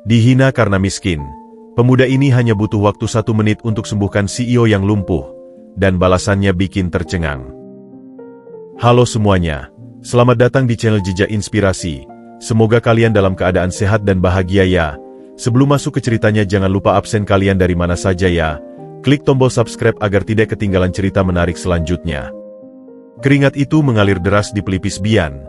Dihina karena miskin, pemuda ini hanya butuh waktu 1 menit untuk sembuhkan CEO yang lumpuh, dan balasannya bikin tercengang. Halo semuanya, selamat datang di channel Jejak Inspirasi. Semoga kalian dalam keadaan sehat dan bahagia ya. Sebelum masuk ke ceritanya jangan lupa absen kalian dari mana saja ya. Klik tombol subscribe agar tidak ketinggalan cerita menarik selanjutnya. Keringat itu mengalir deras di pelipis Bian,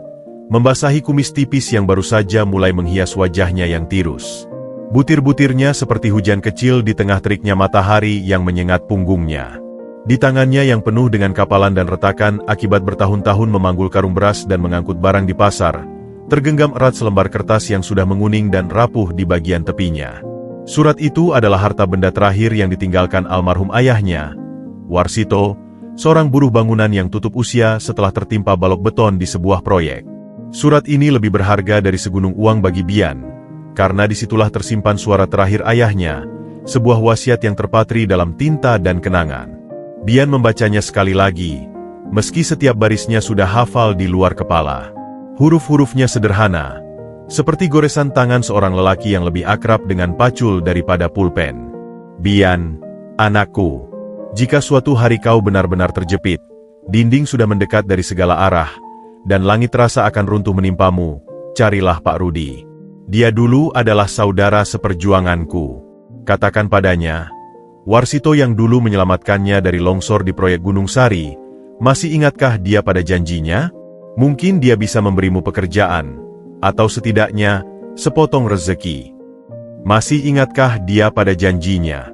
membasahi kumis tipis yang baru saja mulai menghias wajahnya yang tirus. Butir-butirnya seperti hujan kecil di tengah teriknya matahari yang menyengat punggungnya. Di tangannya yang penuh dengan kapalan dan retakan akibat bertahun-tahun memanggul karung beras dan mengangkut barang di pasar, tergenggam erat selembar kertas yang sudah menguning dan rapuh di bagian tepinya. Surat itu adalah harta benda terakhir yang ditinggalkan almarhum ayahnya, Warsito, seorang buruh bangunan yang tutup usia setelah tertimpa balok beton di sebuah proyek. Surat ini lebih berharga dari segunung uang bagi Bian, karena disitulah tersimpan suara terakhir ayahnya, sebuah wasiat yang terpatri dalam tinta dan kenangan. Bian membacanya sekali lagi, meski setiap barisnya sudah hafal di luar kepala. Huruf-hurufnya sederhana, seperti goresan tangan seorang lelaki yang lebih akrab dengan pacul daripada pulpen. Bian, anakku, jika suatu hari kau benar-benar terjepit, dinding sudah mendekat dari segala arah, dan langit terasa akan runtuh menimpamu, carilah Pak Rudi. Dia dulu adalah saudara seperjuanganku. Katakan padanya, Warsito yang dulu menyelamatkannya dari longsor di proyek Gunung Sari, masih ingatkah dia pada janjinya? Mungkin dia bisa memberimu pekerjaan, atau setidaknya, sepotong rezeki. Masih ingatkah dia pada janjinya?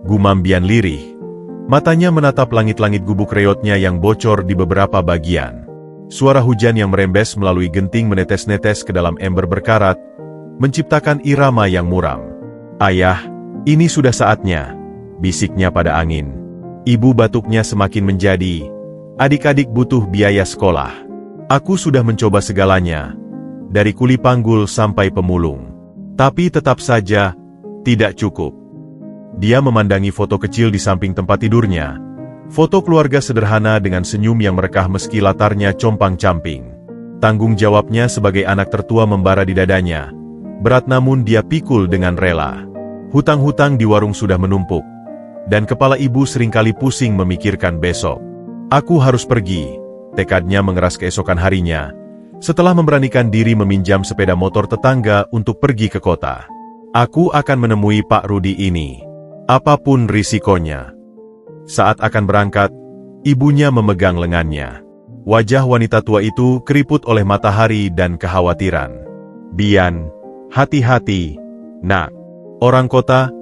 Gumam Bian lirih. Matanya menatap langit-langit gubuk reotnya yang bocor di beberapa bagian. Suara hujan yang merembes melalui genting menetes-netes ke dalam ember berkarat, menciptakan irama yang muram. Ayah, ini sudah saatnya, bisiknya pada angin. Ibu batuknya semakin menjadi, adik-adik butuh biaya sekolah. Aku sudah mencoba segalanya, dari kuli panggul sampai pemulung. Tapi tetap saja, tidak cukup. Dia memandangi foto kecil di samping tempat tidurnya, foto keluarga sederhana dengan senyum yang merekah meski latarnya compang-camping. Tanggung jawabnya sebagai anak tertua membara di dadanya. Berat namun dia pikul dengan rela. Hutang-hutang di warung sudah menumpuk, dan kepala ibu seringkali pusing memikirkan besok. Aku harus pergi, tekadnya mengeras keesokan harinya, setelah memberanikan diri meminjam sepeda motor tetangga untuk pergi ke kota. Aku akan menemui Pak Rudi ini, apapun risikonya. Saat akan berangkat, ibunya memegang lengannya. Wajah wanita tua itu keriput oleh matahari dan kekhawatiran. Bian, hati-hati, nak. Orang kota,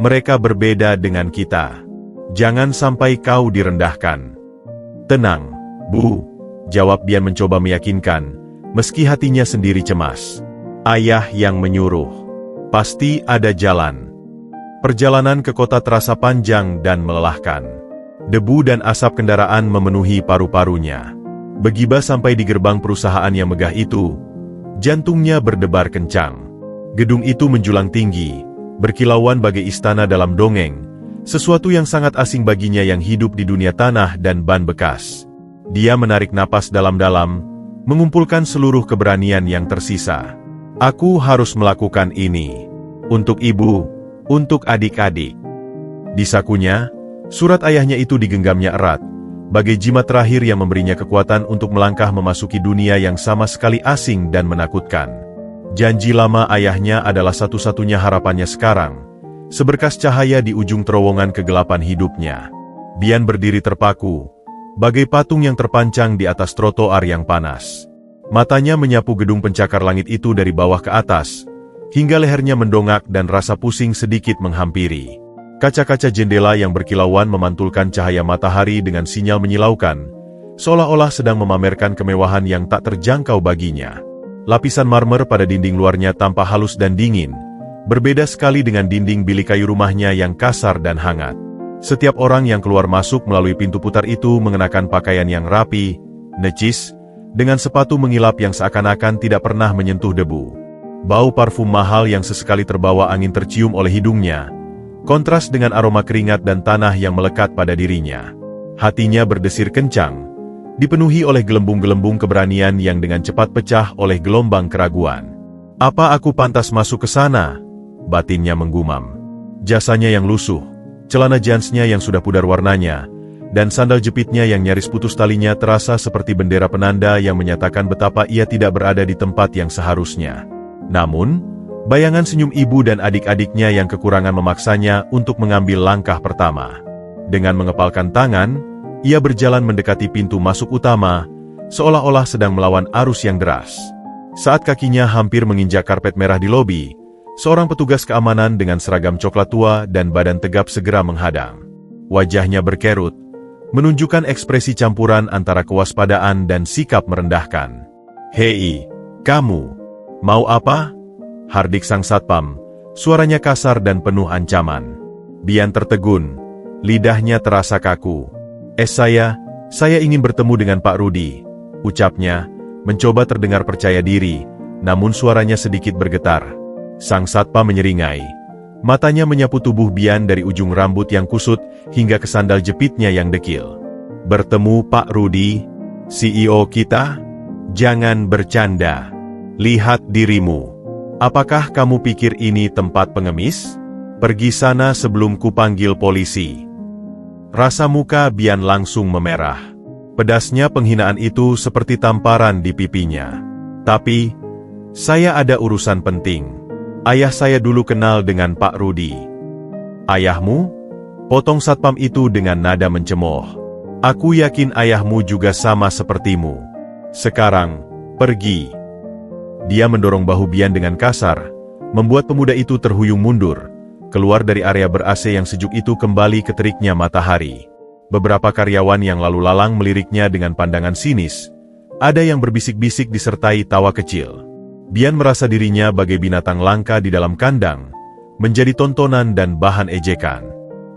mereka berbeda dengan kita. Jangan sampai kau direndahkan. Tenang, Bu, jawab Bian mencoba meyakinkan, meski hatinya sendiri cemas. Ayah yang menyuruh. Pasti ada jalan. Perjalanan ke kota terasa panjang dan melelahkan. Debu dan asap kendaraan memenuhi paru-parunya. Begiba sampai di gerbang perusahaan yang megah itu, jantungnya berdebar kencang. Gedung itu menjulang tinggi, berkilauan bagai istana dalam dongeng, sesuatu yang sangat asing baginya yang hidup di dunia tanah dan ban bekas. Dia menarik napas dalam-dalam, mengumpulkan seluruh keberanian yang tersisa. Aku harus melakukan ini. Untuk ibu, untuk adik-adik. Di sakunya, surat ayahnya itu digenggamnya erat, bagai jimat terakhir yang memberinya kekuatan untuk melangkah memasuki dunia yang sama sekali asing dan menakutkan. Janji lama ayahnya adalah satu-satunya harapannya sekarang, seberkas cahaya di ujung terowongan kegelapan hidupnya. Bian berdiri terpaku, bagai patung yang terpancang di atas trotoar yang panas. Matanya menyapu gedung pencakar langit itu dari bawah ke atas, hingga lehernya mendongak dan rasa pusing sedikit menghampiri. Kaca-kaca jendela yang berkilauan memantulkan cahaya matahari dengan sinyal menyilaukan, seolah-olah sedang memamerkan kemewahan yang tak terjangkau baginya. Lapisan marmer pada dinding luarnya tampak halus dan dingin, berbeda sekali dengan dinding bilik kayu rumahnya yang kasar dan hangat. Setiap orang yang keluar masuk melalui pintu putar itu mengenakan pakaian yang rapi, necis, dengan sepatu mengilap yang seakan-akan tidak pernah menyentuh debu. Bau parfum mahal yang sesekali terbawa angin tercium oleh hidungnya, kontras dengan aroma keringat dan tanah yang melekat pada dirinya. Hatinya berdesir kencang, dipenuhi oleh gelembung-gelembung keberanian yang dengan cepat pecah oleh gelombang keraguan. Apa aku pantas masuk ke sana? batinnya menggumam. Jasanya yang lusuh, celana jeansnya yang sudah pudar warnanya, dan sandal jepitnya yang nyaris putus talinya terasa seperti bendera penanda yang menyatakan betapa ia tidak berada di tempat yang seharusnya. Namun, bayangan senyum ibu dan adik-adiknya yang kekurangan memaksanya untuk mengambil langkah pertama. Dengan mengepalkan tangan, ia berjalan mendekati pintu masuk utama, seolah-olah sedang melawan arus yang deras. Saat kakinya hampir menginjak karpet merah di lobi, seorang petugas keamanan dengan seragam coklat tua dan badan tegap segera menghadang. Wajahnya berkerut, menunjukkan ekspresi campuran antara kewaspadaan dan sikap merendahkan. "Hei, kamu, mau apa?" hardik sang satpam, suaranya kasar dan penuh ancaman. Bian tertegun, lidahnya terasa kaku. Saya ingin bertemu dengan Pak Rudi," ucapnya, mencoba terdengar percaya diri, namun suaranya sedikit bergetar. Sang satpam menyeringai. Matanya menyapu tubuh Bian dari ujung rambut yang kusut hingga ke sandal jepitnya yang dekil. "Bertemu Pak Rudi, CEO kita? Jangan bercanda. Lihat dirimu. Apakah kamu pikir ini tempat pengemis? Pergi sana sebelum kupanggil polisi." Rasa muka Bian langsung memerah. Pedasnya penghinaan itu seperti tamparan di pipinya. "Tapi, saya ada urusan penting. Ayah saya dulu kenal dengan Pak Rudi." "Ayahmu?" potong satpam itu dengan nada mencemooh. "Aku yakin ayahmu juga sama sepertimu. Sekarang, pergi." Dia mendorong bahu Bian dengan kasar, membuat pemuda itu terhuyung mundur, keluar dari area ber-AC yang sejuk itu kembali ke teriknya matahari. Beberapa karyawan yang lalu lalang meliriknya dengan pandangan sinis. Ada yang berbisik-bisik disertai tawa kecil. Bian merasa dirinya bagai binatang langka di dalam kandang, menjadi tontonan dan bahan ejekan.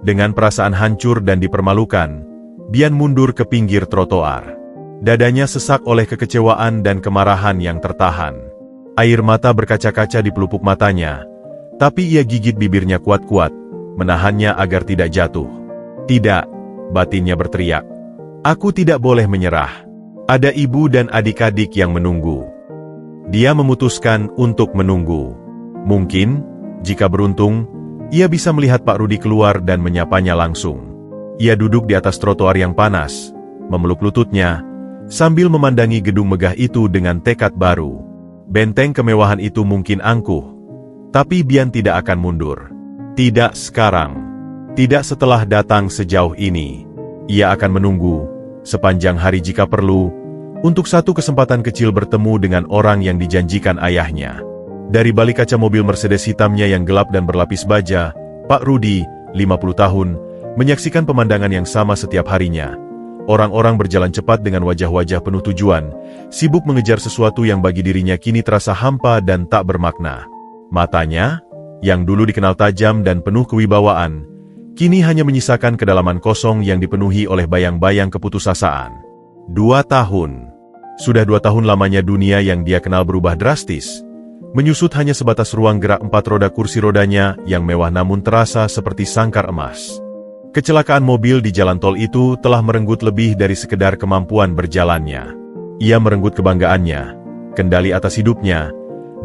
Dengan perasaan hancur dan dipermalukan, Bian mundur ke pinggir trotoar. Dadanya sesak oleh kekecewaan dan kemarahan yang tertahan. Air mata berkaca-kaca di pelupuk matanya, tapi ia gigit bibirnya kuat-kuat, menahannya agar tidak jatuh. "Tidak," batinnya berteriak. "Aku tidak boleh menyerah. Ada ibu dan adik-adik yang menunggu." Dia memutuskan untuk menunggu. Mungkin, jika beruntung, ia bisa melihat Pak Rudi keluar dan menyapanya langsung. Ia duduk di atas trotoar yang panas, memeluk lututnya, sambil memandangi gedung megah itu dengan tekad baru. Benteng kemewahan itu mungkin angkuh, tapi Bian tidak akan mundur. Tidak sekarang. Tidak setelah datang sejauh ini. Ia akan menunggu, sepanjang hari jika perlu, untuk satu kesempatan kecil bertemu dengan orang yang dijanjikan ayahnya. Dari balik kaca mobil Mercedes hitamnya yang gelap dan berlapis baja, Pak Rudi, 50 tahun, menyaksikan pemandangan yang sama setiap harinya. Orang-orang berjalan cepat dengan wajah-wajah penuh tujuan, sibuk mengejar sesuatu yang bagi dirinya kini terasa hampa dan tak bermakna. Matanya, yang dulu dikenal tajam dan penuh kewibawaan, kini hanya menyisakan kedalaman kosong yang dipenuhi oleh bayang-bayang keputusasaan. 2 tahun. Sudah 2 tahun lamanya dunia yang dia kenal berubah drastis. Menyusut hanya sebatas ruang gerak 4 roda kursi rodanya yang mewah namun terasa seperti sangkar emas. Kecelakaan mobil di jalan tol itu telah merenggut lebih dari sekedar kemampuan berjalannya. Ia merenggut kebanggaannya, kendali atas hidupnya,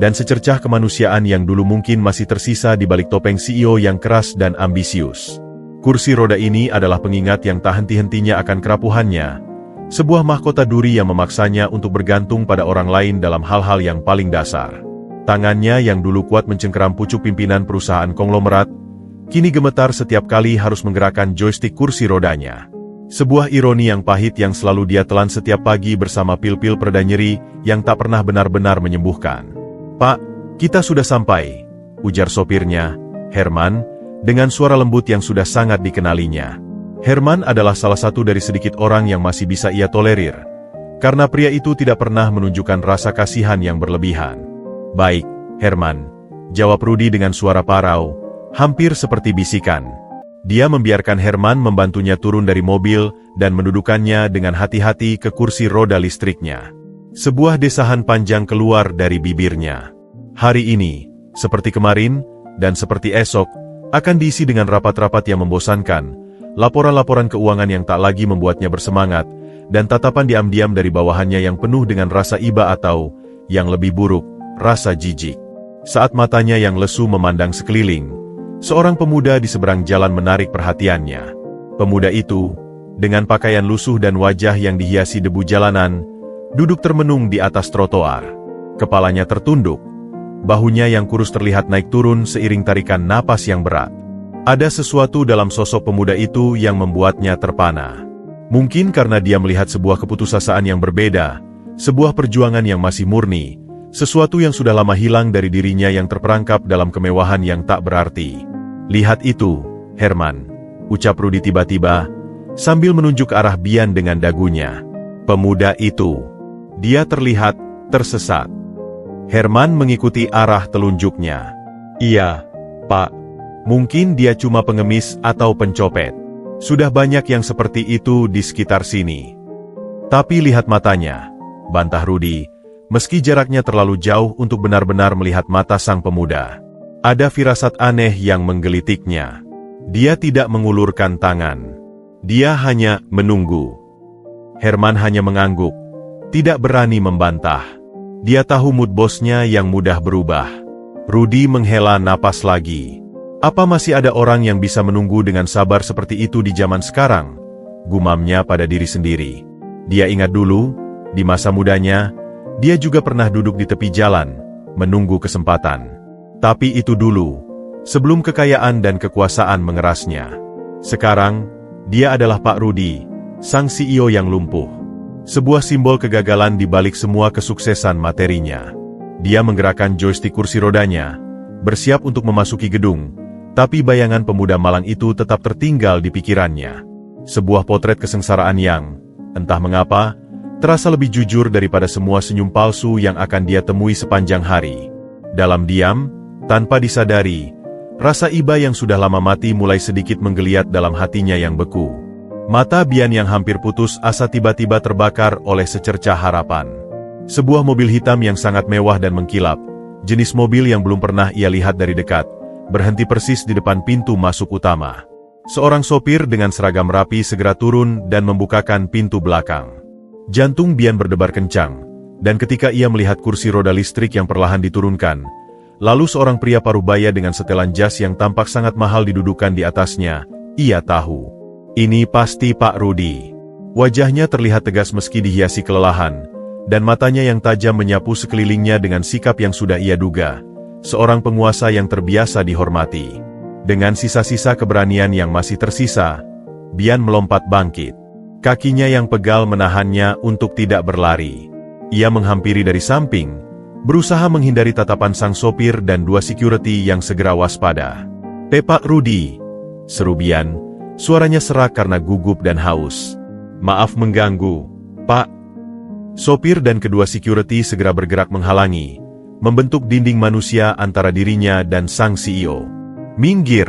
dan secercah kemanusiaan yang dulu mungkin masih tersisa di balik topeng CEO yang keras dan ambisius. Kursi roda ini adalah pengingat yang tak henti-hentinya akan kerapuhannya, sebuah mahkota duri yang memaksanya untuk bergantung pada orang lain dalam hal-hal yang paling dasar. Tangannya yang dulu kuat mencengkeram pucuk pimpinan perusahaan konglomerat, kini gemetar setiap kali harus menggerakkan joystick kursi rodanya. Sebuah ironi yang pahit yang selalu dia telan setiap pagi bersama pil-pil pereda nyeri yang tak pernah benar-benar menyembuhkan. "Pak, kita sudah sampai," ujar sopirnya, Herman, dengan suara lembut yang sudah sangat dikenalinya. Herman adalah salah satu dari sedikit orang yang masih bisa ia tolerir, karena pria itu tidak pernah menunjukkan rasa kasihan yang berlebihan. "Baik, Herman," jawab Rudi dengan suara parau, hampir seperti bisikan. Dia membiarkan Herman membantunya turun dari mobil dan mendudukannya dengan hati-hati ke kursi roda listriknya. Sebuah desahan panjang keluar dari bibirnya. Hari ini, seperti kemarin, dan seperti esok, akan diisi dengan rapat-rapat yang membosankan, laporan-laporan keuangan yang tak lagi membuatnya bersemangat, dan tatapan diam-diam dari bawahannya yang penuh dengan rasa iba atau, yang lebih buruk, rasa jijik. Saat matanya yang lesu memandang sekeliling, seorang pemuda di seberang jalan menarik perhatiannya. Pemuda itu, dengan pakaian lusuh dan wajah yang dihiasi debu jalanan, duduk termenung di atas trotoar. Kepalanya tertunduk, bahunya yang kurus terlihat naik turun seiring tarikan napas yang berat. Ada sesuatu dalam sosok pemuda itu yang membuatnya terpana. Mungkin karena dia melihat sebuah keputusasaan yang berbeda, sebuah perjuangan yang masih murni, sesuatu yang sudah lama hilang dari dirinya yang terperangkap dalam kemewahan yang tak berarti. "Lihat itu, Herman," ucap Rudi tiba-tiba, sambil menunjuk ke arah Bian dengan dagunya. Pemuda itu, dia terlihat tersesat. Herman mengikuti arah telunjuknya. "Iya, Pak. Mungkin dia cuma pengemis atau pencopet. Sudah banyak yang seperti itu di sekitar sini." "Tapi lihat matanya," bantah Rudi, meski jaraknya terlalu jauh untuk benar-benar melihat mata sang pemuda. Ada firasat aneh yang menggelitiknya. Dia tidak mengulurkan tangan. Dia hanya menunggu. Herman hanya mengangguk, tidak berani membantah. Dia tahu mood bosnya yang mudah berubah. Rudi menghela napas lagi. "Apa masih ada orang yang bisa menunggu dengan sabar seperti itu di zaman sekarang?" gumamnya pada diri sendiri. Dia ingat dulu, di masa mudanya, dia juga pernah duduk di tepi jalan, menunggu kesempatan. Tapi itu dulu, sebelum kekayaan dan kekuasaan mengerasnya. Sekarang, dia adalah Pak Rudi, sang CEO yang lumpuh. Sebuah simbol kegagalan di balik semua kesuksesan materinya. Dia menggerakkan joystick kursi rodanya, bersiap untuk memasuki gedung, tapi bayangan pemuda malang itu tetap tertinggal di pikirannya. Sebuah potret kesengsaraan yang, entah mengapa, terasa lebih jujur daripada semua senyum palsu yang akan dia temui sepanjang hari. Dalam diam, tanpa disadari, rasa iba yang sudah lama mati mulai sedikit menggeliat dalam hatinya yang beku. Mata Bian yang hampir putus asa tiba-tiba terbakar oleh secercah harapan. Sebuah mobil hitam yang sangat mewah dan mengkilap, jenis mobil yang belum pernah ia lihat dari dekat, berhenti persis di depan pintu masuk utama. Seorang sopir dengan seragam rapi segera turun dan membukakan pintu belakang. Jantung Bian berdebar kencang, dan ketika ia melihat kursi roda listrik yang perlahan diturunkan, lalu seorang pria parubaya dengan setelan jas yang tampak sangat mahal didudukan di atasnya, ia tahu. Ini pasti Pak Rudi. Wajahnya terlihat tegas meski dihiasi kelelahan, dan matanya yang tajam menyapu sekelilingnya dengan sikap yang sudah ia duga. Seorang penguasa yang terbiasa dihormati. Dengan sisa-sisa keberanian yang masih tersisa, Bian melompat bangkit. Kakinya yang pegal menahannya untuk tidak berlari. Ia menghampiri dari samping, berusaha menghindari tatapan sang sopir dan dua security yang segera waspada. "Pak Rudi," seru Bian, suaranya serak karena gugup dan haus. "Maaf mengganggu, Pak." Sopir dan kedua security segera bergerak menghalangi, membentuk dinding manusia antara dirinya dan sang CEO. "Minggir!"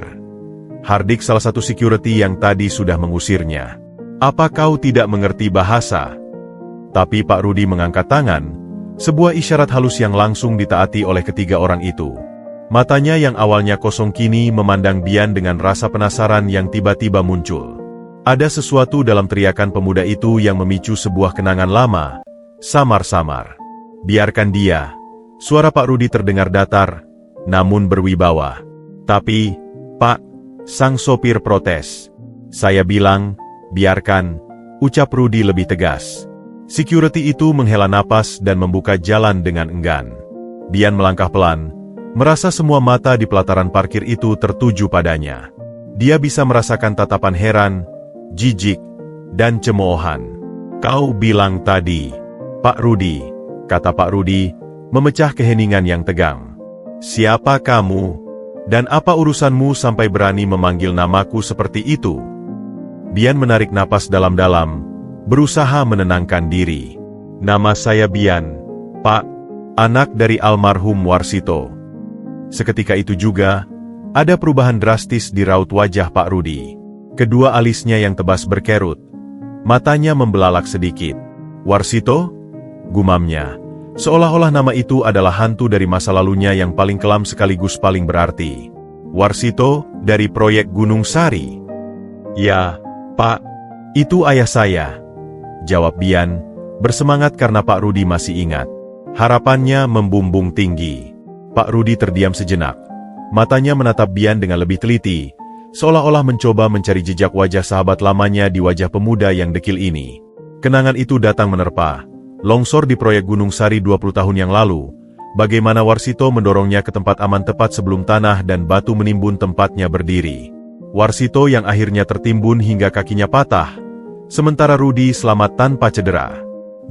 hardik salah satu security yang tadi sudah mengusirnya. "Apa kau tidak mengerti bahasa?" Tapi Pak Rudi mengangkat tangan, sebuah isyarat halus yang langsung ditaati oleh ketiga orang itu. Matanya yang awalnya kosong kini memandang Bian dengan rasa penasaran yang tiba-tiba muncul. Ada sesuatu dalam teriakan pemuda itu yang memicu sebuah kenangan lama, samar-samar. "Biarkan dia." Suara Pak Rudi terdengar datar, namun berwibawa. "Tapi, Pak," sang sopir protes. "Saya bilang, biarkan," ucap Rudi lebih tegas. Security itu menghela napas dan membuka jalan dengan enggan. Bian melangkah pelan, merasa semua mata di pelataran parkir itu tertuju padanya. Dia bisa merasakan tatapan heran, jijik, dan cemoohan. "Kau bilang tadi, Pak Rudi," kata Pak Rudi, memecah keheningan yang tegang. "Siapa kamu? Dan apa urusanmu sampai berani memanggil namaku seperti itu?" Bian menarik napas dalam-dalam, berusaha menenangkan diri. "Nama saya Bian, Pak, anak dari almarhum Warsito." Seketika itu juga, ada perubahan drastis di raut wajah Pak Rudi. Kedua alisnya yang tebas berkerut, matanya membelalak sedikit. "Warsito?" gumamnya. Seolah-olah nama itu adalah hantu dari masa lalunya yang paling kelam sekaligus paling berarti. "Warsito, dari proyek Gunung Sari?" "Ya, Pak, itu ayah saya," jawab Bian, bersemangat karena Pak Rudi masih ingat. Harapannya membumbung tinggi. Pak Rudi terdiam sejenak. Matanya menatap Bian dengan lebih teliti, seolah-olah mencoba mencari jejak wajah sahabat lamanya di wajah pemuda yang dekil ini. Kenangan itu datang menerpa. Longsor di proyek Gunung Sari 20 tahun yang lalu. Bagaimana Warsito mendorongnya ke tempat aman tepat sebelum tanah dan batu menimbun tempatnya berdiri. Warsito yang akhirnya tertimbun hingga kakinya patah, sementara Rudi selamat tanpa cedera.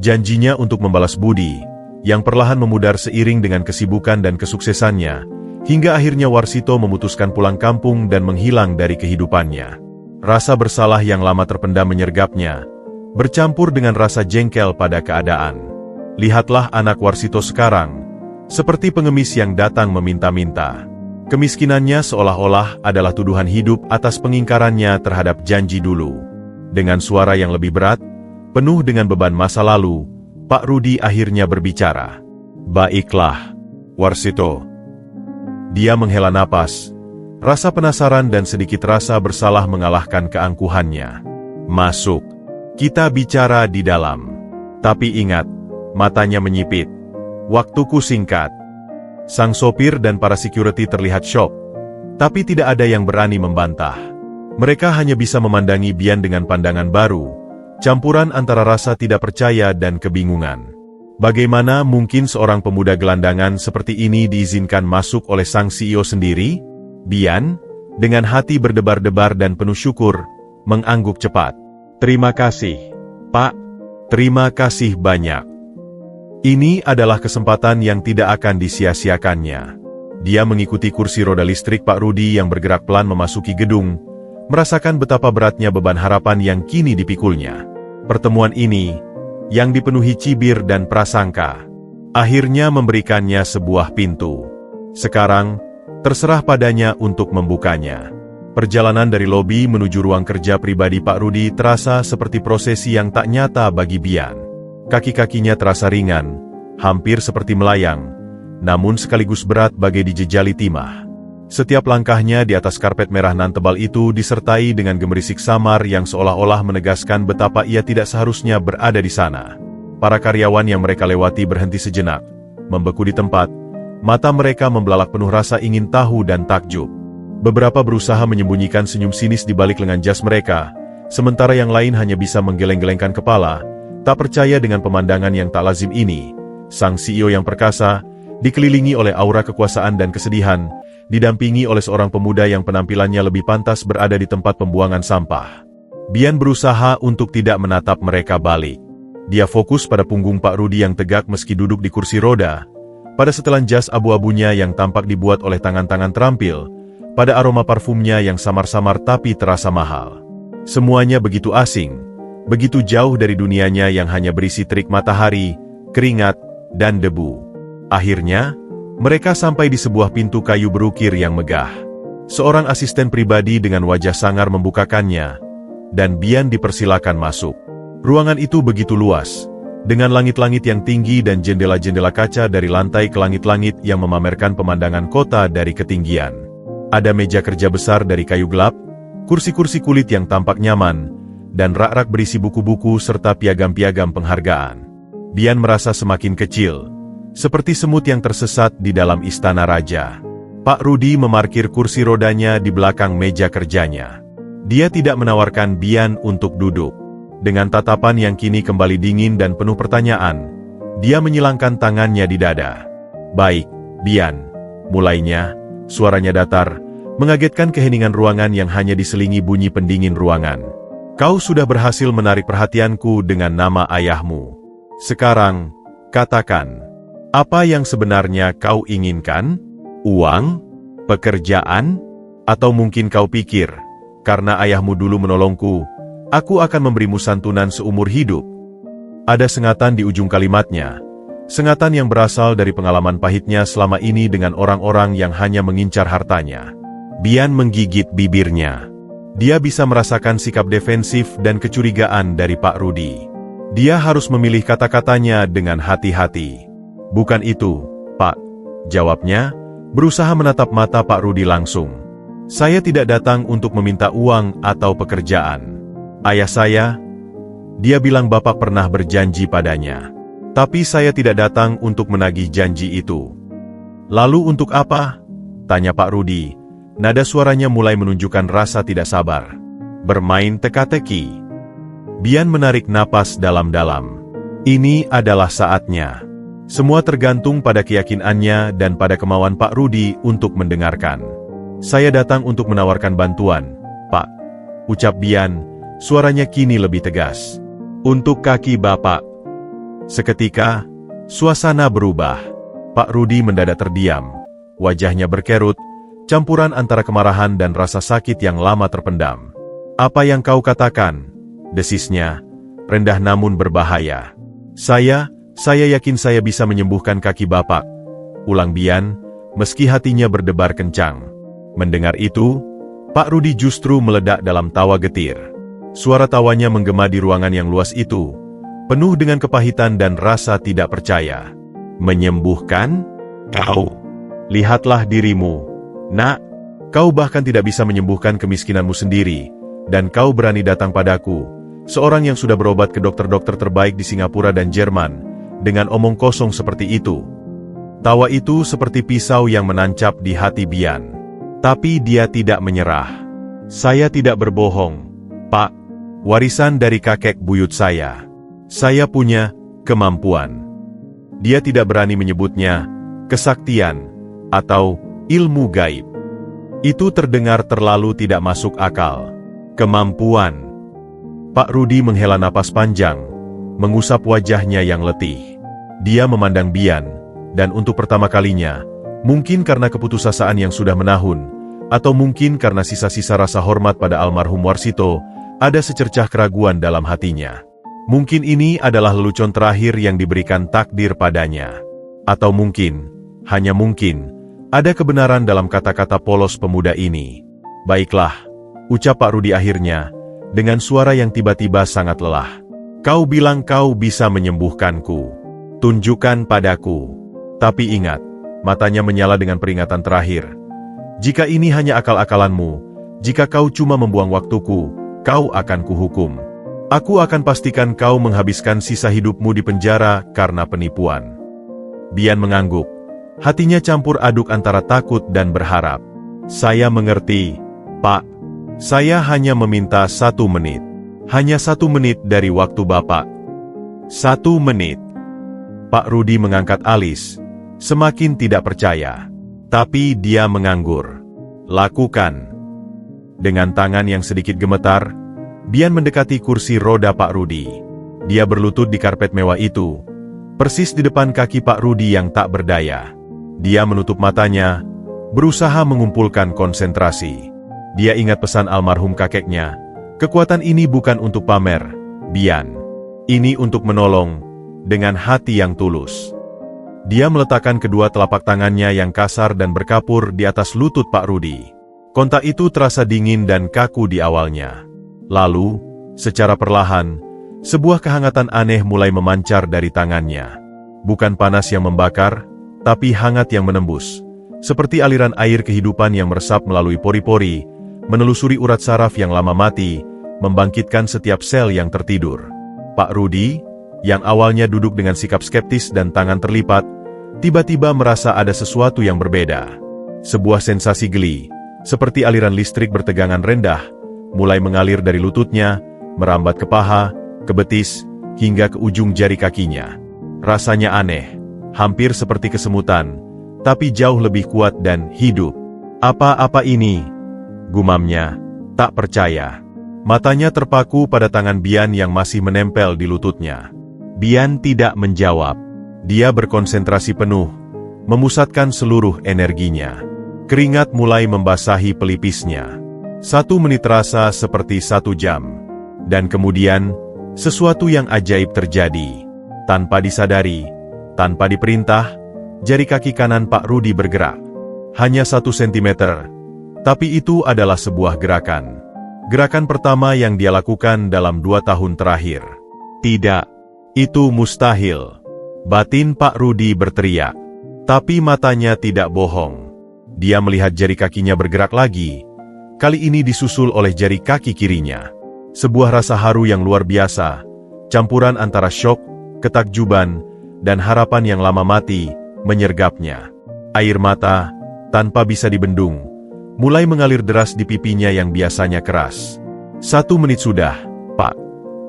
Janjinya untuk membalas budi, yang perlahan memudar seiring dengan kesibukan dan kesuksesannya, hingga akhirnya Warsito memutuskan pulang kampung dan menghilang dari kehidupannya. Rasa bersalah yang lama terpendam menyergapnya, bercampur dengan rasa jengkel pada keadaan. Lihatlah anak Warsito sekarang, seperti pengemis yang datang meminta-minta. Kemiskinannya seolah-olah adalah tuduhan hidup atas pengingkarannya terhadap janji dulu. Dengan suara yang lebih berat, penuh dengan beban masa lalu, Pak Rudi akhirnya berbicara. "Baiklah, Warsito." Dia menghela napas. Rasa penasaran dan sedikit rasa bersalah mengalahkan keangkuhannya. "Masuk. Kita bicara di dalam. Tapi ingat," matanya menyipit, "waktuku singkat." Sang sopir dan para security terlihat syok, tapi tidak ada yang berani membantah. Mereka hanya bisa memandangi Bian dengan pandangan baru, campuran antara rasa tidak percaya dan kebingungan. Bagaimana mungkin seorang pemuda gelandangan seperti ini diizinkan masuk oleh sang CEO sendiri? Bian, dengan hati berdebar-debar dan penuh syukur, mengangguk cepat. "Terima kasih, Pak. Terima kasih banyak. Ini adalah kesempatan yang tidak akan disia-siakannya." Dia mengikuti kursi roda listrik Pak Rudi yang bergerak pelan memasuki gedung, merasakan betapa beratnya beban harapan yang kini dipikulnya. Pertemuan ini, yang dipenuhi cibir dan prasangka, akhirnya memberikannya sebuah pintu. Sekarang, terserah padanya untuk membukanya. Perjalanan dari lobi menuju ruang kerja pribadi Pak Rudi terasa seperti prosesi yang tak nyata bagi Bian. Kaki-kakinya terasa ringan, hampir seperti melayang, namun sekaligus berat bagai dijejali timah. Setiap langkahnya di atas karpet merah nan tebal itu disertai dengan gemerisik samar yang seolah-olah menegaskan betapa ia tidak seharusnya berada di sana. Para karyawan yang mereka lewati berhenti sejenak, membeku di tempat, mata mereka membelalak penuh rasa ingin tahu dan takjub. Beberapa berusaha menyembunyikan senyum sinis di balik lengan jas mereka, sementara yang lain hanya bisa menggeleng-gelengkan kepala, tak percaya dengan pemandangan yang tak lazim ini. Sang CEO yang perkasa, dikelilingi oleh aura kekuasaan dan kesedihan, didampingi oleh seorang pemuda yang penampilannya lebih pantas berada di tempat pembuangan sampah. Bian berusaha untuk tidak menatap mereka balik. Dia fokus pada punggung Pak Rudi yang tegak meski duduk di kursi roda, pada setelan jas abu-abunya yang tampak dibuat oleh tangan-tangan terampil, pada aroma parfumnya yang samar-samar tapi terasa mahal. Semuanya begitu asing, begitu jauh dari dunianya yang hanya berisi terik matahari, keringat, dan debu. Akhirnya, mereka sampai di sebuah pintu kayu berukir yang megah. Seorang asisten pribadi dengan wajah sangar membukakannya, dan Bian dipersilakan masuk. Ruangan itu begitu luas, dengan langit-langit yang tinggi dan jendela-jendela kaca dari lantai ke langit-langit yang memamerkan pemandangan kota dari ketinggian. Ada meja kerja besar dari kayu gelap, kursi-kursi kulit yang tampak nyaman, dan rak-rak berisi buku-buku serta piagam-piagam penghargaan. Bian merasa semakin kecil, seperti semut yang tersesat di dalam istana raja. Pak Rudi memarkir kursi rodanya di belakang meja kerjanya. Dia tidak menawarkan Bian untuk duduk. Dengan tatapan yang kini kembali dingin dan penuh pertanyaan, dia menyilangkan tangannya di dada. "Baik, Bian," mulainya, suaranya datar, mengagetkan keheningan ruangan yang hanya diselingi bunyi pendingin ruangan. "Kau sudah berhasil menarik perhatianku dengan nama ayahmu. Sekarang, katakan, apa yang sebenarnya kau inginkan? Uang? Pekerjaan? Atau mungkin kau pikir, karena ayahmu dulu menolongku, aku akan memberimu santunan seumur hidup?" Ada sengatan di ujung kalimatnya, sengatan yang berasal dari pengalaman pahitnya selama ini dengan orang-orang yang hanya mengincar hartanya. Bian menggigit bibirnya. Dia bisa merasakan sikap defensif dan kecurigaan dari Pak Rudi. Dia harus memilih kata-katanya dengan hati-hati. "Bukan itu, Pak," jawabnya, berusaha menatap mata Pak Rudi langsung. "Saya tidak datang untuk meminta uang atau pekerjaan. Ayah saya, dia bilang Bapak pernah berjanji padanya. Tapi saya tidak datang untuk menagih janji itu. Lalu untuk apa? Tanya Pak Rudi. Nada suaranya mulai menunjukkan rasa tidak sabar. Bermain teka-teki. Bian menarik napas dalam-dalam. Ini adalah saatnya. Semua tergantung pada keyakinannya dan pada kemauan Pak Rudi untuk mendengarkan. Saya datang untuk menawarkan bantuan, Pak. Ucap Bian, suaranya kini lebih tegas. Untuk kaki Bapak. Seketika, suasana berubah. Pak Rudi mendadak terdiam. Wajahnya berkerut, campuran antara kemarahan dan rasa sakit yang lama terpendam. Apa yang kau katakan? Desisnya, rendah namun berbahaya. Saya yakin saya bisa menyembuhkan kaki Bapak. Ulang Bian, meski hatinya berdebar kencang. Mendengar itu, Pak Rudi justru meledak dalam tawa getir. Suara tawanya menggema di ruangan yang luas itu, penuh dengan kepahitan dan rasa tidak percaya. Menyembuhkan? Kau? Lihatlah dirimu. Nak, kau bahkan tidak bisa menyembuhkan kemiskinanmu sendiri, dan kau berani datang padaku, seorang yang sudah berobat ke dokter-dokter terbaik di Singapura dan Jerman, dengan omong kosong seperti itu. Tawa itu seperti pisau yang menancap di hati Bian. Tapi dia tidak menyerah. Saya tidak berbohong, Pak. Warisan dari kakek buyut saya. Saya punya kemampuan. Dia tidak berani menyebutnya kesaktian atau ilmu gaib. Itu terdengar terlalu tidak masuk akal. Kemampuan. Pak Rudi menghela napas panjang, mengusap wajahnya yang letih. Dia memandang Bian, dan untuk pertama kalinya, mungkin karena keputusasaan yang sudah menahun, atau mungkin karena sisa-sisa rasa hormat pada almarhum Warsito, ada secercah keraguan dalam hatinya. Mungkin ini adalah lelucon terakhir yang diberikan takdir padanya. Atau mungkin, hanya mungkin, ada kebenaran dalam kata-kata polos pemuda ini. Baiklah, ucap Pak Rudi akhirnya, dengan suara yang tiba-tiba sangat lelah. Kau bilang kau bisa menyembuhkanku. Tunjukkan padaku. Tapi ingat, matanya menyala dengan peringatan terakhir. Jika ini hanya akal-akalanmu, jika kau cuma membuang waktuku, kau akan kuhukum. Aku akan pastikan kau menghabiskan sisa hidupmu di penjara karena penipuan. Bian mengangguk. Hatinya campur aduk antara takut dan berharap. Saya mengerti, Pak. Saya hanya meminta 1 menit. Hanya 1 menit dari waktu Bapak. 1 menit. Pak Rudi mengangkat alis, semakin tidak percaya. Tapi dia menganggur. Lakukan. Dengan tangan yang sedikit gemetar, Bian mendekati kursi roda Pak Rudi. Dia berlutut di karpet mewah itu, persis di depan kaki Pak Rudi yang tak berdaya. Dia menutup matanya, berusaha mengumpulkan konsentrasi. Dia ingat pesan almarhum kakeknya, kekuatan ini bukan untuk pamer, Bian. Ini untuk menolong, dengan hati yang tulus. Dia meletakkan kedua telapak tangannya yang kasar dan berkapur di atas lutut Pak Rudi. Kontak itu terasa dingin dan kaku di awalnya. Lalu, secara perlahan, sebuah kehangatan aneh mulai memancar dari tangannya. Bukan panas yang membakar, tapi hangat yang menembus. Seperti aliran air kehidupan yang meresap melalui pori-pori, menelusuri urat saraf yang lama mati, membangkitkan setiap sel yang tertidur. Pak Rudi, yang awalnya duduk dengan sikap skeptis dan tangan terlipat, tiba-tiba merasa ada sesuatu yang berbeda. Sebuah sensasi geli, seperti aliran listrik bertegangan rendah, mulai mengalir dari lututnya, merambat ke paha, ke betis, hingga ke ujung jari kakinya. Rasanya aneh, hampir seperti kesemutan, tapi jauh lebih kuat dan hidup. Apa-apa ini? Gumamnya, tak percaya. Matanya terpaku pada tangan Bian yang masih menempel di lututnya. Bian tidak menjawab. Dia berkonsentrasi penuh, memusatkan seluruh energinya. Keringat mulai membasahi pelipisnya. 1 menit terasa seperti 1 jam. Dan kemudian, sesuatu yang ajaib terjadi. Tanpa disadari, tanpa diperintah, jari kaki kanan Pak Rudi bergerak. Hanya 1 sentimeter, tapi itu adalah sebuah gerakan. Gerakan pertama yang dia lakukan dalam 2 tahun terakhir. Tidak. Itu mustahil. Batin Pak Rudi berteriak. Tapi matanya tidak bohong. Dia melihat jari kakinya bergerak lagi. Kali ini disusul oleh jari kaki kirinya. Sebuah rasa haru yang luar biasa, campuran antara syok, ketakjuban, dan harapan yang lama mati, menyergapnya. Air mata, tanpa bisa dibendung, mulai mengalir deras di pipinya yang biasanya keras. 1 menit sudah, Pak.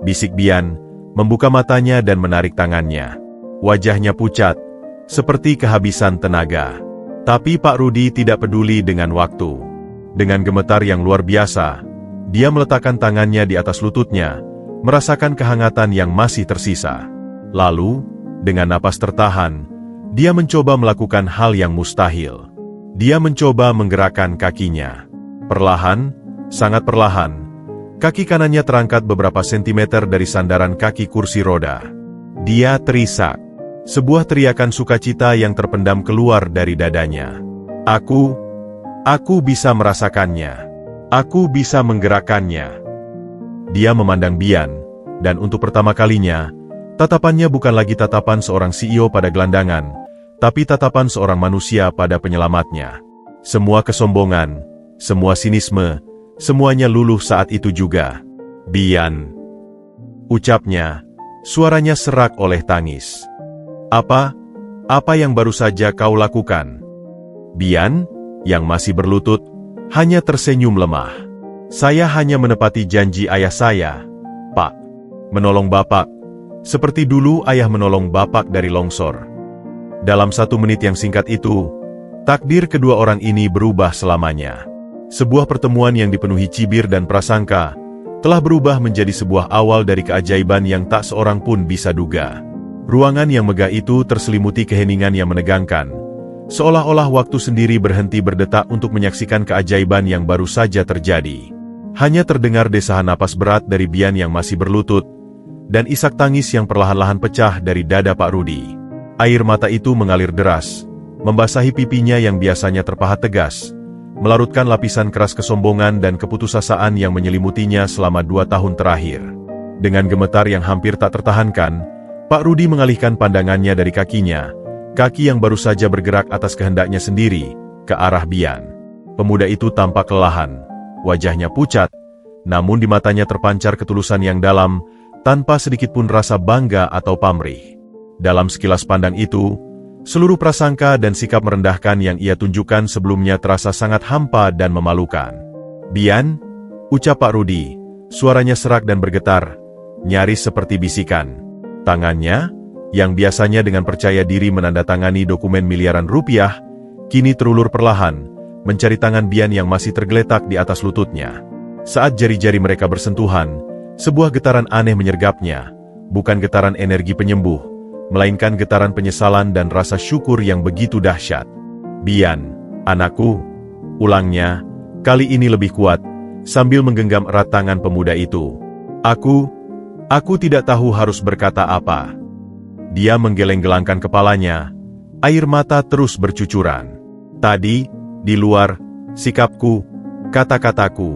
Bisik Bian, membuka matanya dan menarik tangannya. Wajahnya pucat, seperti kehabisan tenaga. Tapi Pak Rudi tidak peduli dengan waktu. Dengan gemetar yang luar biasa, dia meletakkan tangannya di atas lututnya, merasakan kehangatan yang masih tersisa. Lalu, dengan napas tertahan, dia mencoba melakukan hal yang mustahil. Dia mencoba menggerakkan kakinya. Perlahan, sangat perlahan, kaki kanannya terangkat beberapa sentimeter dari sandaran kaki kursi roda. Dia terisak. Sebuah teriakan sukacita yang terpendam keluar dari dadanya. Aku bisa merasakannya. Aku bisa menggerakkannya. Dia memandang Bian, dan untuk pertama kalinya, tatapannya bukan lagi tatapan seorang CEO pada gelandangan, tapi tatapan seorang manusia pada penyelamatnya. Semua kesombongan, semua sinisme, semuanya luluh saat itu juga. Bian, ucapnya, suaranya serak oleh tangis. Apa yang baru saja kau lakukan? Bian, yang masih berlutut, hanya tersenyum lemah. Saya hanya menepati janji ayah saya, Pak. Menolong Bapak, seperti dulu ayah menolong Bapak dari longsor. Dalam 1 menit yang singkat itu, takdir kedua orang ini berubah selamanya. Sebuah pertemuan yang dipenuhi cibir dan prasangka, telah berubah menjadi sebuah awal dari keajaiban yang tak seorang pun bisa duga. Ruangan yang megah itu terselimuti keheningan yang menegangkan, seolah-olah waktu sendiri berhenti berdetak untuk menyaksikan keajaiban yang baru saja terjadi. Hanya terdengar desahan napas berat dari Bian yang masih berlutut, dan isak tangis yang perlahan-lahan pecah dari dada Pak Rudi. Air mata itu mengalir deras, membasahi pipinya yang biasanya terpahat tegas, melarutkan lapisan keras kesombongan dan keputusasaan yang menyelimutinya selama 2 tahun terakhir. Dengan gemetar yang hampir tak tertahankan, Pak Rudi mengalihkan pandangannya dari kakinya, kaki yang baru saja bergerak atas kehendaknya sendiri, ke arah Bian. Pemuda itu tampak kelelahan, wajahnya pucat, namun di matanya terpancar ketulusan yang dalam, tanpa sedikit pun rasa bangga atau pamrih. Dalam sekilas pandang itu, seluruh prasangka dan sikap merendahkan yang ia tunjukkan sebelumnya terasa sangat hampa dan memalukan. Bian, ucap Pak Rudi, suaranya serak dan bergetar, nyaris seperti bisikan. Tangannya, yang biasanya dengan percaya diri menandatangani dokumen miliaran rupiah, kini terulur perlahan, mencari tangan Bian yang masih tergeletak di atas lututnya. Saat jari-jari mereka bersentuhan, sebuah getaran aneh menyergapnya, bukan getaran energi penyembuh, melainkan getaran penyesalan dan rasa syukur yang begitu dahsyat. Bian, anakku, ulangnya, kali ini lebih kuat, sambil menggenggam erat tangan pemuda itu. Aku tidak tahu harus berkata apa. Dia menggeleng-gelangkan kepalanya, air mata terus bercucuran. Tadi, di luar, sikapku, kata-kataku,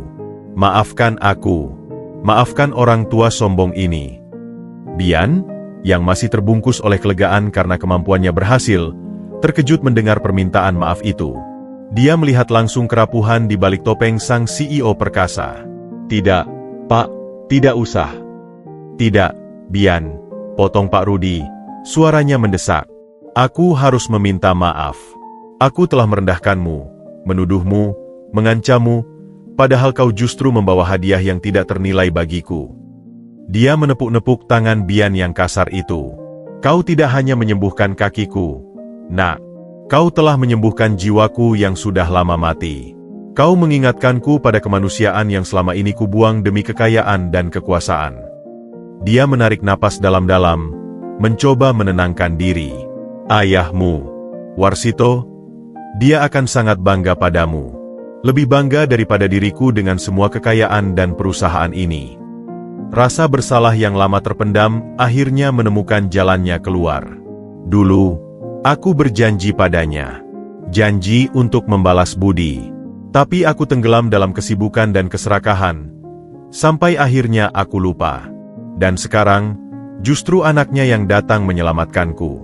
maafkan aku, maafkan orang tua sombong ini. Bian, yang masih terbungkus oleh kelegaan karena kemampuannya berhasil, terkejut mendengar permintaan maaf itu. Dia melihat langsung kerapuhan di balik topeng sang CEO perkasa. Tidak, Pak, tidak usah. Tidak, Bian, potong Pak Rudi, suaranya mendesak. Aku harus meminta maaf. Aku telah merendahkanmu, menuduhmu, mengancammu, padahal kau justru membawa hadiah yang tidak ternilai bagiku. Dia menepuk-nepuk tangan Bian yang kasar itu. Kau tidak hanya menyembuhkan kakiku, nak. Kau telah menyembuhkan jiwaku yang sudah lama mati. Kau mengingatkanku pada kemanusiaan yang selama ini kubuang demi kekayaan dan kekuasaan. Dia menarik napas dalam-dalam, mencoba menenangkan diri. Ayahmu, Warsito, dia akan sangat bangga padamu. Lebih bangga daripada diriku dengan semua kekayaan dan perusahaan ini. Rasa bersalah yang lama terpendam akhirnya menemukan jalannya keluar. Dulu, aku berjanji padanya. Janji untuk membalas budi. Tapi aku tenggelam dalam kesibukan dan keserakahan. Sampai akhirnya aku lupa. Dan sekarang, justru anaknya yang datang menyelamatkanku.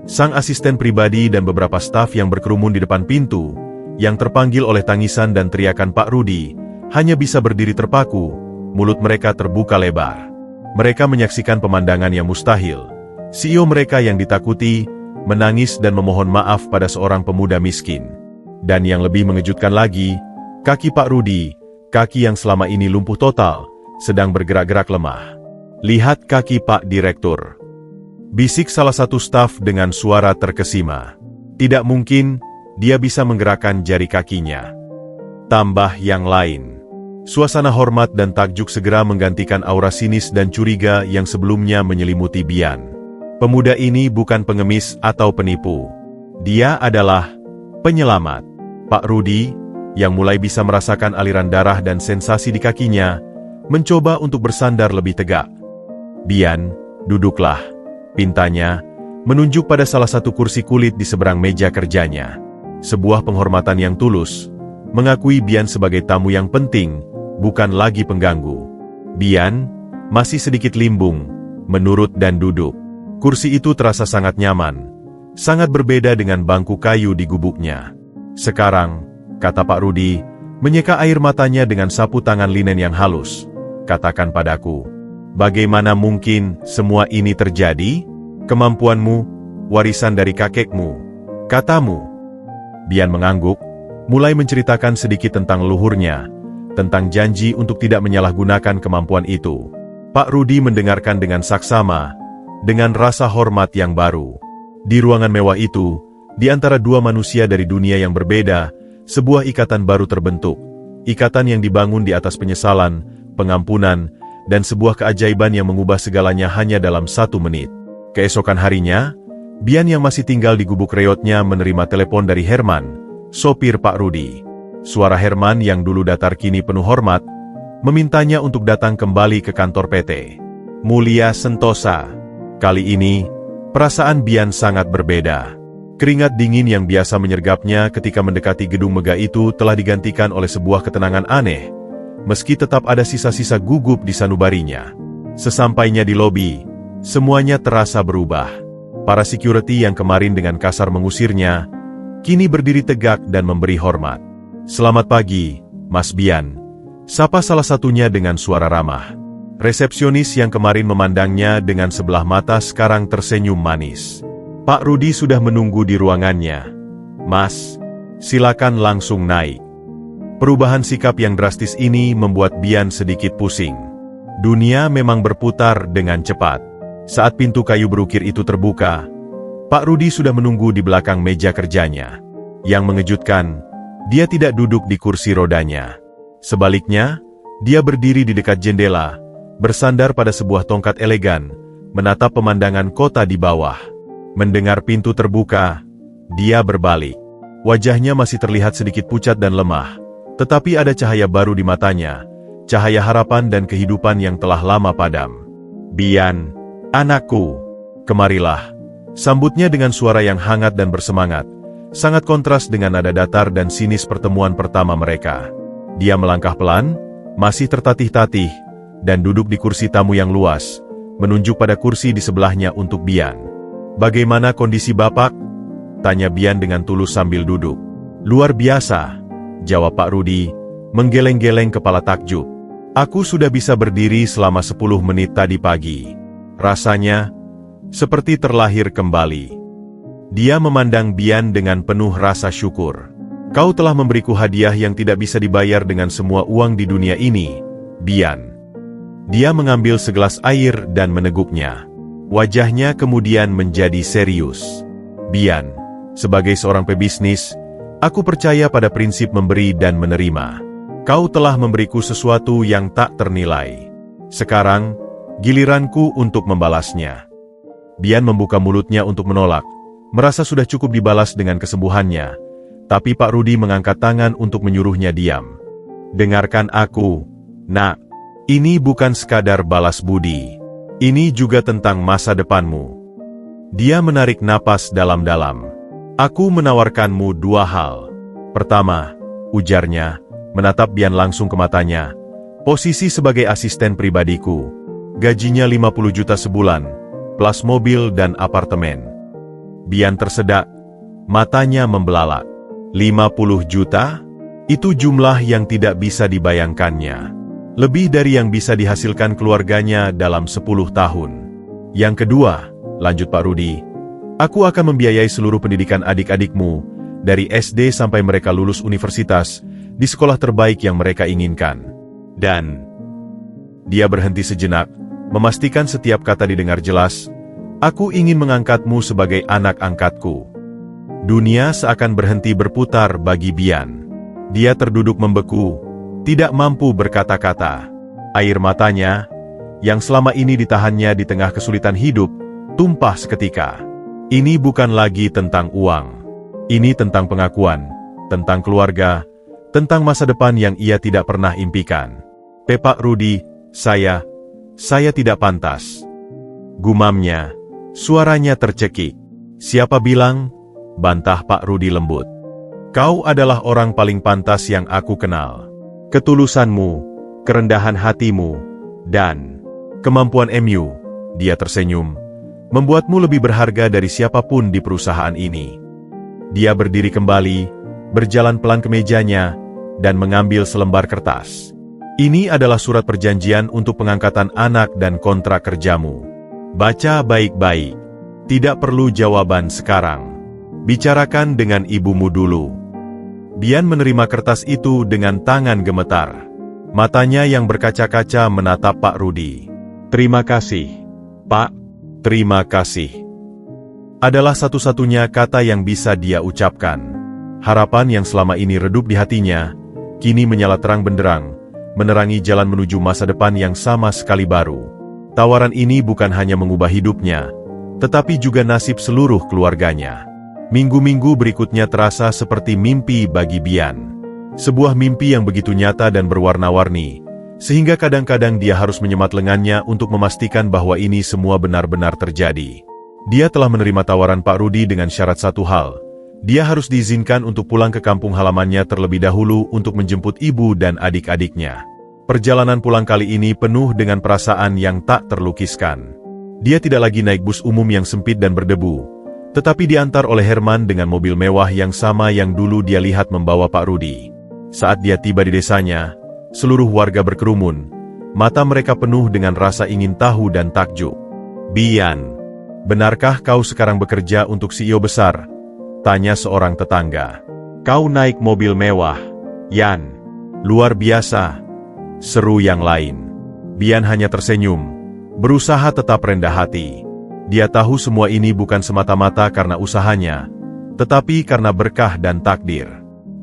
Sang asisten pribadi dan beberapa staf yang berkerumun di depan pintu, yang terpanggil oleh tangisan dan teriakan Pak Rudi, hanya bisa berdiri terpaku, mulut mereka terbuka lebar. Mereka menyaksikan pemandangan yang mustahil. CEO mereka yang ditakuti, menangis dan memohon maaf pada seorang pemuda miskin. Dan yang lebih mengejutkan lagi, kaki Pak Rudi, kaki yang selama ini lumpuh total, sedang bergerak-gerak lemah. "Lihat kaki Pak Direktur," bisik salah satu staf dengan suara terkesima. "Tidak mungkin, dia bisa menggerakkan jari kakinya." Tambah yang lain. Suasana hormat dan takjub segera menggantikan aura sinis dan curiga yang sebelumnya menyelimuti Bian. Pemuda ini bukan pengemis atau penipu. Dia adalah penyelamat. Pak Rudi, yang mulai bisa merasakan aliran darah dan sensasi di kakinya, mencoba untuk bersandar lebih tegak. "Bian, duduklah," pintanya, menunjuk pada salah satu kursi kulit di seberang meja kerjanya. Sebuah penghormatan yang tulus, mengakui Bian sebagai tamu yang penting, bukan lagi pengganggu. Bian masih sedikit limbung, menurut dan duduk. Kursi itu terasa sangat nyaman, sangat berbeda dengan bangku kayu di gubuknya. "Sekarang," kata Pak Rudi, menyeka air matanya dengan sapu tangan linen yang halus, "katakan padaku, bagaimana mungkin semua ini terjadi? Kemampuanmu, warisan dari kakekmu, katamu." Bian mengangguk, mulai menceritakan sedikit tentang leluhurnya, tentang janji untuk tidak menyalahgunakan kemampuan itu. Pak Rudi mendengarkan dengan saksama, dengan rasa hormat yang baru. Di ruangan mewah itu, di antara dua manusia dari dunia yang berbeda, sebuah ikatan baru terbentuk. Ikatan yang dibangun di atas penyesalan, pengampunan, dan sebuah keajaiban yang mengubah segalanya hanya dalam 1 menit. Keesokan harinya, Bian yang masih tinggal di gubuk reotnya menerima telepon dari Herman, sopir Pak Rudi. Suara Herman yang dulu datar kini penuh hormat, memintanya untuk datang kembali ke kantor PT Mulia Sentosa. Kali ini, perasaan Bian sangat berbeda. Keringat dingin yang biasa menyergapnya ketika mendekati gedung megah itu telah digantikan oleh sebuah ketenangan aneh, meski tetap ada sisa-sisa gugup di sanubarinya. Sesampainya di lobi, semuanya terasa berubah. Para security yang kemarin dengan kasar mengusirnya, kini berdiri tegak dan memberi hormat. "Selamat pagi, Mas Bian," sapa salah satunya dengan suara ramah. Resepsionis yang kemarin memandangnya dengan sebelah mata sekarang tersenyum manis. "Pak Rudi sudah menunggu di ruangannya. Mas, silakan langsung naik." Perubahan sikap yang drastis ini membuat Bian sedikit pusing. Dunia memang berputar dengan cepat. Saat pintu kayu berukir itu terbuka, Pak Rudi sudah menunggu di belakang meja kerjanya. Yang mengejutkan, dia tidak duduk di kursi rodanya. Sebaliknya, dia berdiri di dekat jendela, bersandar pada sebuah tongkat elegan, menatap pemandangan kota di bawah. Mendengar pintu terbuka, dia berbalik. Wajahnya masih terlihat sedikit pucat dan lemah, tetapi ada cahaya baru di matanya, cahaya harapan dan kehidupan yang telah lama padam. "Bian, anakku, kemarilah," sambutnya dengan suara yang hangat dan bersemangat, sangat kontras dengan nada datar dan sinis pertemuan pertama mereka. Dia melangkah pelan, masih tertatih-tatih, dan duduk di kursi tamu yang luas, menunjuk pada kursi di sebelahnya untuk Bian. "Bagaimana kondisi Bapak?" tanya Bian dengan tulus sambil duduk. "Luar biasa," jawab Pak Rudi, menggeleng-geleng kepala takjub. "Aku sudah bisa berdiri selama 10 menit tadi pagi. Rasanya seperti terlahir kembali." Dia memandang Bian dengan penuh rasa syukur. "Kau telah memberiku hadiah yang tidak bisa dibayar dengan semua uang di dunia ini, Bian." Dia mengambil segelas air dan meneguknya. Wajahnya kemudian menjadi serius. "Bian, sebagai seorang pebisnis, aku percaya pada prinsip memberi dan menerima. Kau telah memberiku sesuatu yang tak ternilai. Sekarang, giliranku untuk membalasnya." Bian membuka mulutnya untuk menolak, merasa sudah cukup dibalas dengan kesembuhannya, tapi Pak Rudi mengangkat tangan untuk menyuruhnya diam. "Dengarkan aku, Nak. Ini bukan sekadar balas budi. Ini juga tentang masa depanmu." Dia menarik napas dalam-dalam. "Aku menawarkanmu 2 hal. Pertama," ujarnya, menatap Bian langsung ke matanya, "posisi sebagai asisten pribadiku. Gajinya 50 juta sebulan, plus mobil dan apartemen." Bian tersedak, matanya membelalak. 50 juta? Itu jumlah yang tidak bisa dibayangkannya. Lebih dari yang bisa dihasilkan keluarganya dalam 10 tahun. "Yang kedua," lanjut Pak Rudi, Aku akan membiayai seluruh pendidikan adik-adikmu, dari SD sampai mereka lulus universitas, di sekolah terbaik yang mereka inginkan. Dan dia berhenti sejenak, memastikan setiap kata didengar jelas. Aku ingin mengangkatmu sebagai anak angkatku. Dunia seakan berhenti berputar bagi Bian. Dia terduduk membeku, tidak mampu berkata-kata. Air matanya, yang selama ini ditahannya di tengah kesulitan hidup, tumpah seketika. Ini bukan lagi tentang uang. Ini tentang pengakuan, tentang keluarga, tentang masa depan yang ia tidak pernah impikan. Pak Rudi, saya tidak pantas. Gumamnya, suaranya tercekik. Siapa bilang? Bantah Pak Rudi lembut. Kau adalah orang paling pantas yang aku kenal. Ketulusanmu, kerendahan hatimu, dan kemampuan MU, dia tersenyum, membuatmu lebih berharga dari siapapun di perusahaan ini. Dia berdiri kembali, berjalan pelan ke mejanya, dan mengambil selembar kertas. Ini adalah surat perjanjian untuk pengangkatan anak dan kontrak kerjamu. Baca baik-baik. Tidak perlu jawaban sekarang. Bicarakan dengan ibumu dulu. Bian menerima kertas itu dengan tangan gemetar. Matanya yang berkaca-kaca menatap Pak Rudi. Terima kasih, Pak. Terima kasih. Adalah satu-satunya kata yang bisa dia ucapkan. Harapan yang selama ini redup di hatinya, kini menyala terang benderang, menerangi jalan menuju masa depan yang sama sekali baru. Tawaran ini bukan hanya mengubah hidupnya, tetapi juga nasib seluruh keluarganya. Minggu-minggu berikutnya terasa seperti mimpi bagi Bian. Sebuah mimpi yang begitu nyata dan berwarna-warni, sehingga kadang-kadang dia harus menyemat lengannya untuk memastikan bahwa ini semua benar-benar terjadi. Dia telah menerima tawaran Pak Rudi dengan syarat satu hal. Dia harus diizinkan untuk pulang ke kampung halamannya terlebih dahulu untuk menjemput ibu dan adik-adiknya. Perjalanan pulang kali ini penuh dengan perasaan yang tak terlukiskan. Dia tidak lagi naik bus umum yang sempit dan berdebu, tetapi diantar oleh Herman dengan mobil mewah yang sama yang dulu dia lihat membawa Pak Rudi. Saat dia tiba di desanya, seluruh warga berkerumun, mata mereka penuh dengan rasa ingin tahu dan takjub. Bian, benarkah kau sekarang bekerja untuk CEO besar? Tanya seorang tetangga. Kau naik mobil mewah, Yan. Luar biasa. Seru yang lain. Bian hanya tersenyum, berusaha tetap rendah hati. Dia tahu semua ini bukan semata-mata karena usahanya, tetapi karena berkah dan takdir.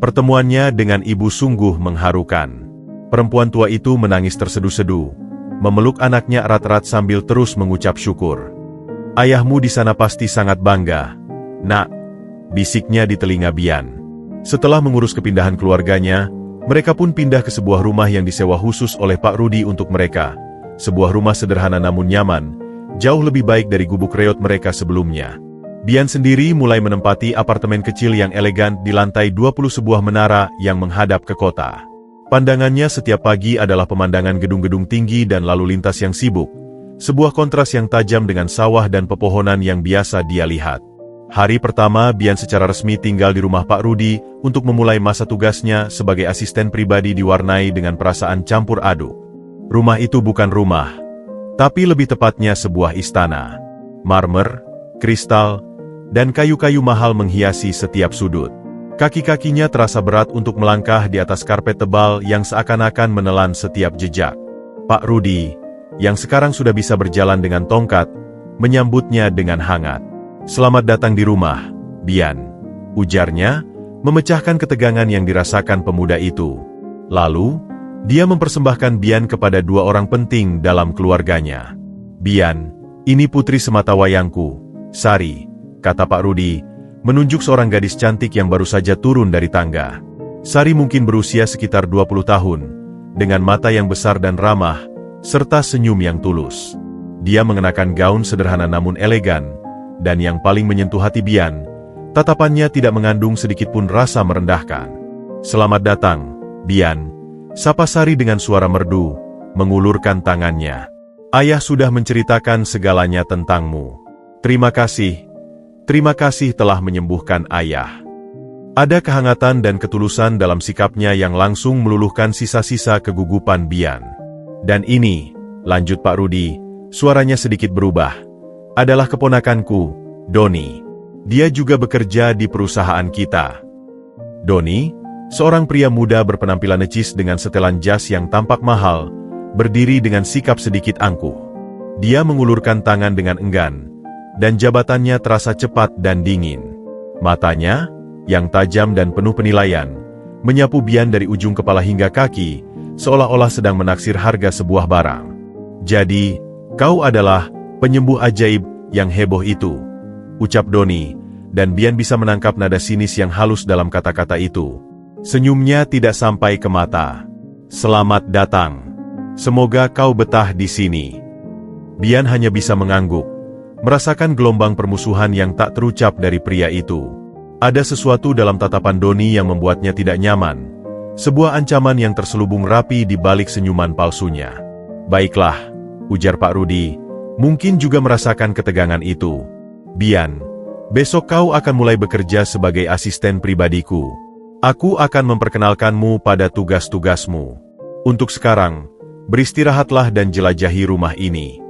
Pertemuannya dengan ibu sungguh mengharukan. Perempuan tua itu menangis terseduh-seduh, memeluk anaknya erat-erat sambil terus mengucap syukur. Ayahmu di sana pasti sangat bangga, Nak, bisiknya di telinga Bian. Setelah mengurus kepindahan keluarganya, mereka pun pindah ke sebuah rumah yang disewa khusus oleh Pak Rudi untuk mereka. Sebuah rumah sederhana namun nyaman, jauh lebih baik dari gubuk reot mereka sebelumnya. Bian sendiri mulai menempati apartemen kecil yang elegan di lantai 20 sebuah menara yang menghadap ke kota. Pandangannya setiap pagi adalah pemandangan gedung-gedung tinggi dan lalu lintas yang sibuk. Sebuah kontras yang tajam dengan sawah dan pepohonan yang biasa dia lihat. Hari pertama Bian secara resmi tinggal di rumah Pak Rudi untuk memulai masa tugasnya sebagai asisten pribadi diwarnai dengan perasaan campur aduk. Rumah itu bukan rumah, tapi lebih tepatnya sebuah istana. Marmer, kristal, dan kayu-kayu mahal menghiasi setiap sudut. Kaki-kakinya terasa berat untuk melangkah di atas karpet tebal yang seakan-akan menelan setiap jejak. Pak Rudi, yang sekarang sudah bisa berjalan dengan tongkat, menyambutnya dengan hangat. Selamat datang di rumah, Bian, ujarnya, memecahkan ketegangan yang dirasakan pemuda itu. Lalu, dia mempersembahkan Bian kepada dua orang penting dalam keluarganya. Bian, ini putri sematawayangku, Sari, kata Pak Rudi, menunjuk seorang gadis cantik yang baru saja turun dari tangga. Sari mungkin berusia sekitar 20 tahun, dengan mata yang besar dan ramah, serta senyum yang tulus. Dia mengenakan gaun sederhana namun elegan, dan yang paling menyentuh hati Bian, tatapannya tidak mengandung sedikitpun rasa merendahkan. Selamat datang, Bian, sapa Sari dengan suara merdu, mengulurkan tangannya. Ayah sudah menceritakan segalanya tentangmu. Terima kasih telah menyembuhkan ayah. Ada kehangatan dan ketulusan dalam sikapnya yang langsung meluluhkan sisa-sisa kegugupan Bian. Dan ini, lanjut Pak Rudi, suaranya sedikit berubah, adalah keponakanku, Doni. Dia juga bekerja di perusahaan kita. Doni, seorang pria muda berpenampilan necis dengan setelan jas yang tampak mahal, berdiri dengan sikap sedikit angkuh. Dia mengulurkan tangan dengan enggan, dan jabatannya terasa cepat dan dingin. Matanya, yang tajam dan penuh penilaian, menyapu Bian dari ujung kepala hingga kaki, seolah-olah sedang menaksir harga sebuah barang. "Jadi, kau adalah penyembuh ajaib yang heboh itu," ucap Doni, dan Bian bisa menangkap nada sinis yang halus dalam kata-kata itu. Senyumnya tidak sampai ke mata. "Selamat datang. Semoga kau betah di sini." Bian hanya bisa mengangguk, merasakan gelombang permusuhan yang tak terucap dari pria itu. Ada sesuatu dalam tatapan Doni yang membuatnya tidak nyaman, sebuah ancaman yang terselubung rapi di balik senyuman palsunya. "Baiklah," ujar Pak Rudi, mungkin juga merasakan ketegangan itu. "Bian, besok kau akan mulai bekerja sebagai asisten pribadiku. Aku akan memperkenalkanmu pada tugas-tugasmu. Untuk sekarang, beristirahatlah dan jelajahi rumah ini."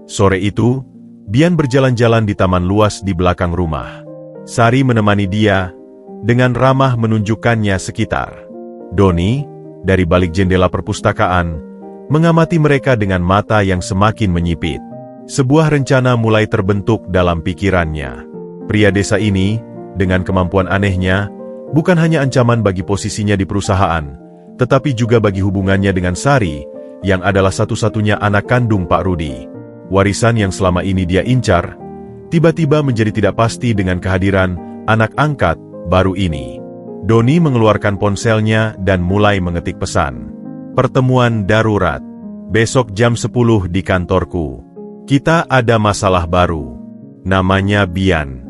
Sore itu, Bian berjalan-jalan di taman luas di belakang rumah. Sari menemani dia, dengan ramah menunjukkannya sekitar. Doni, dari balik jendela perpustakaan, mengamati mereka dengan mata yang semakin menyipit. Sebuah rencana mulai terbentuk dalam pikirannya. Pria desa ini, dengan kemampuan anehnya, bukan hanya ancaman bagi posisinya di perusahaan, tetapi juga bagi hubungannya dengan Sari, yang adalah satu-satunya anak kandung Pak Rudi. Warisan yang selama ini dia incar, tiba-tiba menjadi tidak pasti dengan kehadiran anak angkat baru ini. Doni mengeluarkan ponselnya dan mulai mengetik pesan. "Pertemuan darurat. Besok jam 10 di kantorku. Kita ada masalah baru. Namanya Bian."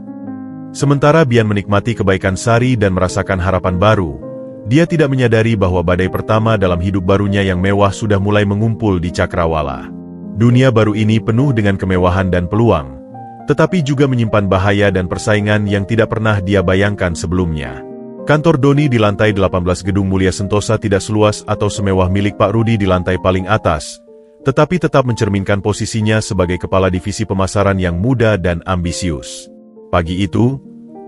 Sementara Bian menikmati kebaikan Sari dan merasakan harapan baru, dia tidak menyadari bahwa badai pertama dalam hidup barunya yang mewah sudah mulai mengumpul di Cakrawala. Dunia baru ini penuh dengan kemewahan dan peluang, tetapi juga menyimpan bahaya dan persaingan yang tidak pernah dia bayangkan sebelumnya. Kantor Doni di lantai 18 Gedung Mulia Sentosa tidak seluas atau semewah milik Pak Rudi di lantai paling atas, tetapi tetap mencerminkan posisinya sebagai kepala divisi pemasaran yang muda dan ambisius. Pagi itu,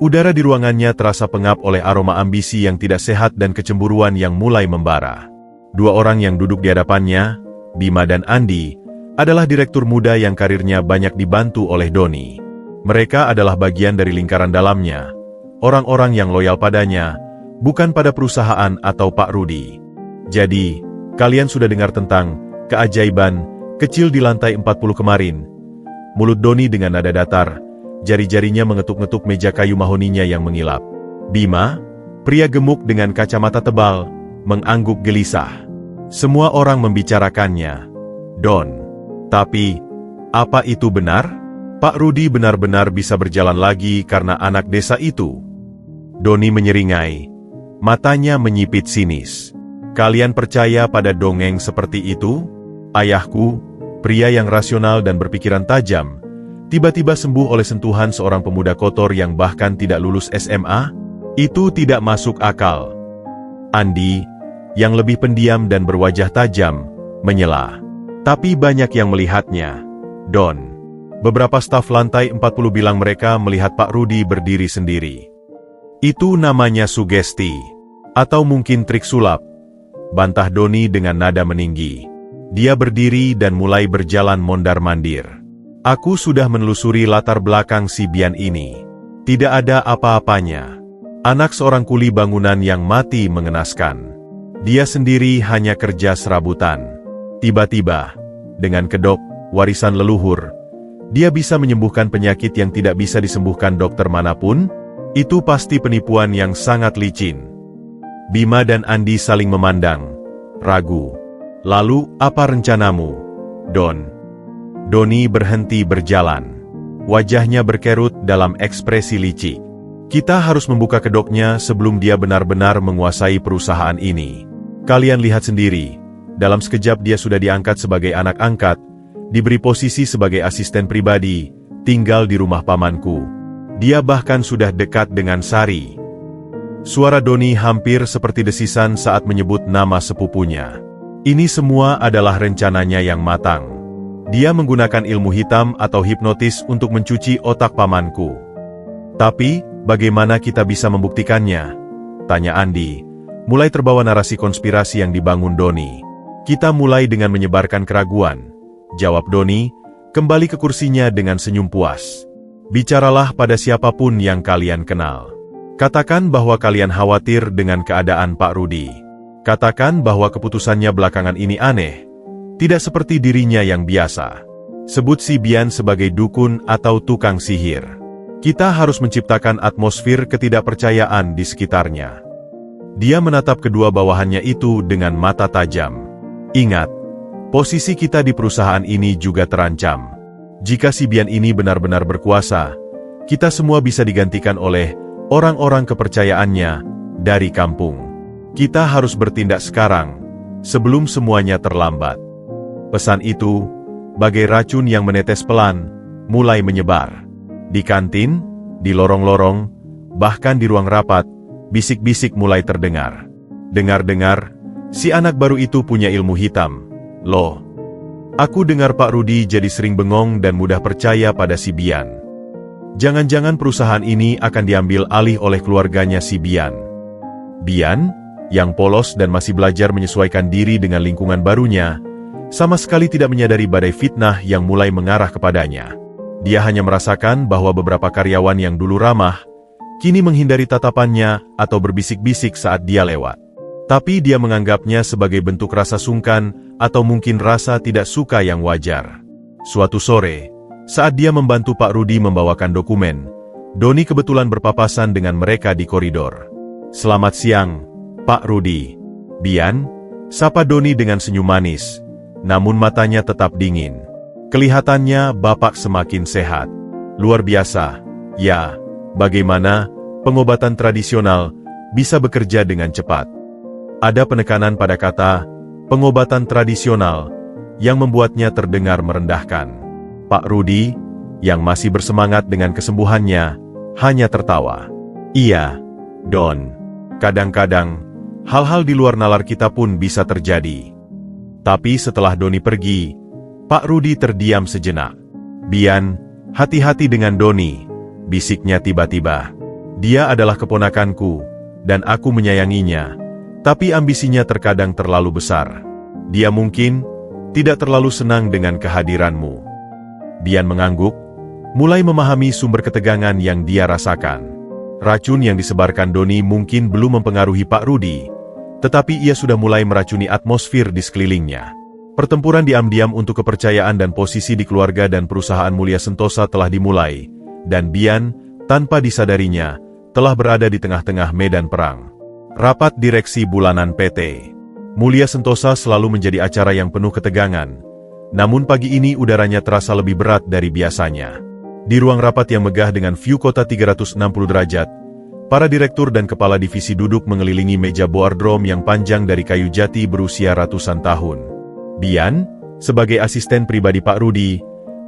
udara di ruangannya terasa pengap oleh aroma ambisi yang tidak sehat dan kecemburuan yang mulai membara. Dua orang yang duduk di hadapannya, Bima dan Andi, adalah direktur muda yang karirnya banyak dibantu oleh Doni. Mereka adalah bagian dari lingkaran dalamnya, orang-orang yang loyal padanya, bukan pada perusahaan atau Pak Rudi. "Jadi, kalian sudah dengar tentang keajaiban kecil di lantai 40 kemarin?" Mulut Doni dengan nada datar, jari-jarinya mengetuk-ngetuk meja kayu mahoninya yang mengilap. Bima, pria gemuk dengan kacamata tebal, mengangguk gelisah. "Semua orang membicarakannya, Don. Tapi, apa itu benar? Pak Rudi benar-benar bisa berjalan lagi karena anak desa itu?" Doni menyeringai, matanya menyipit sinis. "Kalian percaya pada dongeng seperti itu? Ayahku, pria yang rasional dan berpikiran tajam, tiba-tiba sembuh oleh sentuhan seorang pemuda kotor yang bahkan tidak lulus SMA? Itu tidak masuk akal." Andi, yang lebih pendiam dan berwajah tajam, menyela. "Tapi banyak yang melihatnya, Don. Beberapa staf lantai 40 bilang mereka melihat Pak Rudi berdiri sendiri." "Itu namanya sugesti. Atau mungkin trik sulap," bantah Doni dengan nada meninggi. Dia berdiri dan mulai berjalan mondar-mandir. "Aku sudah menelusuri latar belakang si Bian ini. Tidak ada apa-apanya. Anak seorang kuli bangunan yang mati mengenaskan. Dia sendiri hanya kerja serabutan. Tiba-tiba, dengan kedok, warisan leluhur, dia bisa menyembuhkan penyakit yang tidak bisa disembuhkan dokter manapun? Itu pasti penipuan yang sangat licin." Bima dan Andi saling memandang, ragu. "Lalu, apa rencanamu, Don?" Doni berhenti berjalan. Wajahnya berkerut dalam ekspresi licik. "Kita harus membuka kedoknya sebelum dia benar-benar menguasai perusahaan ini. Kalian lihat sendiri. Dalam sekejap dia sudah diangkat sebagai anak angkat, diberi posisi sebagai asisten pribadi, tinggal di rumah pamanku. Dia bahkan sudah dekat dengan Sari." Suara Doni hampir seperti desisan saat menyebut nama sepupunya. Ini semua adalah rencananya yang matang. Dia menggunakan ilmu hitam atau hipnotis untuk mencuci otak pamanku. Tapi, bagaimana kita bisa membuktikannya? Tanya Andi, mulai terbawa narasi konspirasi yang dibangun Doni. Kita mulai dengan menyebarkan keraguan. Jawab Doni, kembali ke kursinya dengan senyum puas. Bicaralah pada siapapun yang kalian kenal. Katakan bahwa kalian khawatir dengan keadaan Pak Rudi. Katakan bahwa keputusannya belakangan ini aneh. Tidak seperti dirinya yang biasa. Sebut si Bian sebagai dukun atau tukang sihir. Kita harus menciptakan atmosfer ketidakpercayaan di sekitarnya. Dia menatap kedua bawahannya itu dengan mata tajam. Ingat, posisi kita di perusahaan ini juga terancam. Jika si Bian ini benar-benar berkuasa, kita semua bisa digantikan oleh orang-orang kepercayaannya dari kampung. Kita harus bertindak sekarang, sebelum semuanya terlambat. Pesan itu, bagai racun yang menetes pelan, mulai menyebar. Di kantin, di lorong-lorong, bahkan di ruang rapat, bisik-bisik mulai terdengar. Dengar-dengar, si anak baru itu punya ilmu hitam. Loh, aku dengar Pak Rudi jadi sering bengong dan mudah percaya pada si Bian. Jangan-jangan perusahaan ini akan diambil alih oleh keluarganya si Bian. Bian, yang polos dan masih belajar menyesuaikan diri dengan lingkungan barunya, sama sekali tidak menyadari badai fitnah yang mulai mengarah kepadanya. Dia hanya merasakan bahwa beberapa karyawan yang dulu ramah, kini menghindari tatapannya atau berbisik-bisik saat dia lewat. Tapi dia menganggapnya sebagai bentuk rasa sungkan atau mungkin rasa tidak suka yang wajar. Suatu sore, saat dia membantu Pak Rudi membawakan dokumen, Doni kebetulan berpapasan dengan mereka di koridor. "Selamat siang, Pak Rudi." "Bian," sapa Doni dengan senyum manis, namun matanya tetap dingin. "Kelihatannya Bapak semakin sehat." "Luar biasa." "Ya, bagaimana pengobatan tradisional bisa bekerja dengan cepat?" Ada penekanan pada kata pengobatan tradisional yang membuatnya terdengar merendahkan. Pak Rudi, yang masih bersemangat dengan kesembuhannya, hanya tertawa. "Iya, Don. Kadang-kadang, hal-hal di luar nalar kita pun bisa terjadi." Tapi setelah Doni pergi, Pak Rudi terdiam sejenak. "Bian, hati-hati dengan Doni," bisiknya tiba-tiba. "Dia adalah keponakanku, dan aku menyayanginya, tapi ambisinya terkadang terlalu besar. Dia mungkin tidak terlalu senang dengan kehadiranmu." Bian mengangguk, mulai memahami sumber ketegangan yang dia rasakan. Racun yang disebarkan Doni mungkin belum mempengaruhi Pak Rudi, tetapi ia sudah mulai meracuni atmosfer di sekelilingnya. Pertempuran diam-diam untuk kepercayaan dan posisi di keluarga dan perusahaan Mulia Sentosa telah dimulai, dan Bian, tanpa disadarinya, telah berada di tengah-tengah medan perang. Rapat direksi bulanan PT Mulia Sentosa selalu menjadi acara yang penuh ketegangan, namun pagi ini udaranya terasa lebih berat dari biasanya. Di ruang rapat yang megah dengan view kota 360 derajat, para direktur dan kepala divisi duduk mengelilingi meja boardroom yang panjang dari kayu jati berusia ratusan tahun. Bian, sebagai asisten pribadi Pak Rudi,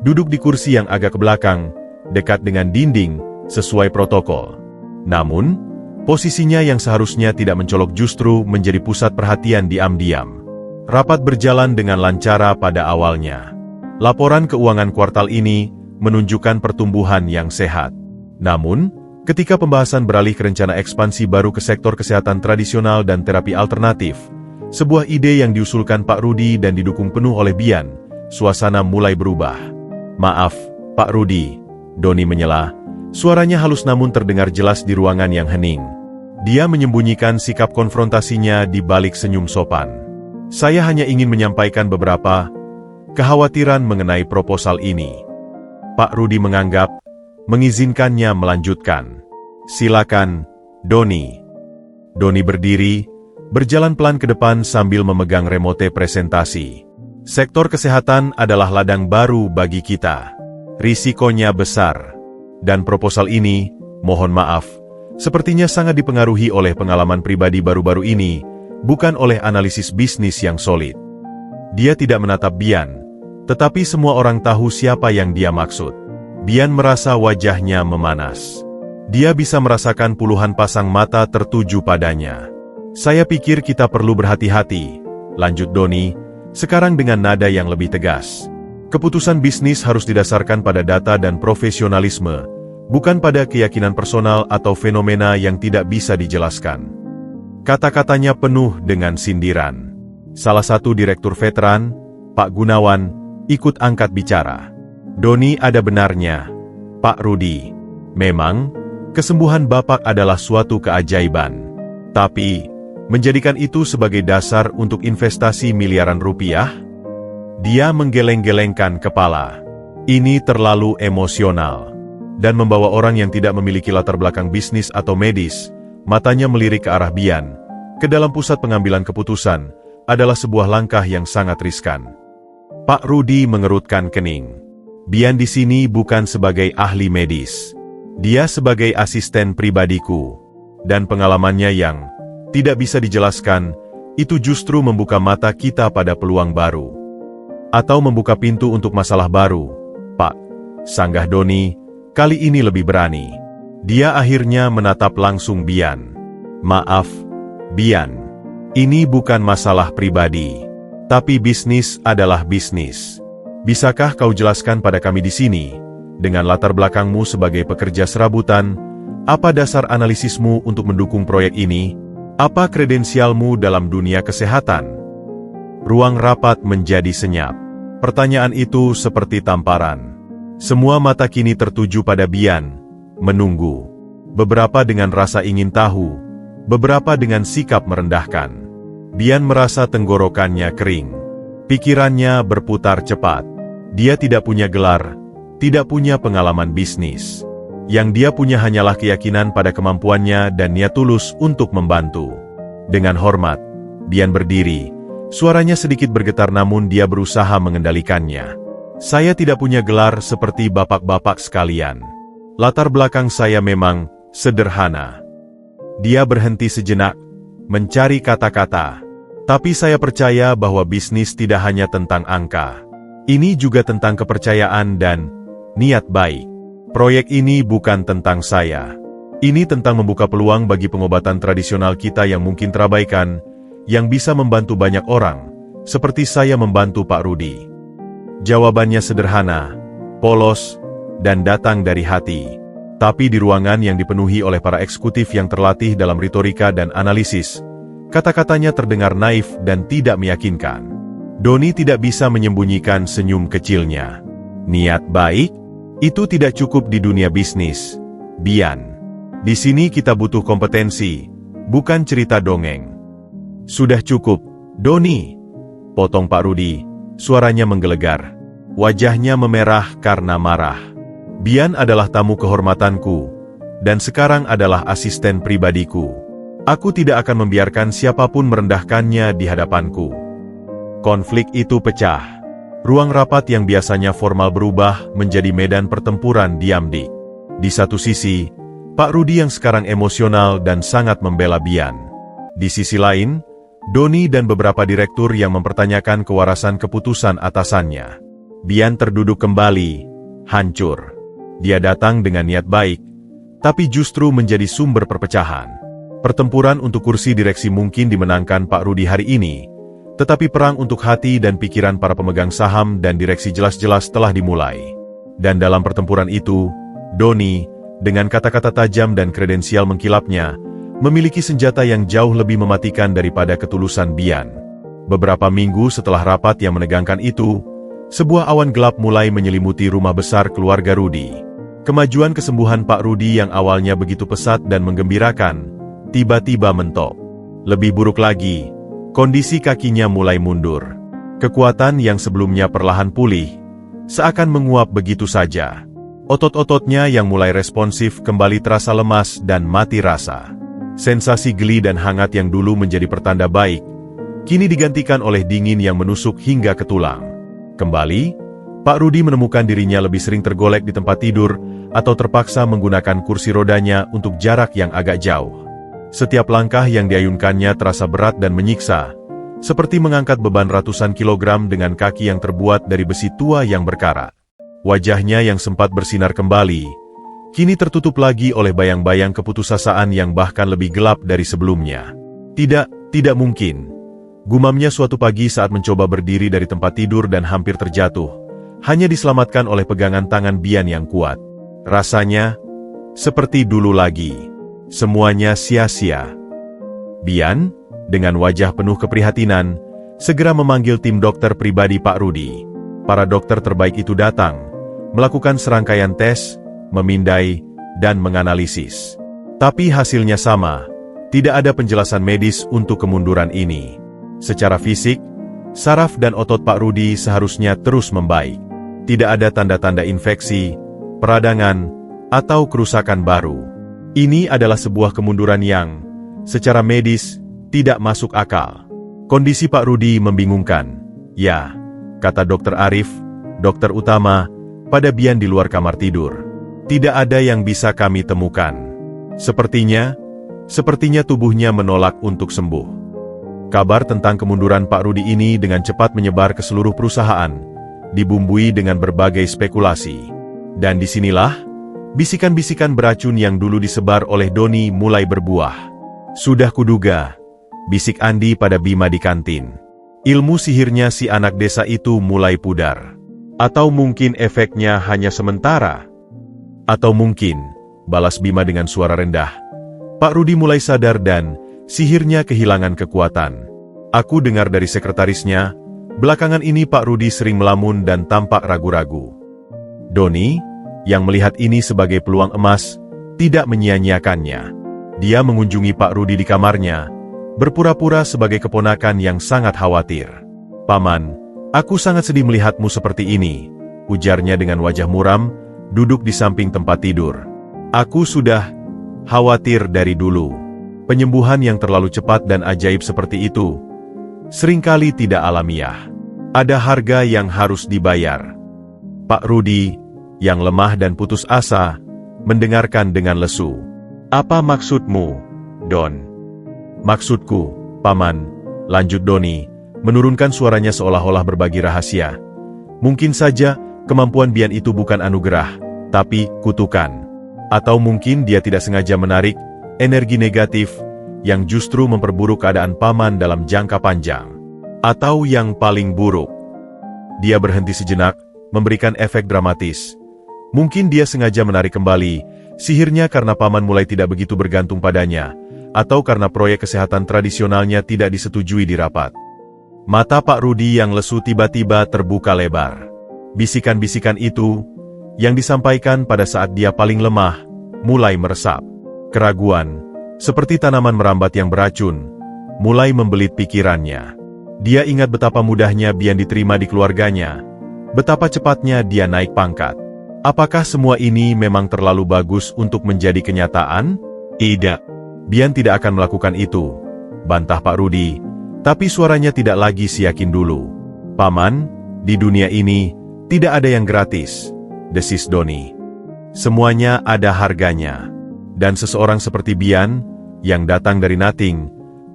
duduk di kursi yang agak ke belakang, dekat dengan dinding, sesuai protokol. Namun, posisinya yang seharusnya tidak mencolok justru menjadi pusat perhatian diam-diam. Rapat berjalan dengan lancar pada awalnya. Laporan keuangan kuartal ini menunjukkan pertumbuhan yang sehat. Namun, ketika pembahasan beralih ke rencana ekspansi baru ke sektor kesehatan tradisional dan terapi alternatif, sebuah ide yang diusulkan Pak Rudi dan didukung penuh oleh Bian, suasana mulai berubah. "Maaf, Pak Rudi," Doni menyela, suaranya halus namun terdengar jelas di ruangan yang hening. Dia menyembunyikan sikap konfrontasinya di balik senyum sopan. "Saya hanya ingin menyampaikan beberapa kekhawatiran mengenai proposal ini." Pak Rudi menganggap, mengizinkannya melanjutkan. "Silakan, Doni." Doni berdiri, berjalan pelan ke depan sambil memegang remote presentasi. "Sektor kesehatan adalah ladang baru bagi kita. Risikonya besar. Dan proposal ini, mohon maaf, sepertinya sangat dipengaruhi oleh pengalaman pribadi baru-baru ini, bukan oleh analisis bisnis yang solid." Dia tidak menatap Bian, tetapi semua orang tahu siapa yang dia maksud. Bian merasa wajahnya memanas. Dia bisa merasakan puluhan pasang mata tertuju padanya. "Saya pikir kita perlu berhati-hati," lanjut Doni, sekarang dengan nada yang lebih tegas. "Keputusan bisnis harus didasarkan pada data dan profesionalisme, bukan pada keyakinan personal atau fenomena yang tidak bisa dijelaskan. Kata-katanya penuh dengan sindiran. Salah satu direktur veteran, Pak Gunawan, ikut angkat bicara. "Doni, ada benarnya, Pak Rudi. Memang, kesembuhan Bapak adalah suatu keajaiban. Tapi, menjadikan itu sebagai dasar untuk investasi miliaran rupiah?" Dia menggeleng-gelengkan kepala. Ini terlalu emosional. Dan membawa orang yang tidak memiliki latar belakang bisnis atau medis, matanya melirik ke arah Bian, ke dalam pusat pengambilan keputusan, adalah sebuah langkah yang sangat riskan. Pak Rudi mengerutkan kening. Bian di sini bukan sebagai ahli medis. Dia sebagai asisten pribadiku. Dan pengalamannya yang tidak bisa dijelaskan, itu justru membuka mata kita pada peluang baru. Atau membuka pintu untuk masalah baru. "Pak," sanggah Doni, kali ini lebih berani. Dia akhirnya menatap langsung Bian. "Maaf, Bian. Ini bukan masalah pribadi. Tapi bisnis adalah bisnis. Bisakah kau jelaskan pada kami di sini, dengan latar belakangmu sebagai pekerja serabutan, apa dasar analisismu untuk mendukung proyek ini? Apa kredensialmu dalam dunia kesehatan?" Ruang rapat menjadi senyap. Pertanyaan itu seperti tamparan. Semua mata kini tertuju pada Bian, menunggu. Beberapa dengan rasa ingin tahu, beberapa dengan sikap merendahkan. Bian merasa tenggorokannya kering. Pikirannya berputar cepat. Dia tidak punya gelar, tidak punya pengalaman bisnis. Yang dia punya hanyalah keyakinan pada kemampuannya dan niat tulus untuk membantu. Dengan hormat, Bian berdiri. Suaranya sedikit bergetar namun dia berusaha mengendalikannya. "Saya tidak punya gelar seperti bapak-bapak sekalian. Latar belakang saya memang sederhana." Dia berhenti sejenak, mencari kata-kata. "Tapi saya percaya bahwa bisnis tidak hanya tentang angka. Ini juga tentang kepercayaan dan niat baik. Proyek ini bukan tentang saya. Ini tentang membuka peluang bagi pengobatan tradisional kita yang mungkin terabaikan, yang bisa membantu banyak orang, seperti saya membantu Pak Rudi." Jawabannya sederhana, polos, dan datang dari hati. Tapi di ruangan yang dipenuhi oleh para eksekutif yang terlatih dalam retorika dan analisis, kata-katanya terdengar naif dan tidak meyakinkan. Doni tidak bisa menyembunyikan senyum kecilnya. "Niat baik? Itu tidak cukup di dunia bisnis, Bian. Di sini kita butuh kompetensi, bukan cerita dongeng." "Sudah cukup, Doni," potong Pak Rudi, suaranya menggelegar. Wajahnya memerah karena marah. "Bian adalah tamu kehormatanku, dan sekarang adalah asisten pribadiku. Aku tidak akan membiarkan siapapun merendahkannya di hadapanku." Konflik itu pecah. Ruang rapat yang biasanya formal berubah menjadi medan pertempuran diam-dik. Di satu sisi, Pak Rudi yang sekarang emosional dan sangat membela Bian. Di sisi lain, Doni dan beberapa direktur yang mempertanyakan kewarasan keputusan atasannya. Bian terduduk kembali, hancur. Dia datang dengan niat baik, tapi justru menjadi sumber perpecahan. Pertempuran untuk kursi direksi mungkin dimenangkan Pak Rudi hari ini, tetapi perang untuk hati dan pikiran para pemegang saham dan direksi jelas-jelas telah dimulai. Dan dalam pertempuran itu, Doni, dengan kata-kata tajam dan kredensial mengkilapnya, memiliki senjata yang jauh lebih mematikan daripada ketulusan Bian. Beberapa minggu setelah rapat yang menegangkan itu, sebuah awan gelap mulai menyelimuti rumah besar keluarga Rudi. Kemajuan kesembuhan Pak Rudi yang awalnya begitu pesat dan menggembirakan, tiba-tiba mentok. Lebih buruk lagi, kondisi kakinya mulai mundur. Kekuatan yang sebelumnya perlahan pulih, seakan menguap begitu saja. Otot-ototnya yang mulai responsif kembali terasa lemas dan mati rasa. Sensasi geli dan hangat yang dulu menjadi pertanda baik, kini digantikan oleh dingin yang menusuk hingga ke tulang. Kembali, Pak Rudi menemukan dirinya lebih sering tergolek di tempat tidur atau terpaksa menggunakan kursi rodanya untuk jarak yang agak jauh. Setiap langkah yang diayunkannya terasa berat dan menyiksa, seperti mengangkat beban ratusan kilogram dengan kaki yang terbuat dari besi tua yang berkarat. Wajahnya yang sempat bersinar kembali, kini tertutup lagi oleh bayang-bayang keputusasaan yang bahkan lebih gelap dari sebelumnya. Tidak mungkin. Gumamnya suatu pagi saat mencoba berdiri dari tempat tidur dan hampir terjatuh, hanya diselamatkan oleh pegangan tangan Bian yang kuat. Rasanya, Seperti dulu lagi. Semuanya sia-sia. Bian, dengan wajah penuh keprihatinan, segera memanggil tim dokter pribadi Pak Rudi. Para dokter terbaik itu datang, melakukan serangkaian tes, memindai, dan menganalisis. Tapi hasilnya sama, tidak ada penjelasan medis untuk kemunduran ini. Secara fisik, saraf dan otot Pak Rudi seharusnya terus membaik. Tidak ada tanda-tanda infeksi, peradangan, atau kerusakan baru. Ini adalah sebuah kemunduran yang, secara medis, tidak masuk akal. Kondisi Pak Rudi membingungkan. Ya, kata Dokter Arif, dokter utama, pada Bian di luar kamar tidur. Tidak ada yang bisa kami temukan. Sepertinya tubuhnya menolak untuk sembuh. Kabar tentang kemunduran Pak Rudi ini dengan cepat menyebar ke seluruh perusahaan, dibumbui dengan berbagai spekulasi. Dan disinilah, bisikan-bisikan beracun yang dulu disebar oleh Doni mulai berbuah. Sudah kuduga, bisik Andi pada Bima di kantin. Ilmu sihirnya si anak desa itu mulai pudar. Atau mungkin efeknya hanya sementara. Atau mungkin, balas Bima dengan suara rendah. Pak Rudi mulai sadar dan sihirnya kehilangan kekuatan. Aku dengar dari sekretarisnya, belakangan ini Pak Rudi sering melamun dan tampak ragu-ragu. Doni, yang melihat ini sebagai peluang emas, tidak menyia-nyiakannya. Dia mengunjungi Pak Rudi di kamarnya, berpura-pura sebagai keponakan yang sangat khawatir. Paman, aku sangat sedih melihatmu seperti ini, ujarnya dengan wajah muram, duduk di samping tempat tidur. Aku sudah khawatir dari dulu. Penyembuhan yang terlalu cepat dan ajaib seperti itu, seringkali tidak alamiah. Ada harga yang harus dibayar. Pak Rudi, yang lemah dan putus asa, mendengarkan dengan lesu. Apa maksudmu, Don? Maksudku, Paman, lanjut Doni, menurunkan suaranya seolah-olah berbagi rahasia. Mungkin saja, kemampuan Bian itu bukan anugerah, tapi kutukan. Atau mungkin dia tidak sengaja menarik energi negatif yang justru memperburuk keadaan Paman dalam jangka panjang. Atau yang paling buruk. Dia berhenti sejenak, memberikan efek dramatis. Mungkin dia sengaja menarik kembali sihirnya karena Paman mulai tidak begitu bergantung padanya, atau karena proyek kesehatan tradisionalnya tidak disetujui di rapat. Mata Pak Rudi yang lesu tiba-tiba terbuka lebar. Bisikan-bisikan itu, yang disampaikan pada saat dia paling lemah, mulai meresap. Keraguan, seperti tanaman merambat yang beracun, mulai membelit pikirannya. Dia ingat betapa mudahnya Bian diterima di keluarganya, betapa cepatnya dia naik pangkat. Apakah semua ini memang terlalu bagus untuk menjadi kenyataan? Tidak. Bian tidak akan melakukan itu, bantah Pak Rudi, tapi suaranya tidak lagi seyakin dulu. Paman, di dunia ini, tidak ada yang gratis, desis Doni. Semuanya ada harganya. Dan seseorang seperti Bian, yang datang dari nothing,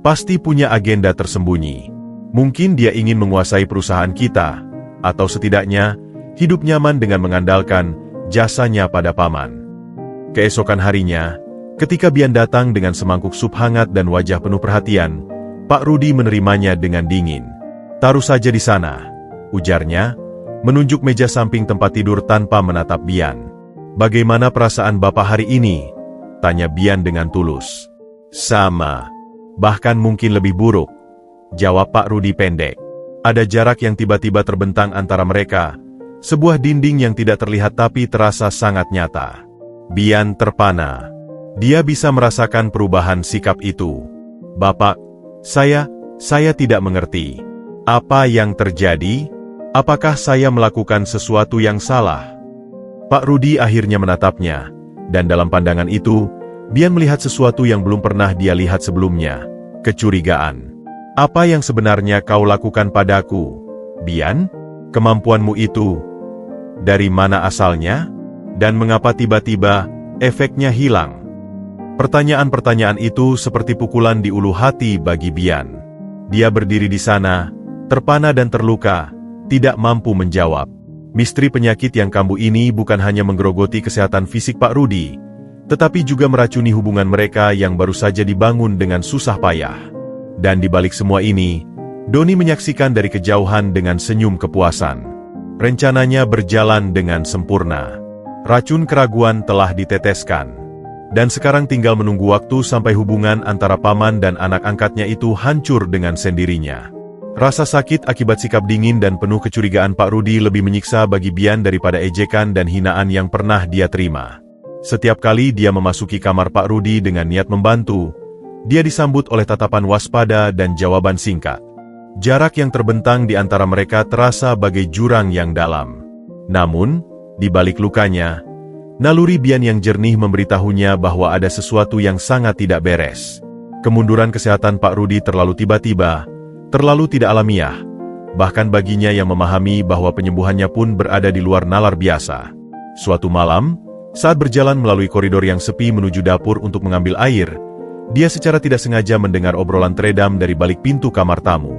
pasti punya agenda tersembunyi. Mungkin dia ingin menguasai perusahaan kita, atau setidaknya, hidup nyaman dengan mengandalkan jasanya pada Paman. Keesokan harinya, ketika Bian datang dengan semangkuk sup hangat dan wajah penuh perhatian, Pak Rudi menerimanya dengan dingin. Taruh saja di sana, ujarnya, menunjuk meja samping tempat tidur tanpa menatap Bian. Bagaimana perasaan Bapak hari ini? Tanya Bian dengan tulus. Sama. Bahkan mungkin lebih buruk, jawab Pak Rudi pendek. Ada jarak yang tiba-tiba terbentang antara mereka, sebuah dinding yang tidak terlihat tapi terasa sangat nyata. Bian terpana. Dia bisa merasakan perubahan sikap itu. Bapak, saya tidak mengerti. Apa yang terjadi? Apakah saya melakukan sesuatu yang salah? Pak Rudi akhirnya menatapnya, dan dalam pandangan itu, Bian melihat sesuatu yang belum pernah dia lihat sebelumnya, kecurigaan. Apa yang sebenarnya kau lakukan padaku, Bian? Kemampuanmu itu, dari mana asalnya? Dan mengapa tiba-tiba, efeknya hilang? Pertanyaan-pertanyaan itu seperti pukulan di ulu hati bagi Bian. Dia berdiri di sana, terpana dan terluka, tidak mampu menjawab. Misteri penyakit yang kambuh ini bukan hanya menggerogoti kesehatan fisik Pak Rudi, tetapi juga meracuni hubungan mereka yang baru saja dibangun dengan susah payah. Dan di balik semua ini, Doni menyaksikan dari kejauhan dengan senyum kepuasan. Rencananya berjalan dengan sempurna. Racun keraguan telah diteteskan. Dan sekarang tinggal menunggu waktu sampai hubungan antara paman dan anak angkatnya itu hancur dengan sendirinya. Rasa sakit akibat sikap dingin dan penuh kecurigaan Pak Rudi lebih menyiksa bagi Bian daripada ejekan dan hinaan yang pernah dia terima. Setiap kali dia memasuki kamar Pak Rudi dengan niat membantu, dia disambut oleh tatapan waspada dan jawaban singkat. Jarak yang terbentang di antara mereka terasa bagai jurang yang dalam. Namun, di balik lukanya, naluri Bian yang jernih memberitahunya bahwa ada sesuatu yang sangat tidak beres. Kemunduran kesehatan Pak Rudi terlalu tiba-tiba, terlalu tidak alamiah, bahkan baginya yang memahami bahwa penyembuhannya pun berada di luar nalar biasa. Suatu malam, saat berjalan melalui koridor yang sepi menuju dapur untuk mengambil air, dia secara tidak sengaja mendengar obrolan teredam dari balik pintu kamar tamu.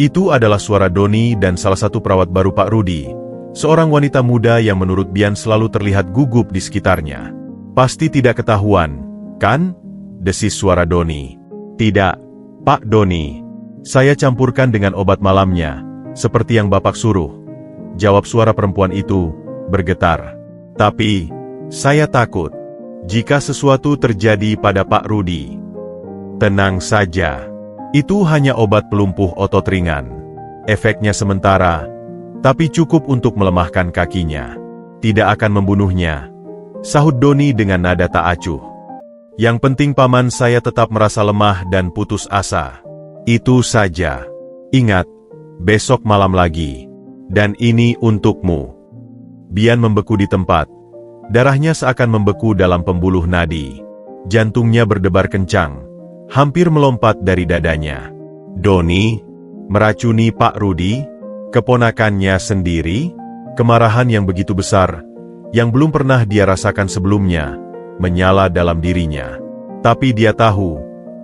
Itu adalah suara Doni dan salah satu perawat baru Pak Rudi, seorang wanita muda yang menurut Bian selalu terlihat gugup di sekitarnya. "Pasti tidak ketahuan, kan?" desis suara Doni. "Tidak, Pak Doni. Saya campurkan dengan obat malamnya, seperti yang Bapak suruh," jawab suara perempuan itu, bergetar. "Tapi, saya takut jika sesuatu terjadi pada Pak Rudi." "Tenang saja. Itu hanya obat pelumpuh otot ringan. Efeknya sementara, tapi cukup untuk melemahkan kakinya. Tidak akan membunuhnya," sahut Doni dengan nada tak acuh. "Yang penting paman saya tetap merasa lemah dan putus asa. Itu saja. Ingat, besok malam lagi. Dan ini untukmu." Bian membeku di tempat. Darahnya seakan membeku dalam pembuluh nadi. Jantungnya berdebar kencang, hampir melompat dari dadanya. Doni meracuni Pak Rudi, keponakannya sendiri. Kemarahan yang begitu besar, yang belum pernah dia rasakan sebelumnya, menyala dalam dirinya. Tapi dia tahu,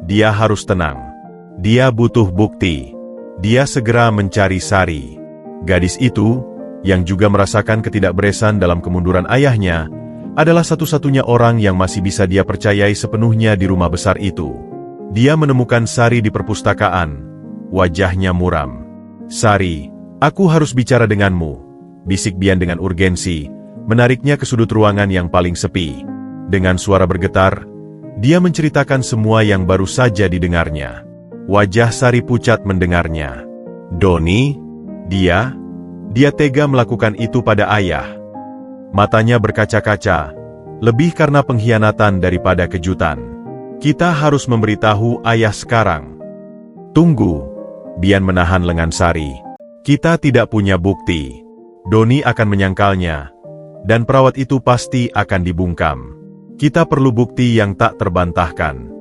dia harus tenang. Dia butuh bukti. Dia segera mencari Sari. Gadis itu, yang juga merasakan ketidakberesan dalam kemunduran ayahnya, adalah satu-satunya orang yang masih bisa dia percayai sepenuhnya di rumah besar itu. Dia menemukan Sari di perpustakaan. Wajahnya muram. "Sari, aku harus bicara denganmu," bisik Bian dengan urgensi, menariknya ke sudut ruangan yang paling sepi. Dengan suara bergetar, dia menceritakan semua yang baru saja didengarnya. Wajah Sari pucat mendengarnya. "Doni, dia tega melakukan itu pada ayah." Matanya berkaca-kaca, lebih karena pengkhianatan daripada kejutan. "Kita harus memberitahu ayah sekarang." "Tunggu," Bian menahan lengan Sari. "Kita tidak punya bukti. Doni akan menyangkalnya, dan perawat itu pasti akan dibungkam. Kita perlu bukti yang tak terbantahkan."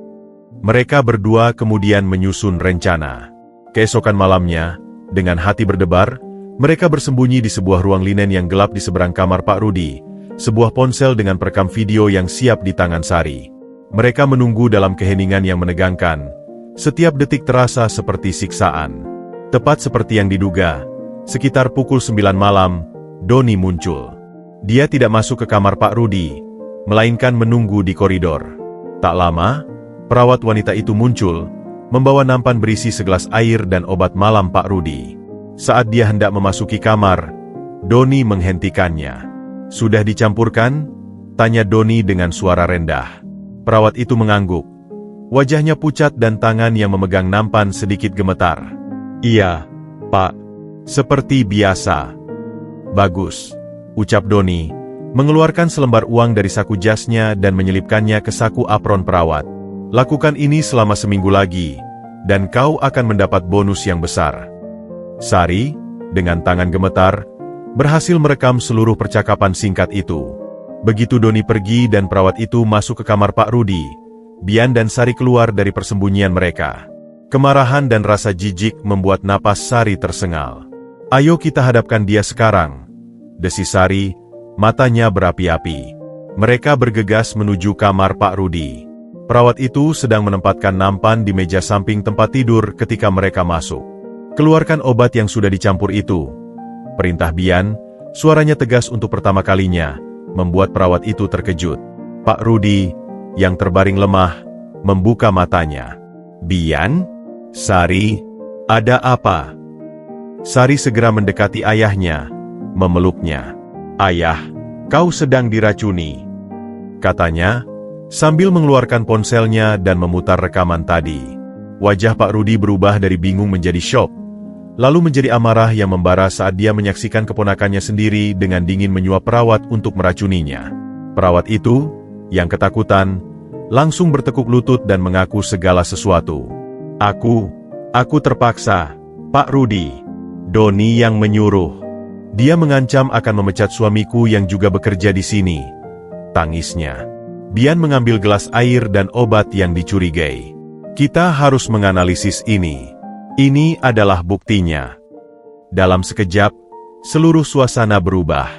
Mereka berdua kemudian menyusun rencana. Keesokan malamnya, dengan hati berdebar, mereka bersembunyi di sebuah ruang linen yang gelap di seberang kamar Pak Rudi, sebuah ponsel dengan perekam video yang siap di tangan Sari. Mereka menunggu dalam keheningan yang menegangkan. Setiap detik terasa seperti siksaan. Tepat seperti yang diduga, sekitar pukul 9 malam, Doni muncul. Dia tidak masuk ke kamar Pak Rudi, melainkan menunggu di koridor. Tak lama, perawat wanita itu muncul, membawa nampan berisi segelas air dan obat malam Pak Rudi. Saat dia hendak memasuki kamar, Doni menghentikannya. "Sudah dicampurkan?" tanya Doni dengan suara rendah. Perawat itu mengangguk. Wajahnya pucat dan tangan yang memegang nampan sedikit gemetar. "Iya, Pak. Seperti biasa." "Bagus," ucap Doni, mengeluarkan selembar uang dari saku jasnya dan menyelipkannya ke saku apron perawat. "Lakukan ini selama seminggu lagi, dan kau akan mendapat bonus yang besar." Sari, dengan tangan gemetar, berhasil merekam seluruh percakapan singkat itu. Begitu Doni pergi dan perawat itu masuk ke kamar Pak Rudi, Bian dan Sari keluar dari persembunyian mereka. Kemarahan dan rasa jijik membuat napas Sari tersengal. "Ayo kita hadapkan dia sekarang," desis Sari, matanya berapi-api. Mereka bergegas menuju kamar Pak Rudi. Perawat itu sedang menempatkan nampan di meja samping tempat tidur ketika mereka masuk. "Keluarkan obat yang sudah dicampur itu," perintah Bian, suaranya tegas untuk pertama kalinya, membuat perawat itu terkejut. Pak Rudi, yang terbaring lemah, membuka matanya. "Bian? Sari? Ada apa?" Sari segera mendekati ayahnya, memeluknya. "Ayah, kau sedang diracuni," katanya, Sambil mengeluarkan ponselnya dan memutar rekaman tadi, wajah Pak Rudi berubah dari bingung menjadi syok, lalu menjadi amarah yang membara saat dia menyaksikan keponakannya sendiri dengan dingin menyuap perawat untuk meracuninya. Perawat itu, yang ketakutan, langsung bertekuk lutut dan mengaku segala sesuatu. Aku terpaksa, Pak Rudi. Doni yang menyuruh. Dia mengancam akan memecat suamiku yang juga bekerja di sini. Tangisnya. Bian mengambil gelas air dan obat yang dicurigai. Kita harus menganalisis ini. Ini adalah buktinya. Dalam sekejap, seluruh suasana berubah.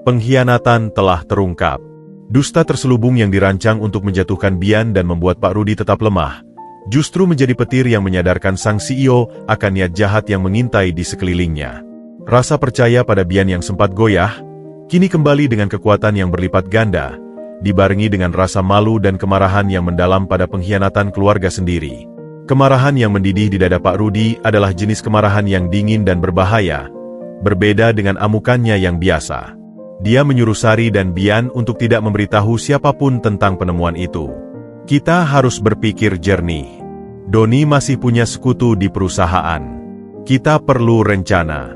Pengkhianatan telah terungkap. Dusta terselubung yang dirancang untuk menjatuhkan Bian dan membuat Pak Rudi tetap lemah, justru menjadi petir yang menyadarkan sang CEO akan niat jahat yang mengintai di sekelilingnya. Rasa percaya pada Bian yang sempat goyah, kini kembali dengan kekuatan yang berlipat ganda, dibarengi dengan rasa malu dan kemarahan yang mendalam pada pengkhianatan keluarga sendiri. Kemarahan yang mendidih di dada Pak Rudi adalah jenis kemarahan yang dingin dan berbahaya, berbeda dengan amukannya yang biasa. Dia menyuruh Sari dan Bian untuk tidak memberitahu siapapun tentang penemuan itu. Kita harus berpikir jernih. Doni masih punya sekutu di perusahaan. Kita perlu rencana.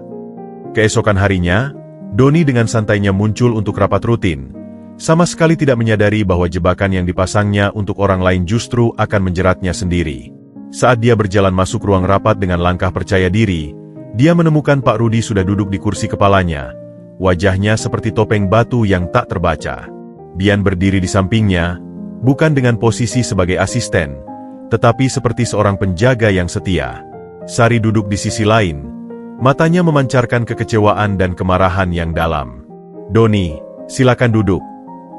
Keesokan harinya, Doni dengan santainya muncul untuk rapat rutin, sama sekali tidak menyadari bahwa jebakan yang dipasangnya untuk orang lain justru akan menjeratnya sendiri. Saat dia berjalan masuk ruang rapat dengan langkah percaya diri, dia menemukan Pak Rudi sudah duduk di kursi kepalanya, wajahnya seperti topeng batu yang tak terbaca. Bian berdiri di sampingnya, bukan dengan posisi sebagai asisten, tetapi seperti seorang penjaga yang setia. Sari duduk di sisi lain, matanya memancarkan kekecewaan dan kemarahan yang dalam. Doni, silakan duduk.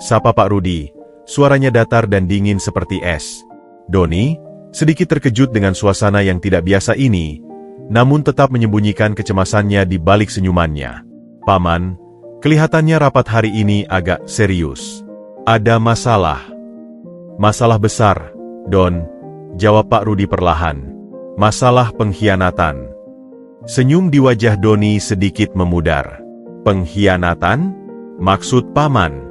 Sapa Pak Rudi, suaranya datar dan dingin seperti es. Doni, sedikit terkejut dengan suasana yang tidak biasa ini, namun tetap menyembunyikan kecemasannya di balik senyumannya. Paman, kelihatannya rapat hari ini agak serius. Ada masalah. Masalah besar, Don, jawab Pak Rudi perlahan. Masalah pengkhianatan. Senyum di wajah Doni sedikit memudar. Pengkhianatan? Maksud Paman?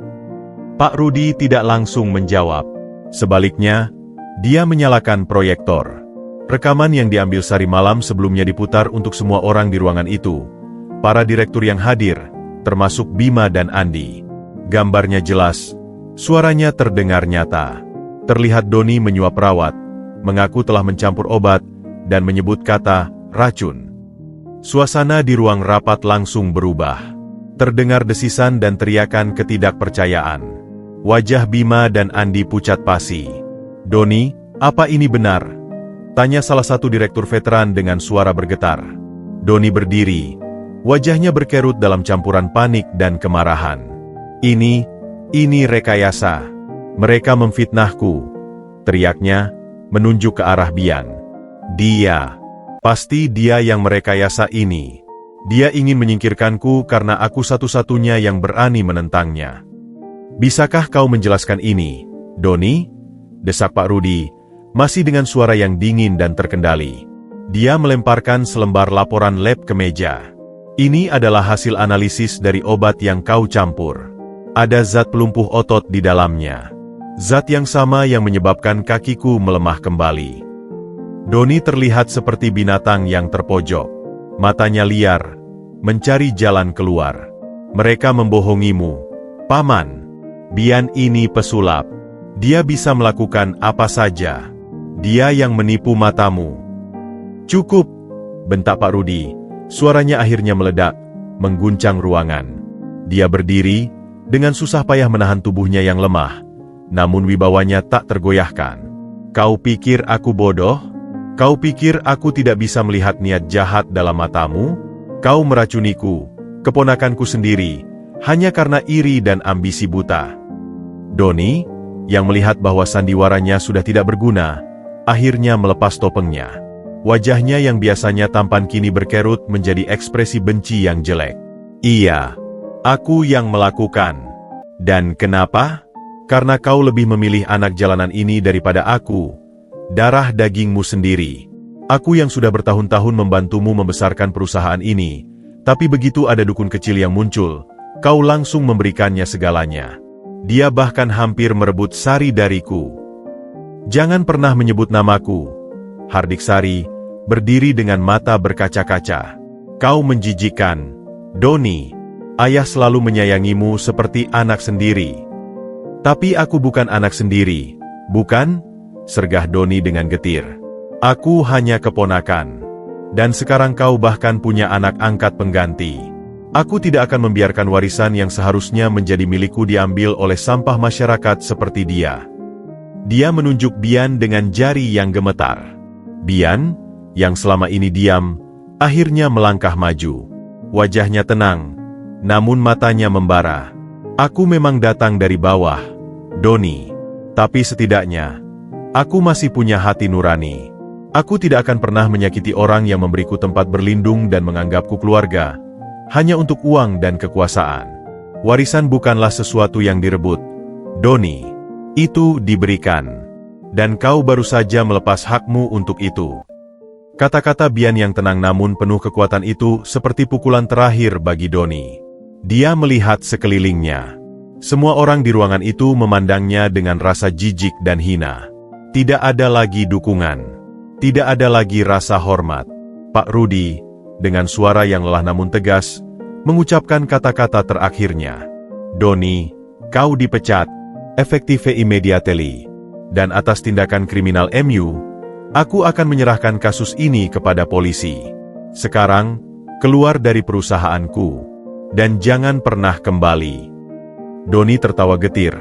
Pak Rudi tidak langsung menjawab. Sebaliknya, dia menyalakan proyektor. Rekaman yang diambil Sari malam sebelumnya diputar untuk semua orang di ruangan itu. Para direktur yang hadir, termasuk Bima dan Andi. Gambarnya jelas, suaranya terdengar nyata. Terlihat Doni menyuap perawat, mengaku telah mencampur obat, dan menyebut kata racun. Suasana di ruang rapat langsung berubah. Terdengar desisan dan teriakan ketidakpercayaan. Wajah Bima dan Andi pucat pasi. Doni, apa ini benar? Tanya salah satu direktur veteran dengan suara bergetar. Doni berdiri, wajahnya berkerut dalam campuran panik dan kemarahan. Ini rekayasa. Mereka memfitnahku, teriaknya, menunjuk ke arah Bian. Pasti dia yang merekayasa ini. Dia ingin menyingkirkanku karena aku satu-satunya yang berani menentangnya. Bisakah kau menjelaskan ini, Doni? Desak Pak Rudi, masih dengan suara yang dingin dan terkendali. Dia melemparkan selembar laporan lab ke meja. Ini adalah hasil analisis dari obat yang kau campur. Ada zat pelumpuh otot di dalamnya. Zat yang sama yang menyebabkan kakiku melemah kembali. Doni terlihat seperti binatang yang terpojok. Matanya liar, mencari jalan keluar. Mereka membohongimu, Paman. Bian ini pesulap. Dia bisa melakukan apa saja. Dia yang menipu matamu. Cukup, bentak Pak Rudi. Suaranya akhirnya meledak, mengguncang ruangan. Dia berdiri, dengan susah payah menahan tubuhnya yang lemah, namun wibawanya tak tergoyahkan. Kau pikir aku bodoh? Kau pikir aku tidak bisa melihat niat jahat dalam matamu? Kau meracuniku, keponakanku sendiri, hanya karena iri dan ambisi buta. Doni, yang melihat bahwa sandiwaranya sudah tidak berguna, akhirnya melepas topengnya. Wajahnya yang biasanya tampan kini berkerut menjadi ekspresi benci yang jelek. Iya, aku yang melakukan. Dan kenapa? Karena kau lebih memilih anak jalanan ini daripada aku, darah dagingmu sendiri. Aku yang sudah bertahun-tahun membantumu membesarkan perusahaan ini, tapi begitu ada dukun kecil yang muncul, kau langsung memberikannya segalanya. Dia bahkan hampir merebut Sari dariku. Jangan pernah menyebut namaku. Hardik Sari berdiri dengan mata berkaca-kaca. Kau menjijikkan, Doni. Ayah selalu menyayangimu seperti anak sendiri. Tapi aku bukan anak sendiri, bukan? Sergah Doni dengan getir. Aku hanya keponakan. Dan sekarang kau bahkan punya anak angkat pengganti. Aku tidak akan membiarkan warisan yang seharusnya menjadi milikku diambil oleh sampah masyarakat seperti dia. Dia menunjuk Bian dengan jari yang gemetar. Bian, yang selama ini diam, akhirnya melangkah maju. Wajahnya tenang, namun matanya membara. Aku memang datang dari bawah, Doni. Tapi setidaknya, aku masih punya hati nurani. Aku tidak akan pernah menyakiti orang yang memberiku tempat berlindung dan menganggapku keluarga, hanya untuk uang dan kekuasaan. Warisan bukanlah sesuatu yang direbut, Doni. Itu diberikan. Dan kau baru saja melepas hakmu untuk itu. Kata-kata Bian yang tenang namun penuh kekuatan itu seperti pukulan terakhir bagi Doni. Dia melihat sekelilingnya. Semua orang di ruangan itu memandangnya dengan rasa jijik dan hina. Tidak ada lagi dukungan. Tidak ada lagi rasa hormat. Pak Rudi, dengan suara yang lelah namun tegas, mengucapkan kata-kata terakhirnya. Doni, kau dipecat, efektive immediately. Dan atas tindakan kriminal MU, aku akan menyerahkan kasus ini kepada polisi. Sekarang, keluar dari perusahaanku. Dan jangan pernah kembali. Doni tertawa getir,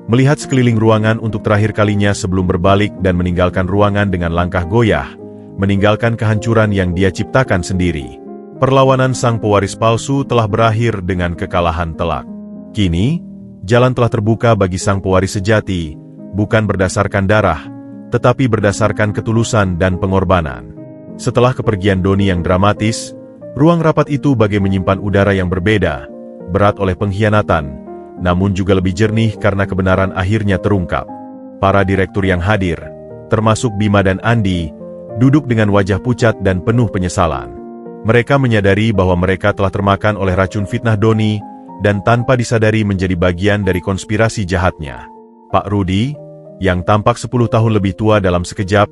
melihat sekeliling ruangan untuk terakhir kalinya sebelum berbalik dan meninggalkan ruangan dengan langkah goyah, meninggalkan kehancuran yang dia ciptakan sendiri. Perlawanan sang pewaris palsu telah berakhir dengan kekalahan telak. Kini, jalan telah terbuka bagi sang pewaris sejati, bukan berdasarkan darah, tetapi berdasarkan ketulusan dan pengorbanan. Setelah kepergian Doni yang dramatis, ruang rapat itu bagai menyimpan udara yang berbeda, berat oleh pengkhianatan, namun juga lebih jernih karena kebenaran akhirnya terungkap. Para direktur yang hadir, termasuk Bima dan Andi, duduk dengan wajah pucat dan penuh penyesalan. Mereka menyadari bahwa mereka telah termakan oleh racun fitnah Doni, dan tanpa disadari menjadi bagian dari konspirasi jahatnya. Pak Rudi, yang tampak 10 tahun lebih tua dalam sekejap,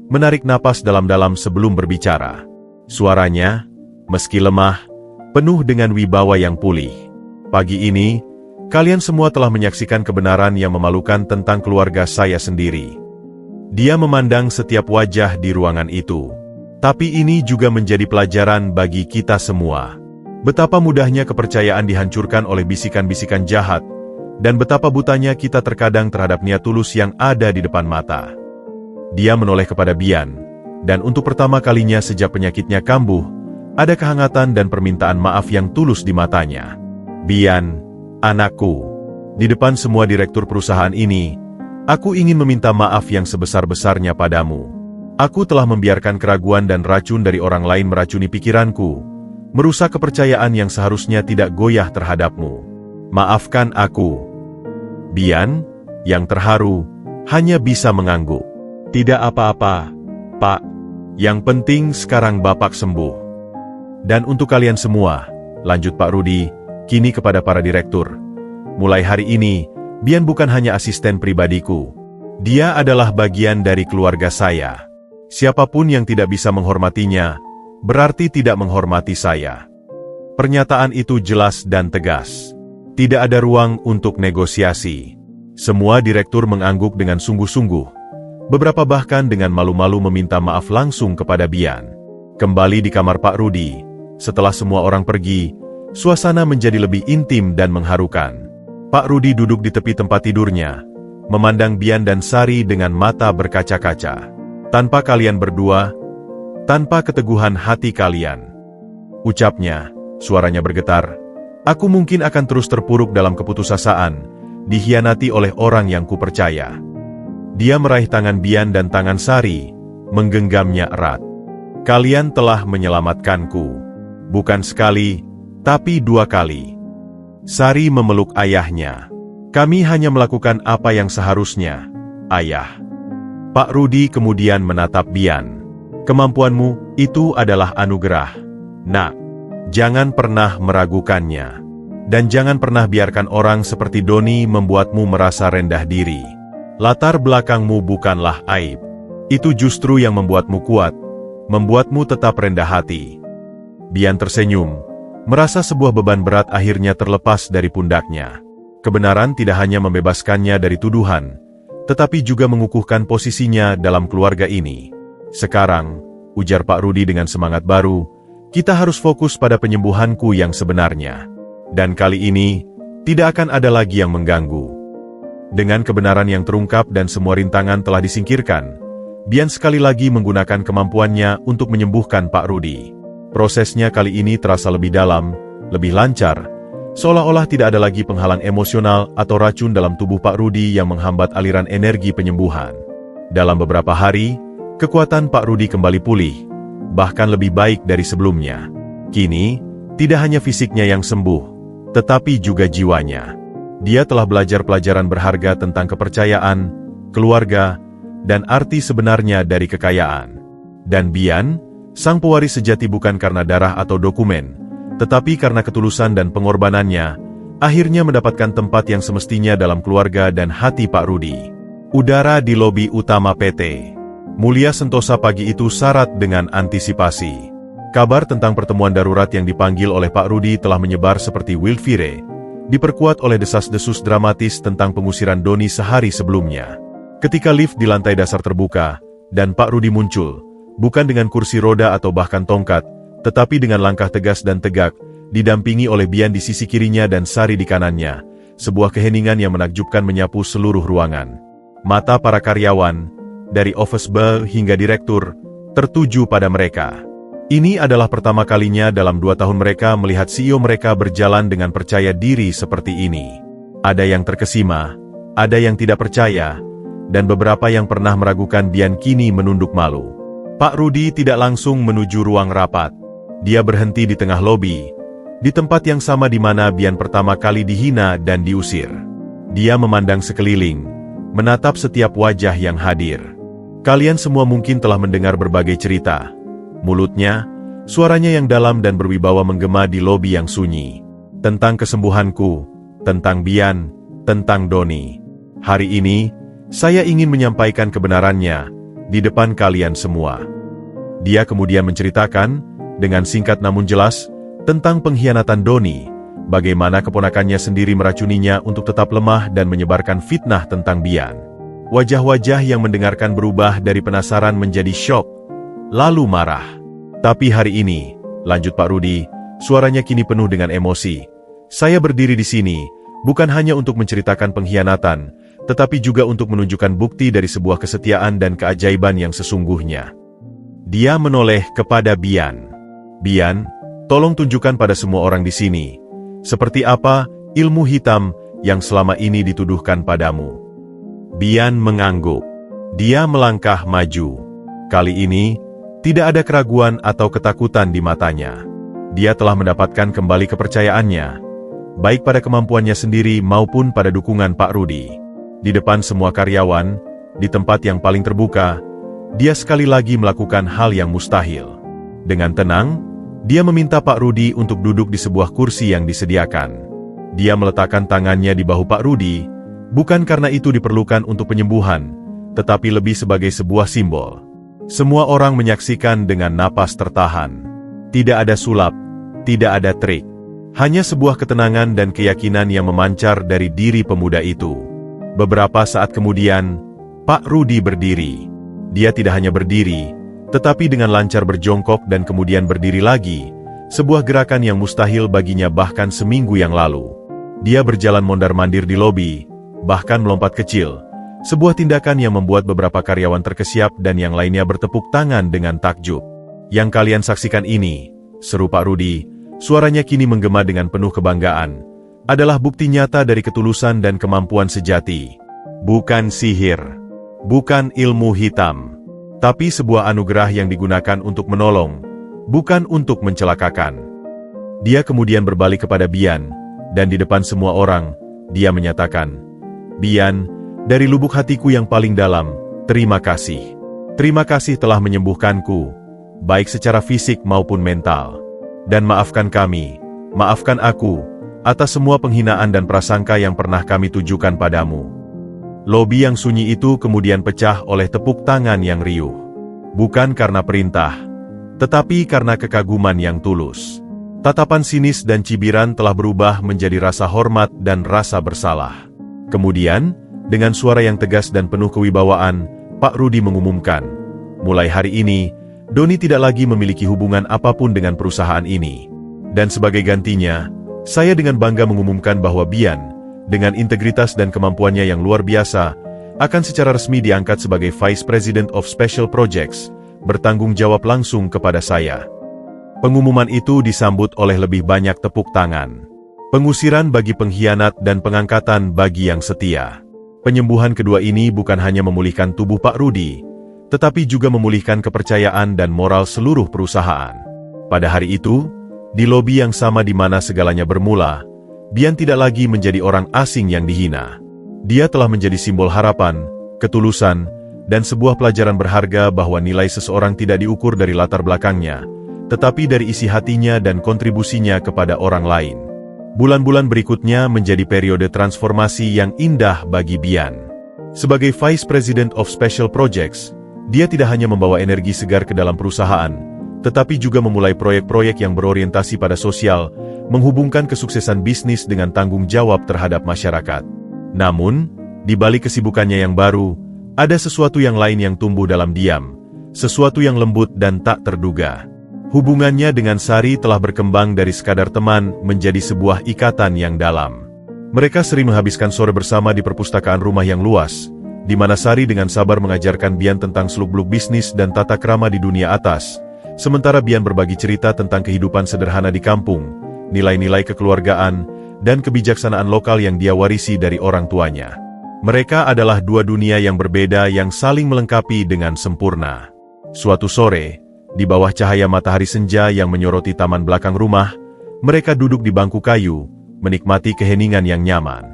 menarik napas dalam-dalam sebelum berbicara. Suaranya, meski lemah, penuh dengan wibawa yang pulih. Pagi ini, kalian semua telah menyaksikan kebenaran yang memalukan tentang keluarga saya sendiri. Dia memandang setiap wajah di ruangan itu. Tapi ini juga menjadi pelajaran bagi kita semua. Betapa mudahnya kepercayaan dihancurkan oleh bisikan-bisikan jahat, dan betapa butanya kita terkadang terhadap niat tulus yang ada di depan mata. Dia menoleh kepada Bian, dan untuk pertama kalinya sejak penyakitnya kambuh, ada kehangatan dan permintaan maaf yang tulus di matanya. Bian, anakku, di depan semua direktur perusahaan ini, aku ingin meminta maaf yang sebesar-besarnya padamu. Aku telah membiarkan keraguan dan racun dari orang lain meracuni pikiranku, merusak kepercayaan yang seharusnya tidak goyah terhadapmu. Maafkan aku. Bian, yang terharu, hanya bisa mengangguk. Tidak apa-apa, Pak. Yang penting sekarang Bapak sembuh. Dan untuk kalian semua, lanjut Pak Rudi, kini kepada para direktur. Mulai hari ini, Bian bukan hanya asisten pribadiku. Dia adalah bagian dari keluarga saya. Siapapun yang tidak bisa menghormatinya, berarti tidak menghormati saya. Pernyataan itu jelas dan tegas. Tidak ada ruang untuk negosiasi. Semua direktur mengangguk dengan sungguh-sungguh. Beberapa bahkan dengan malu-malu meminta maaf langsung kepada Bian. Kembali di kamar Pak Rudi, setelah semua orang pergi, suasana menjadi lebih intim dan mengharukan. Pak Rudi duduk di tepi tempat tidurnya, memandang Bian dan Sari dengan mata berkaca-kaca. Tanpa kalian berdua, tanpa keteguhan hati kalian, ucapnya, suaranya bergetar, aku mungkin akan terus terpuruk dalam keputusasaan, dikhianati oleh orang yang kupercaya. Dia meraih tangan Bian dan tangan Sari, menggenggamnya erat. Kalian telah menyelamatkanku. Bukan sekali, tapi 2 kali. Sari memeluk ayahnya. Kami hanya melakukan apa yang seharusnya, Ayah. Pak Rudi kemudian menatap Bian. Kemampuanmu, itu adalah anugerah. Nak, jangan pernah meragukannya. Dan jangan pernah biarkan orang seperti Doni membuatmu merasa rendah diri. Latar belakangmu bukanlah aib. Itu justru yang membuatmu kuat, membuatmu tetap rendah hati. Bian tersenyum, merasa sebuah beban berat akhirnya terlepas dari pundaknya. Kebenaran tidak hanya membebaskannya dari tuduhan, tetapi juga mengukuhkan posisinya dalam keluarga ini. Sekarang, ujar Pak Rudi dengan semangat baru, kita harus fokus pada penyembuhanku yang sebenarnya. Dan kali ini, tidak akan ada lagi yang mengganggu. Dengan kebenaran yang terungkap dan semua rintangan telah disingkirkan, Bian sekali lagi menggunakan kemampuannya untuk menyembuhkan Pak Rudi. Prosesnya kali ini terasa lebih dalam, lebih lancar, seolah-olah tidak ada lagi penghalang emosional atau racun dalam tubuh Pak Rudi yang menghambat aliran energi penyembuhan. Dalam beberapa hari, kekuatan Pak Rudi kembali pulih, bahkan lebih baik dari sebelumnya. Kini, tidak hanya fisiknya yang sembuh, tetapi juga jiwanya. Dia telah belajar pelajaran berharga tentang kepercayaan, keluarga, dan arti sebenarnya dari kekayaan. Dan Bian, sang pewaris sejati bukan karena darah atau dokumen, tetapi karena ketulusan dan pengorbanannya, akhirnya mendapatkan tempat yang semestinya dalam keluarga dan hati Pak Rudi. Udara di lobi utama PT Mulia Sentosa pagi itu syarat dengan antisipasi. Kabar tentang pertemuan darurat yang dipanggil oleh Pak Rudi telah menyebar seperti wildfire, diperkuat oleh desas-desus dramatis tentang pengusiran Doni sehari sebelumnya. Ketika lift di lantai dasar terbuka, dan Pak Rudi muncul, bukan dengan kursi roda atau bahkan tongkat, tetapi dengan langkah tegas dan tegak, didampingi oleh Bian di sisi kirinya dan Sari di kanannya, sebuah keheningan yang menakjubkan menyapu seluruh ruangan. Mata para karyawan, dari office boy hingga direktur, tertuju pada mereka. Ini adalah pertama kalinya dalam 2 tahun mereka melihat CEO mereka berjalan dengan percaya diri seperti ini. Ada yang terkesima, ada yang tidak percaya, dan beberapa yang pernah meragukan Bian kini menunduk malu. Pak Rudi tidak langsung menuju ruang rapat. Dia berhenti di tengah lobi, di tempat yang sama di mana Bian pertama kali dihina dan diusir. Dia memandang sekeliling, menatap setiap wajah yang hadir. Kalian semua mungkin telah mendengar berbagai cerita. Mulutnya, suaranya yang dalam dan berwibawa menggema di lobi yang sunyi. Tentang kesembuhanku, tentang Bian, tentang Doni. Hari ini, saya ingin menyampaikan kebenarannya, di depan kalian semua. Dia kemudian menceritakan, dengan singkat namun jelas, tentang pengkhianatan Doni, bagaimana keponakannya sendiri meracuninya untuk tetap lemah dan menyebarkan fitnah tentang Bian. Wajah-wajah yang mendengarkan berubah dari penasaran menjadi syok, lalu marah. Tapi hari ini, lanjut Pak Rudi, suaranya kini penuh dengan emosi. Saya berdiri di sini, bukan hanya untuk menceritakan pengkhianatan, tetapi juga untuk menunjukkan bukti dari sebuah kesetiaan dan keajaiban yang sesungguhnya. Dia menoleh kepada Bian. Bian, tolong tunjukkan pada semua orang di sini, seperti apa ilmu hitam yang selama ini dituduhkan padamu. Bian mengangguk. Dia melangkah maju. Kali ini, tidak ada keraguan atau ketakutan di matanya. Dia telah mendapatkan kembali kepercayaannya, baik pada kemampuannya sendiri maupun pada dukungan Pak Rudi. Di depan semua karyawan, di tempat yang paling terbuka, dia sekali lagi melakukan hal yang mustahil. Dengan tenang, dia meminta Pak Rudi untuk duduk di sebuah kursi yang disediakan. Dia meletakkan tangannya di bahu Pak Rudi, bukan karena itu diperlukan untuk penyembuhan, tetapi lebih sebagai sebuah simbol. Semua orang menyaksikan dengan napas tertahan. Tidak ada sulap, tidak ada trik. Hanya sebuah ketenangan dan keyakinan yang memancar dari diri pemuda itu. Beberapa saat kemudian, Pak Rudi berdiri. Dia tidak hanya berdiri, tetapi dengan lancar berjongkok dan kemudian berdiri lagi, sebuah gerakan yang mustahil baginya bahkan seminggu yang lalu. Dia berjalan mondar-mandir di lobi, bahkan melompat kecil, sebuah tindakan yang membuat beberapa karyawan terkesiap dan yang lainnya bertepuk tangan dengan takjub. Yang kalian saksikan ini, seru Pak Rudi, suaranya kini menggema dengan penuh kebanggaan, adalah bukti nyata dari ketulusan dan kemampuan sejati. Bukan sihir, bukan ilmu hitam, tapi sebuah anugerah yang digunakan untuk menolong, bukan untuk mencelakakan. Dia kemudian berbalik kepada Bian, dan di depan semua orang, dia menyatakan, Bian, dari lubuk hatiku yang paling dalam, terima kasih. Terima kasih telah menyembuhkanku, baik secara fisik maupun mental. Dan maafkan kami, maafkan aku, atas semua penghinaan dan prasangka yang pernah kami tujukan padamu." Lobi yang sunyi itu kemudian pecah oleh tepuk tangan yang riuh. Bukan karena perintah, tetapi karena kekaguman yang tulus. Tatapan sinis dan cibiran telah berubah menjadi rasa hormat dan rasa bersalah. Kemudian, dengan suara yang tegas dan penuh kewibawaan, Pak Rudi mengumumkan, "Mulai hari ini, Doni tidak lagi memiliki hubungan apapun dengan perusahaan ini. Dan sebagai gantinya, saya dengan bangga mengumumkan bahwa Bian, dengan integritas dan kemampuannya yang luar biasa, akan secara resmi diangkat sebagai Vice President of Special Projects, bertanggung jawab langsung kepada saya." Pengumuman itu disambut oleh lebih banyak tepuk tangan. Pengusiran bagi pengkhianat dan pengangkatan bagi yang setia. Penyembuhan kedua ini bukan hanya memulihkan tubuh Pak Rudi, tetapi juga memulihkan kepercayaan dan moral seluruh perusahaan. Pada hari itu, di lobi yang sama di mana segalanya bermula, Bian tidak lagi menjadi orang asing yang dihina. Dia telah menjadi simbol harapan, ketulusan, dan sebuah pelajaran berharga bahwa nilai seseorang tidak diukur dari latar belakangnya, tetapi dari isi hatinya dan kontribusinya kepada orang lain. Bulan-bulan berikutnya menjadi periode transformasi yang indah bagi Bian. Sebagai Vice President of Special Projects, dia tidak hanya membawa energi segar ke dalam perusahaan, tetapi juga memulai proyek-proyek yang berorientasi pada sosial, menghubungkan kesuksesan bisnis dengan tanggung jawab terhadap masyarakat. Namun, di balik kesibukannya yang baru, ada sesuatu yang lain yang tumbuh dalam diam, sesuatu yang lembut dan tak terduga. Hubungannya dengan Sari telah berkembang dari sekadar teman menjadi sebuah ikatan yang dalam. Mereka sering menghabiskan sore bersama di perpustakaan rumah yang luas, di mana Sari dengan sabar mengajarkan Bian tentang seluk-beluk bisnis dan tata krama di dunia atas, sementara Bian berbagi cerita tentang kehidupan sederhana di kampung, nilai-nilai kekeluargaan, dan kebijaksanaan lokal yang dia warisi dari orang tuanya. Mereka adalah dua dunia yang berbeda yang saling melengkapi dengan sempurna. Suatu sore, di bawah cahaya matahari senja yang menyoroti taman belakang rumah, mereka duduk di bangku kayu, menikmati keheningan yang nyaman.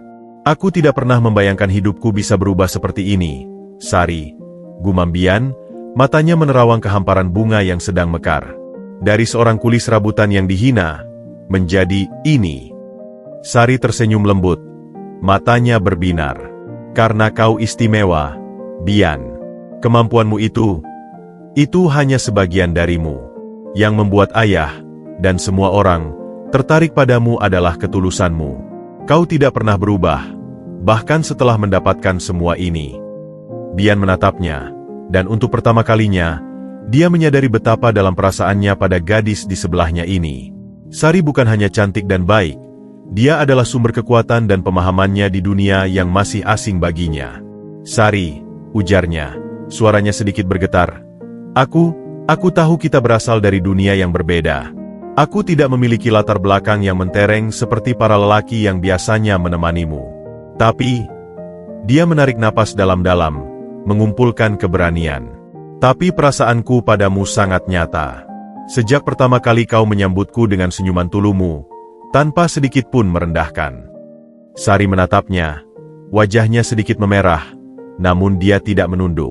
"Aku tidak pernah membayangkan hidupku bisa berubah seperti ini, Sari," gumam Bian, matanya menerawang kehamparan bunga yang sedang mekar. "Dari seorang kulis rabutan yang dihina, menjadi ini." Sari tersenyum lembut, matanya berbinar. "Karena kau istimewa, Bian. Kemampuanmu itu hanya sebagian darimu. Yang membuat ayah, dan semua orang, tertarik padamu adalah ketulusanmu. Kau tidak pernah berubah, bahkan setelah mendapatkan semua ini." Bian menatapnya, dan untuk pertama kalinya, dia menyadari betapa dalam perasaannya pada gadis di sebelahnya ini. Sari bukan hanya cantik dan baik, dia adalah sumber kekuatan dan pemahamannya di dunia yang masih asing baginya. "Sari," ujarnya, suaranya sedikit bergetar, Aku tahu kita berasal dari dunia yang berbeda. Aku tidak memiliki latar belakang yang mentereng seperti para lelaki yang biasanya menemanimu. Tapi," dia menarik napas dalam-dalam, mengumpulkan keberanian. "Tapi perasaanku padamu sangat nyata. Sejak pertama kali kau menyambutku dengan senyuman tulumu, tanpa sedikit pun merendahkan." Sari menatapnya, wajahnya sedikit memerah, namun dia tidak menunduk.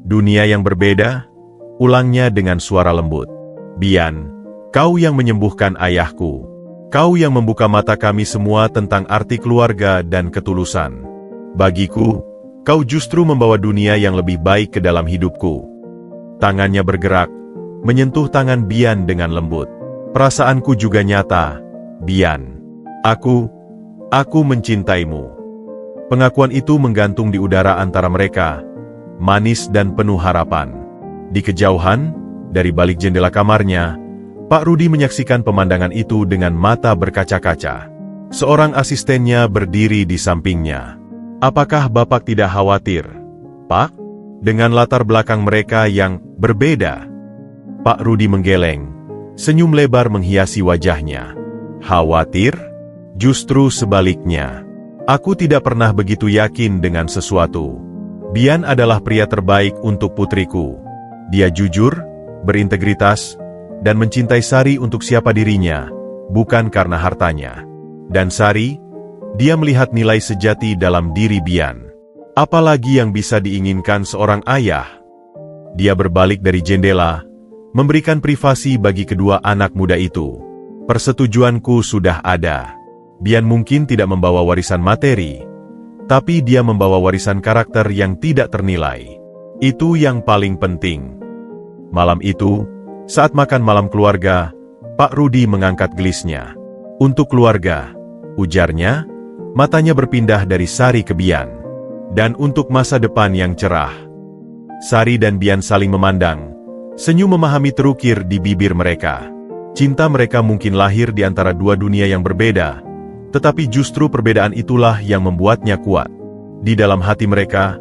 "Dunia yang berbeda?" ulangnya dengan suara lembut. "Bian, kau yang menyembuhkan ayahku. Kau yang membuka mata kami semua tentang arti keluarga dan ketulusan. Bagiku, kau justru membawa dunia yang lebih baik ke dalam hidupku." Tangannya bergerak, menyentuh tangan Bian dengan lembut. "Perasaanku juga nyata, Bian. Aku mencintaimu." Pengakuan itu menggantung di udara antara mereka, manis dan penuh harapan. Di kejauhan, dari balik jendela kamarnya, Pak Rudi menyaksikan pemandangan itu dengan mata berkaca-kaca. Seorang asistennya berdiri di sampingnya. "Apakah Bapak tidak khawatir, Pak? Dengan latar belakang mereka yang berbeda?" Pak Rudi menggeleng, senyum lebar menghiasi wajahnya. "Khawatir? Justru sebaliknya. Aku tidak pernah begitu yakin dengan sesuatu. Bian adalah pria terbaik untuk putriku. Dia jujur, berintegritas, dan mencintai Sari untuk siapa dirinya, bukan karena hartanya. Dan Sari, dia melihat nilai sejati dalam diri Bian. Apalagi yang bisa diinginkan seorang ayah?" Dia berbalik dari jendela, memberikan privasi bagi kedua anak muda itu. "Persetujuanku sudah ada. Bian mungkin tidak membawa warisan materi, tapi dia membawa warisan karakter yang tidak ternilai. Itu yang paling penting. Malam itu, saat makan malam keluarga, Pak Rudi mengangkat gelisnya. Untuk keluarga, ujarnya, matanya berpindah dari Sari ke Bian. Dan untuk masa depan yang cerah. Sari dan Bian saling memandang, senyum memahami terukir di bibir mereka. Cinta mereka mungkin lahir di antara dua dunia yang berbeda, tetapi justru perbedaan itulah yang membuatnya kuat. Di dalam hati mereka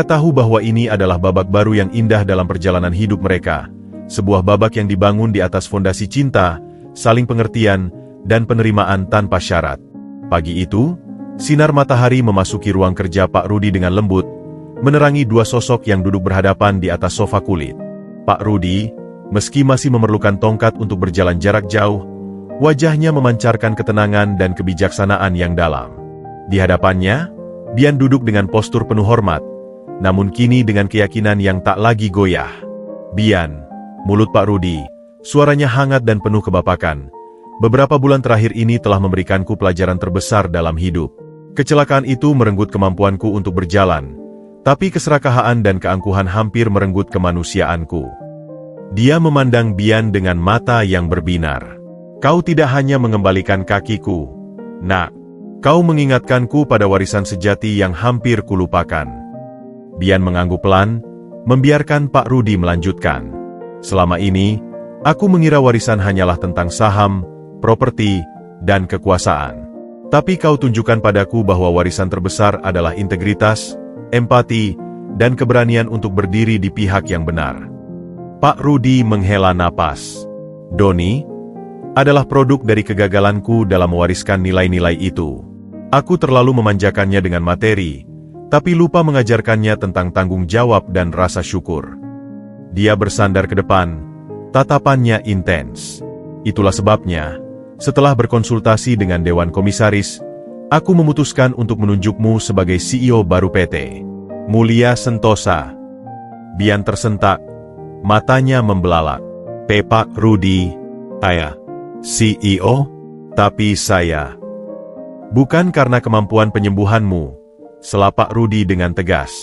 tahu bahwa ini adalah babak baru yang indah dalam perjalanan hidup mereka. Sebuah babak yang dibangun di atas fondasi cinta, saling pengertian, dan penerimaan tanpa syarat. Pagi itu, sinar matahari memasuki ruang kerja Pak Rudi dengan lembut, menerangi dua sosok yang duduk berhadapan di atas sofa kulit. Pak Rudi, meski masih memerlukan tongkat untuk berjalan jarak jauh, wajahnya memancarkan ketenangan dan kebijaksanaan yang dalam. Di hadapannya, Bian duduk dengan postur penuh hormat, namun kini dengan keyakinan yang tak lagi goyah. Bian, mulut Pak Rudi, suaranya hangat dan penuh kebapakan. Beberapa bulan terakhir ini telah memberikanku pelajaran terbesar dalam hidup. Kecelakaan itu merenggut kemampuanku untuk berjalan, tapi keserakahan dan keangkuhan hampir merenggut kemanusiaanku. Dia memandang Bian dengan mata yang berbinar. Kau tidak hanya mengembalikan kakiku, nak. Kau mengingatkanku pada warisan sejati yang hampir kulupakan. Bian mengangguk pelan, membiarkan Pak Rudi melanjutkan. Selama ini, aku mengira warisan hanyalah tentang saham, properti, dan kekuasaan. Tapi kau tunjukkan padaku bahwa warisan terbesar adalah integritas, empati, dan keberanian untuk berdiri di pihak yang benar. Pak Rudi menghela napas. Doni adalah produk dari kegagalanku dalam mewariskan nilai-nilai itu. Aku terlalu memanjakannya dengan materi, tapi lupa mengajarkannya tentang tanggung jawab dan rasa syukur. Dia bersandar ke depan, tatapannya intens. Itulah sebabnya, setelah berkonsultasi dengan Dewan Komisaris, aku memutuskan untuk menunjukmu sebagai CEO baru PT Mulia Sentosa. Bian tersentak, matanya membelalak. Pak Rudi, saya CEO, tapi saya... Bukan karena kemampuan penyembuhanmu, sela Pak Rudi dengan tegas.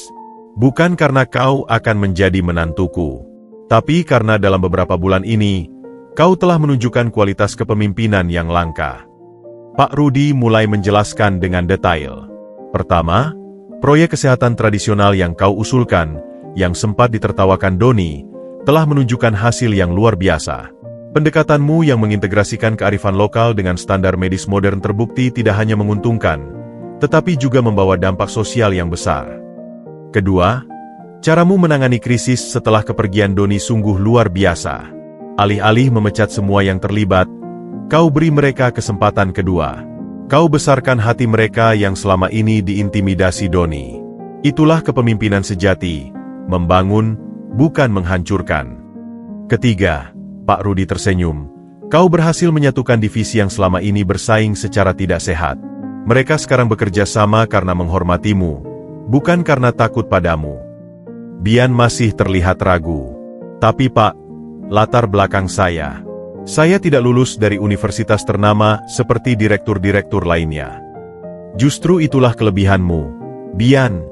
Bukan karena kau akan menjadi menantuku, tapi karena dalam beberapa bulan ini, kau telah menunjukkan kualitas kepemimpinan yang langka. Pak Rudi mulai menjelaskan dengan detail. Pertama, proyek kesehatan tradisional yang kau usulkan, yang sempat ditertawakan Doni, telah menunjukkan hasil yang luar biasa. Pendekatanmu yang mengintegrasikan kearifan lokal dengan standar medis modern terbukti tidak hanya menguntungkan, tetapi juga membawa dampak sosial yang besar. Kedua, caramu menangani krisis setelah kepergian Doni sungguh luar biasa. Alih-alih memecat semua yang terlibat, kau beri mereka kesempatan kedua. Kau besarkan hati mereka yang selama ini diintimidasi Doni. Itulah kepemimpinan sejati, membangun, bukan menghancurkan. Ketiga, Pak Rudi tersenyum. Kau berhasil menyatukan divisi yang selama ini bersaing secara tidak sehat. Mereka sekarang bekerja sama karena menghormatimu, bukan karena takut padamu. Bian masih terlihat ragu. Tapi Pak, latar belakang saya tidak lulus dari universitas ternama seperti direktur-direktur lainnya. Justru itulah kelebihanmu, Bian,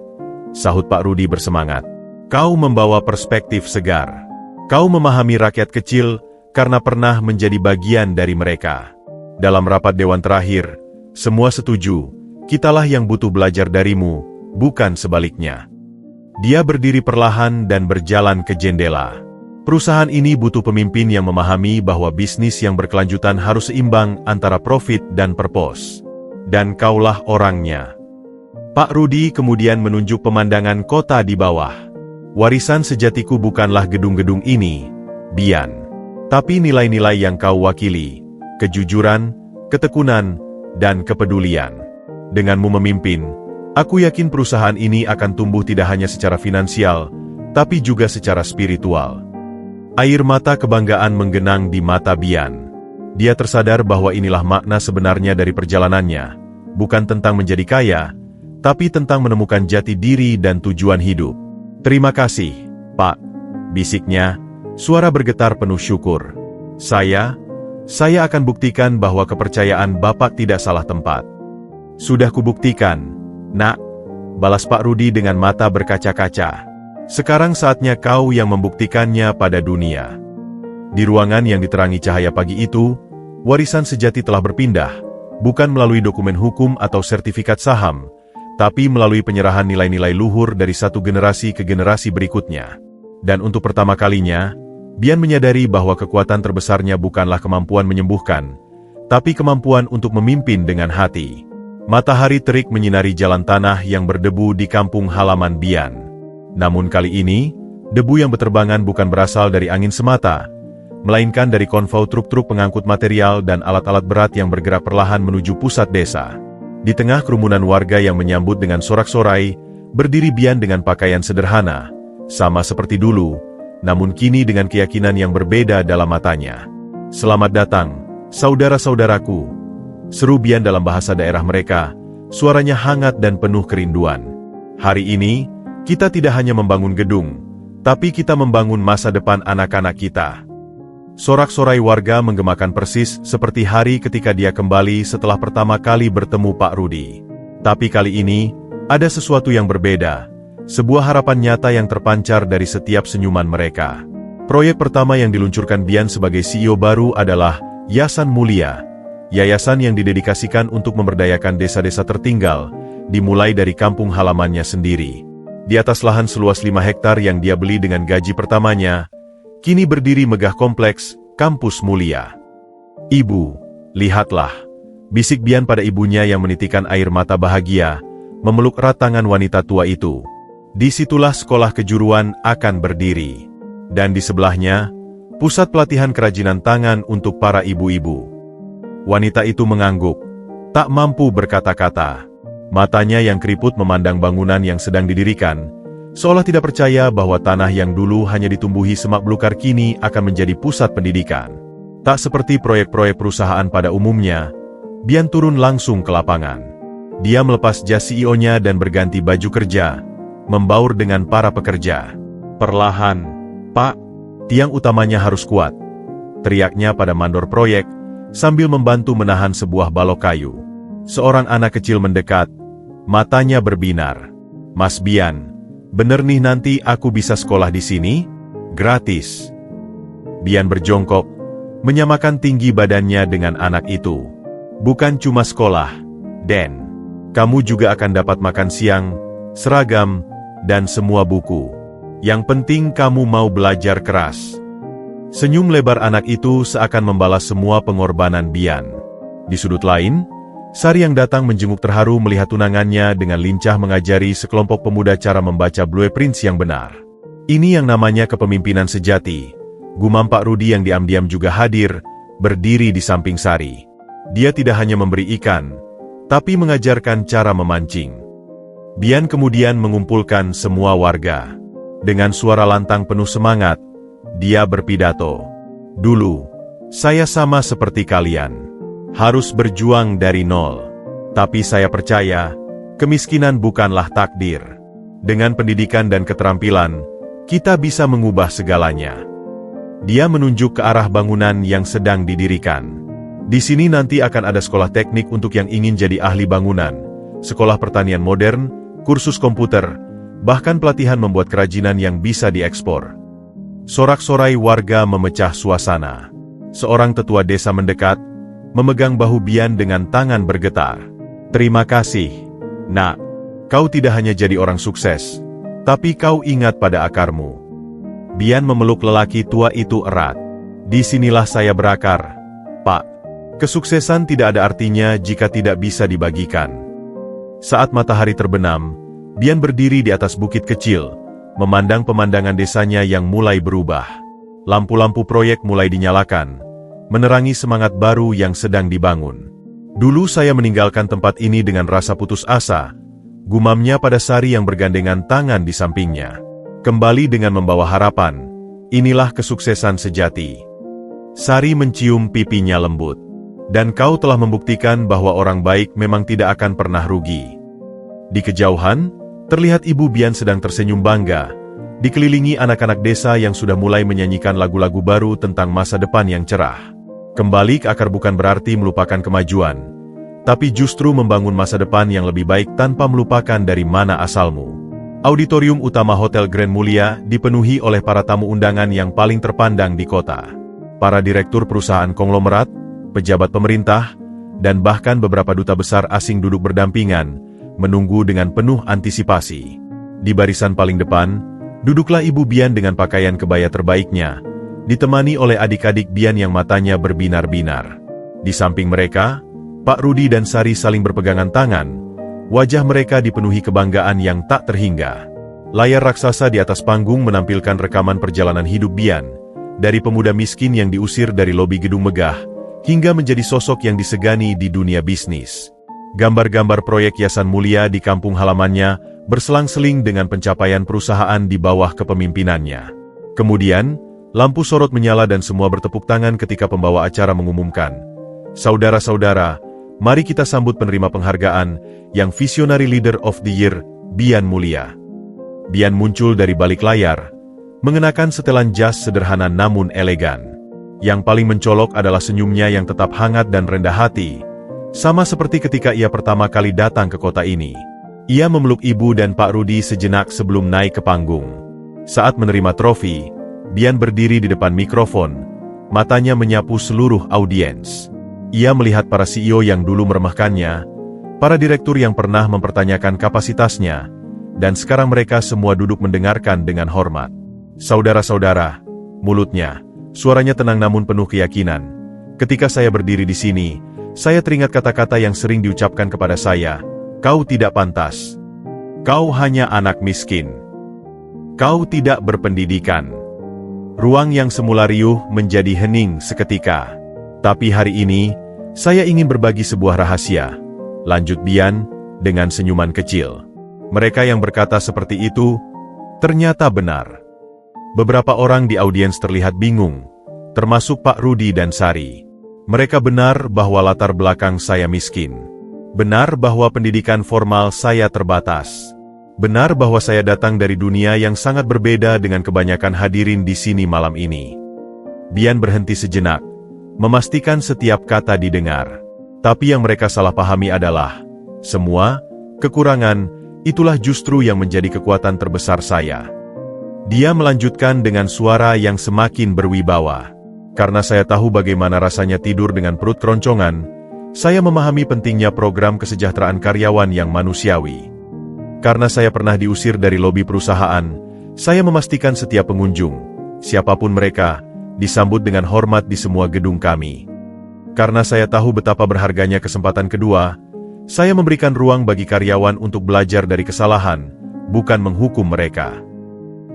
sahut Pak Rudi bersemangat. Kau membawa perspektif segar. Kau memahami rakyat kecil karena pernah menjadi bagian dari mereka. Dalam rapat dewan terakhir, semua setuju, kitalah yang butuh belajar darimu, bukan sebaliknya. Dia berdiri perlahan dan berjalan ke jendela. Perusahaan ini butuh pemimpin yang memahami bahwa bisnis yang berkelanjutan harus seimbang antara profit dan purpose. Dan kaulah orangnya. Pak Rudi kemudian menunjuk pemandangan kota di bawah. Warisan sejatiku bukanlah gedung-gedung ini, Bian. Tapi nilai-nilai yang kau wakili, kejujuran, ketekunan, dan kepedulian. Denganmu memimpin, aku yakin perusahaan ini akan tumbuh tidak hanya secara finansial, tapi juga secara spiritual. Air mata kebanggaan menggenang di mata Bian. Dia tersadar bahwa inilah makna sebenarnya dari perjalanannya, bukan tentang menjadi kaya, tapi tentang menemukan jati diri dan tujuan hidup. Terima kasih, Pak, bisiknya, suara bergetar penuh syukur. Saya Saya akan buktikan bahwa kepercayaan Bapak tidak salah tempat. Sudah kubuktikan, Nak, balas Pak Rudi dengan mata berkaca-kaca. Sekarang saatnya kau yang membuktikannya pada dunia. Di ruangan yang diterangi cahaya pagi itu, warisan sejati telah berpindah, bukan melalui dokumen hukum atau sertifikat saham, tapi melalui penyerahan nilai-nilai luhur dari satu generasi ke generasi berikutnya. Dan untuk pertama kalinya, Bian menyadari bahwa kekuatan terbesarnya bukanlah kemampuan menyembuhkan, tapi kemampuan untuk memimpin dengan hati. Matahari terik menyinari jalan tanah yang berdebu di kampung halaman Bian. Namun kali ini, debu yang berterbangan bukan berasal dari angin semata, melainkan dari konvoi truk-truk pengangkut material dan alat-alat berat yang bergerak perlahan menuju pusat desa. Di tengah kerumunan warga yang menyambut dengan sorak-sorai, berdiri Bian dengan pakaian sederhana, sama seperti dulu, namun kini dengan keyakinan yang berbeda dalam matanya. "Selamat datang, saudara-saudaraku," seru Bian dalam bahasa daerah mereka, suaranya hangat dan penuh kerinduan. "Hari ini, kita tidak hanya membangun gedung, tapi kita membangun masa depan anak-anak kita." Sorak-sorai warga menggemakan persis seperti hari ketika dia kembali setelah pertama kali bertemu Pak Rudi. Tapi kali ini, ada sesuatu yang berbeda, sebuah harapan nyata yang terpancar dari setiap senyuman mereka. Proyek pertama yang diluncurkan Bian sebagai CEO baru adalah Yayasan Mulia, yayasan yang didedikasikan untuk memberdayakan desa-desa tertinggal, dimulai dari kampung halamannya sendiri. Di atas lahan seluas 5 hektar yang dia beli dengan gaji pertamanya, kini berdiri megah kompleks, Kampus Mulia. "Ibu, lihatlah," bisik Bian pada ibunya yang menitikan air mata bahagia, memeluk erat tangan wanita tua itu. Disitulah sekolah kejuruan akan berdiri. Dan di sebelahnya, pusat pelatihan kerajinan tangan untuk para ibu-ibu. Wanita itu mengangguk, tak mampu berkata-kata. Matanya yang keriput memandang bangunan yang sedang didirikan, seolah tidak percaya bahwa tanah yang dulu hanya ditumbuhi semak belukar kini akan menjadi pusat pendidikan. Tak seperti proyek-proyek perusahaan pada umumnya, Bian turun langsung ke lapangan. Dia melepas jas CEO-nya dan berganti baju kerja, membaur dengan para pekerja. "Perlahan, Pak, tiang utamanya harus kuat," teriaknya pada mandor proyek, sambil membantu menahan sebuah balok kayu. Seorang anak kecil mendekat, matanya berbinar. "Mas Bian, bener nih nanti aku bisa sekolah di sini? Gratis?" Bian berjongkok, menyamakan tinggi badannya dengan anak itu. "Bukan cuma sekolah, Den. Kamu juga akan dapat makan siang, seragam, dan semua buku. Yang penting kamu mau belajar keras." Senyum lebar anak itu seakan membalas semua pengorbanan Bian. Di sudut lain, Sari yang datang menjenguk terharu melihat tunangannya dengan lincah mengajari sekelompok pemuda cara membaca blueprints yang benar. "Ini yang namanya kepemimpinan sejati," gumam Pak Rudi yang diam-diam juga hadir, berdiri di samping Sari. Dia tidak hanya memberi ikan, tapi mengajarkan cara memancing. Bian kemudian mengumpulkan semua warga. Dengan suara lantang penuh semangat, dia berpidato. "Dulu, saya sama seperti kalian. Harus berjuang dari nol. Tapi saya percaya, kemiskinan bukanlah takdir. Dengan pendidikan dan keterampilan, kita bisa mengubah segalanya." Dia menunjuk ke arah bangunan yang sedang didirikan. "Di sini nanti akan ada sekolah teknik untuk yang ingin jadi ahli bangunan, sekolah pertanian modern, kursus komputer, bahkan pelatihan membuat kerajinan yang bisa diekspor." Sorak-sorai warga memecah suasana. Seorang tetua desa mendekat, memegang bahu Bian dengan tangan bergetar. "Terima kasih, Nak. Kau tidak hanya jadi orang sukses, tapi kau ingat pada akarmu." Bian memeluk lelaki tua itu erat. "Disinilah saya berakar, Pak. Kesuksesan tidak ada artinya jika tidak bisa dibagikan." Saat matahari terbenam, Bian berdiri di atas bukit kecil, memandang pemandangan desanya yang mulai berubah. Lampu-lampu proyek mulai dinyalakan, menerangi semangat baru yang sedang dibangun. "Dulu saya meninggalkan tempat ini dengan rasa putus asa," gumamnya pada Sari yang bergandengan tangan di sampingnya. "Kembali dengan membawa harapan, inilah kesuksesan sejati." Sari mencium pipinya lembut. "Dan kau telah membuktikan bahwa orang baik memang tidak akan pernah rugi." Di kejauhan, terlihat Ibu Bian sedang tersenyum bangga, dikelilingi anak-anak desa yang sudah mulai menyanyikan lagu-lagu baru tentang masa depan yang cerah. Kembali ke akar bukan berarti melupakan kemajuan, tapi justru membangun masa depan yang lebih baik tanpa melupakan dari mana asalmu. Auditorium utama Hotel Grand Mulia dipenuhi oleh para tamu undangan yang paling terpandang di kota. Para direktur perusahaan konglomerat, pejabat pemerintah, dan bahkan beberapa duta besar asing duduk berdampingan, menunggu dengan penuh antisipasi. Di barisan paling depan, duduklah Ibu Bian dengan pakaian kebaya terbaiknya, ditemani oleh adik-adik Bian yang matanya berbinar-binar. Di samping mereka, Pak Rudi dan Sari saling berpegangan tangan, wajah mereka dipenuhi kebanggaan yang tak terhingga. Layar raksasa di atas panggung menampilkan rekaman perjalanan hidup Bian, dari pemuda miskin yang diusir dari lobi gedung megah, hingga menjadi sosok yang disegani di dunia bisnis. Gambar-gambar proyek Yayasan Mulia di kampung halamannya berselang-seling dengan pencapaian perusahaan di bawah kepemimpinannya. Kemudian, lampu sorot menyala dan semua bertepuk tangan ketika pembawa acara mengumumkan, "Saudara-saudara, mari kita sambut penerima penghargaan yang Visionary Leader of the Year, Bian Mulia." Bian muncul dari balik layar, mengenakan setelan jas sederhana namun elegan. Yang paling mencolok adalah senyumnya yang tetap hangat dan rendah hati, sama seperti ketika ia pertama kali datang ke kota ini. Ia memeluk Ibu dan Pak Rudi sejenak sebelum naik ke panggung. Saat menerima trofi, Bian berdiri di depan mikrofon, matanya menyapu seluruh audiens. Ia melihat para CEO yang dulu meremehkannya, para direktur yang pernah mempertanyakan kapasitasnya, dan sekarang mereka semua duduk mendengarkan dengan hormat. "Saudara-saudara," mulutnya, suaranya tenang namun penuh keyakinan. "Ketika saya berdiri di sini, saya teringat kata-kata yang sering diucapkan kepada saya, 'Kau tidak pantas. Kau hanya anak miskin. Kau tidak berpendidikan.'" Ruang yang semula riuh menjadi hening seketika. "Tapi hari ini, saya ingin berbagi sebuah rahasia," lanjut Bian, dengan senyuman kecil. Mereka yang berkata seperti itu, ternyata benar. Beberapa orang di audiens terlihat bingung, termasuk Pak Rudi dan Sari. Mereka benar bahwa latar belakang saya miskin. Benar bahwa pendidikan formal saya terbatas. Benar bahwa saya datang dari dunia yang sangat berbeda dengan kebanyakan hadirin di sini malam ini. Bian berhenti sejenak, memastikan setiap kata didengar. Tapi yang mereka salah pahami adalah, semua kekurangan, itulah justru yang menjadi kekuatan terbesar saya. Dia melanjutkan dengan suara yang semakin berwibawa. "Karena saya tahu bagaimana rasanya tidur dengan perut keroncongan, saya memahami pentingnya program kesejahteraan karyawan yang manusiawi. Karena saya pernah diusir dari lobi perusahaan, saya memastikan setiap pengunjung, siapapun mereka, disambut dengan hormat di semua gedung kami. Karena saya tahu betapa berharganya kesempatan kedua, saya memberikan ruang bagi karyawan untuk belajar dari kesalahan, bukan menghukum mereka."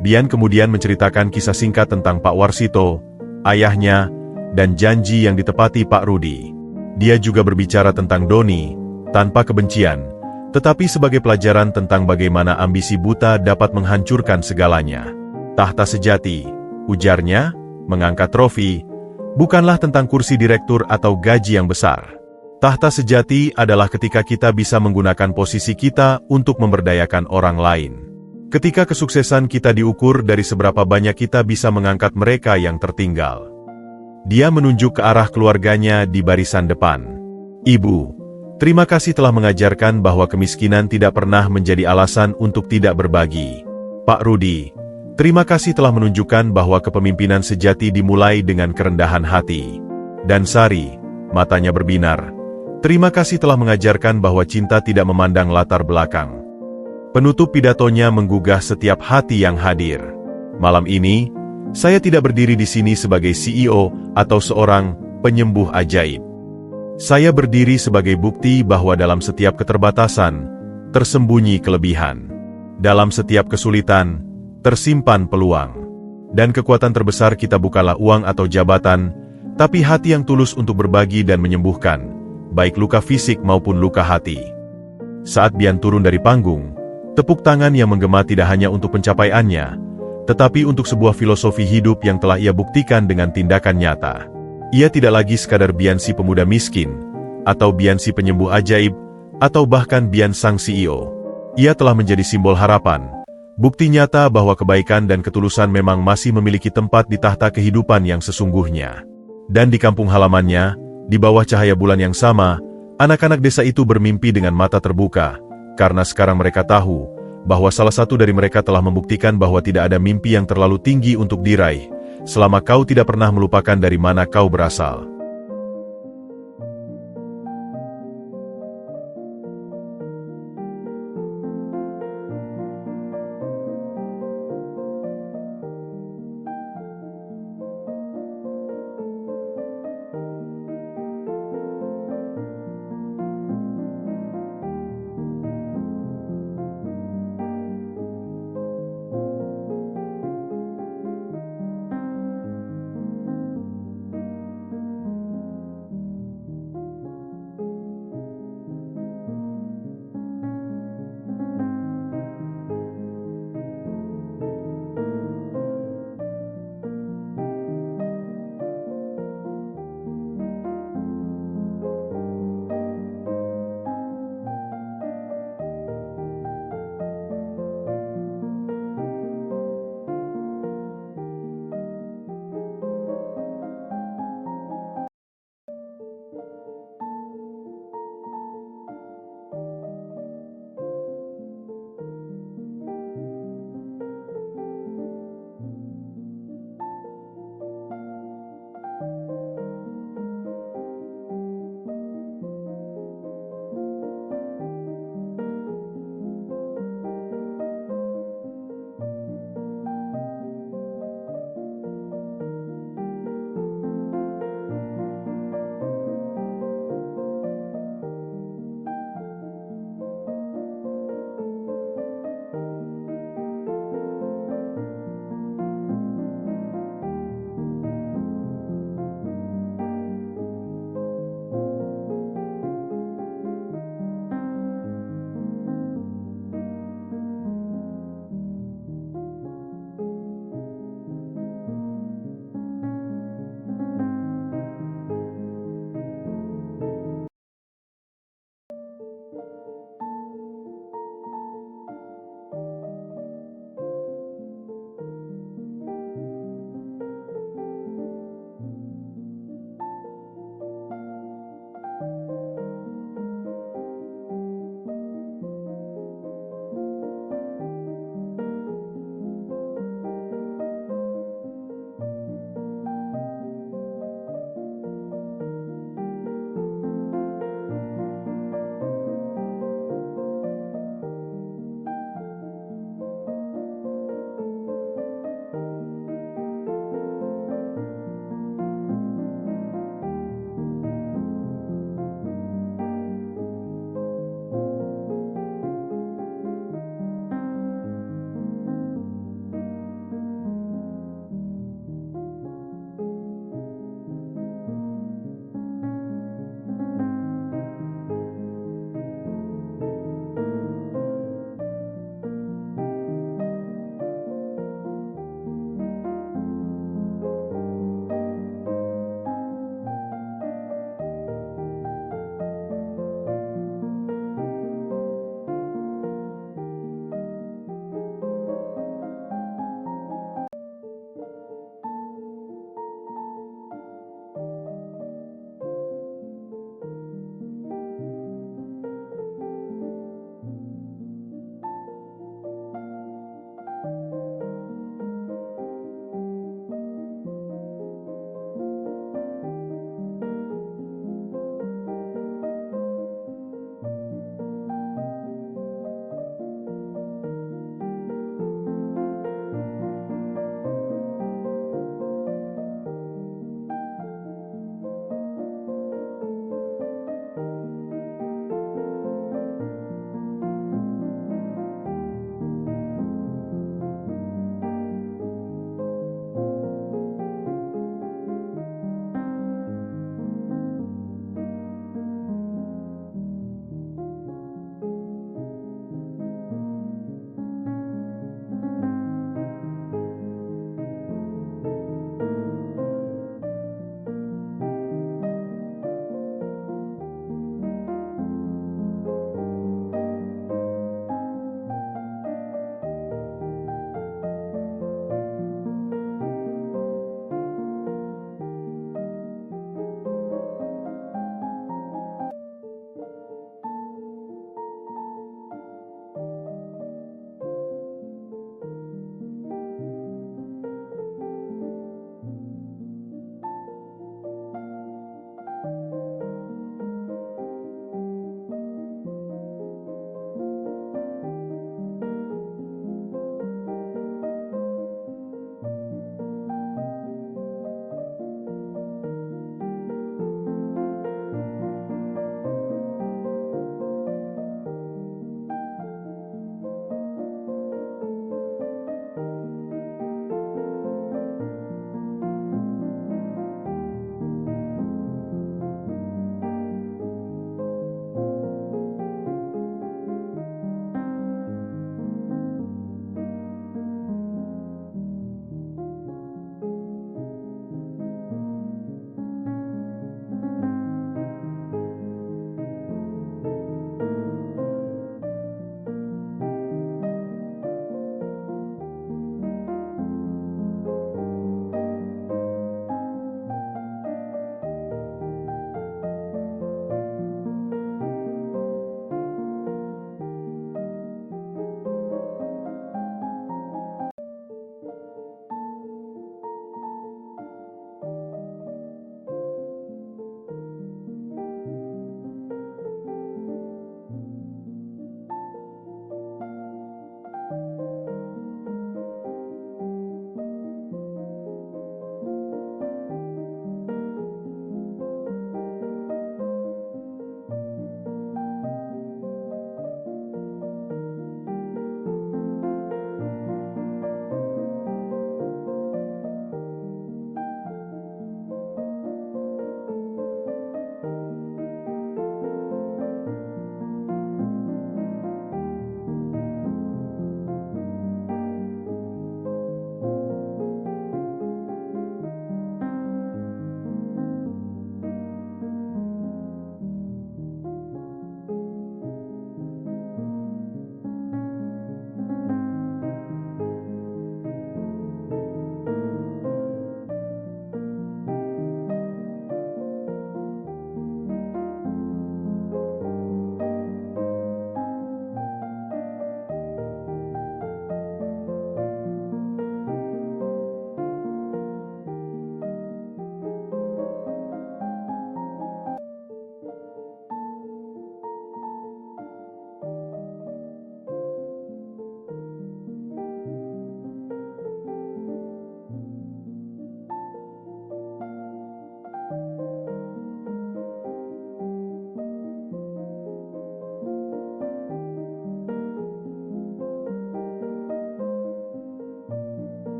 Bian kemudian menceritakan kisah singkat tentang Pak Warsito, ayahnya, dan janji yang ditepati Pak Rudi. Dia juga berbicara tentang Doni, tanpa kebencian, tetapi sebagai pelajaran tentang bagaimana ambisi buta dapat menghancurkan segalanya. "Tahta sejati," ujarnya, mengangkat trofi, "bukanlah tentang kursi direktur atau gaji yang besar. Tahta sejati adalah ketika kita bisa menggunakan posisi kita untuk memberdayakan orang lain. Ketika kesuksesan kita diukur dari seberapa banyak kita bisa mengangkat mereka yang tertinggal." Dia menunjuk ke arah keluarganya di barisan depan. "Ibu, terima kasih telah mengajarkan bahwa kemiskinan tidak pernah menjadi alasan untuk tidak berbagi. Pak Rudi, terima kasih telah menunjukkan bahwa kepemimpinan sejati dimulai dengan kerendahan hati. Dan Sari," matanya berbinar, "terima kasih telah mengajarkan bahwa cinta tidak memandang latar belakang." Penutup pidatonya menggugah setiap hati yang hadir. Malam ini, saya tidak berdiri di sini sebagai CEO atau seorang penyembuh ajaib. Saya berdiri sebagai bukti bahwa dalam setiap keterbatasan, tersembunyi kelebihan. Dalam setiap kesulitan, tersimpan peluang. Dan kekuatan terbesar kita bukanlah uang atau jabatan, tapi hati yang tulus untuk berbagi dan menyembuhkan, baik luka fisik maupun luka hati. Saat Bian turun dari panggung, tepuk tangan yang menggema tidak hanya untuk pencapaiannya, tetapi untuk sebuah filosofi hidup yang telah ia buktikan dengan tindakan nyata. Ia tidak lagi sekadar Bian si pemuda miskin, atau Bian si penyembuh ajaib, atau bahkan Bian sang CEO. Ia telah menjadi simbol harapan, bukti nyata bahwa kebaikan dan ketulusan memang masih memiliki tempat di tahta kehidupan yang sesungguhnya. Dan di kampung halamannya, di bawah cahaya bulan yang sama, anak-anak desa itu bermimpi dengan mata terbuka, karena sekarang mereka tahu bahwa salah satu dari mereka telah membuktikan bahwa tidak ada mimpi yang terlalu tinggi untuk diraih, selama kau tidak pernah melupakan dari mana kau berasal.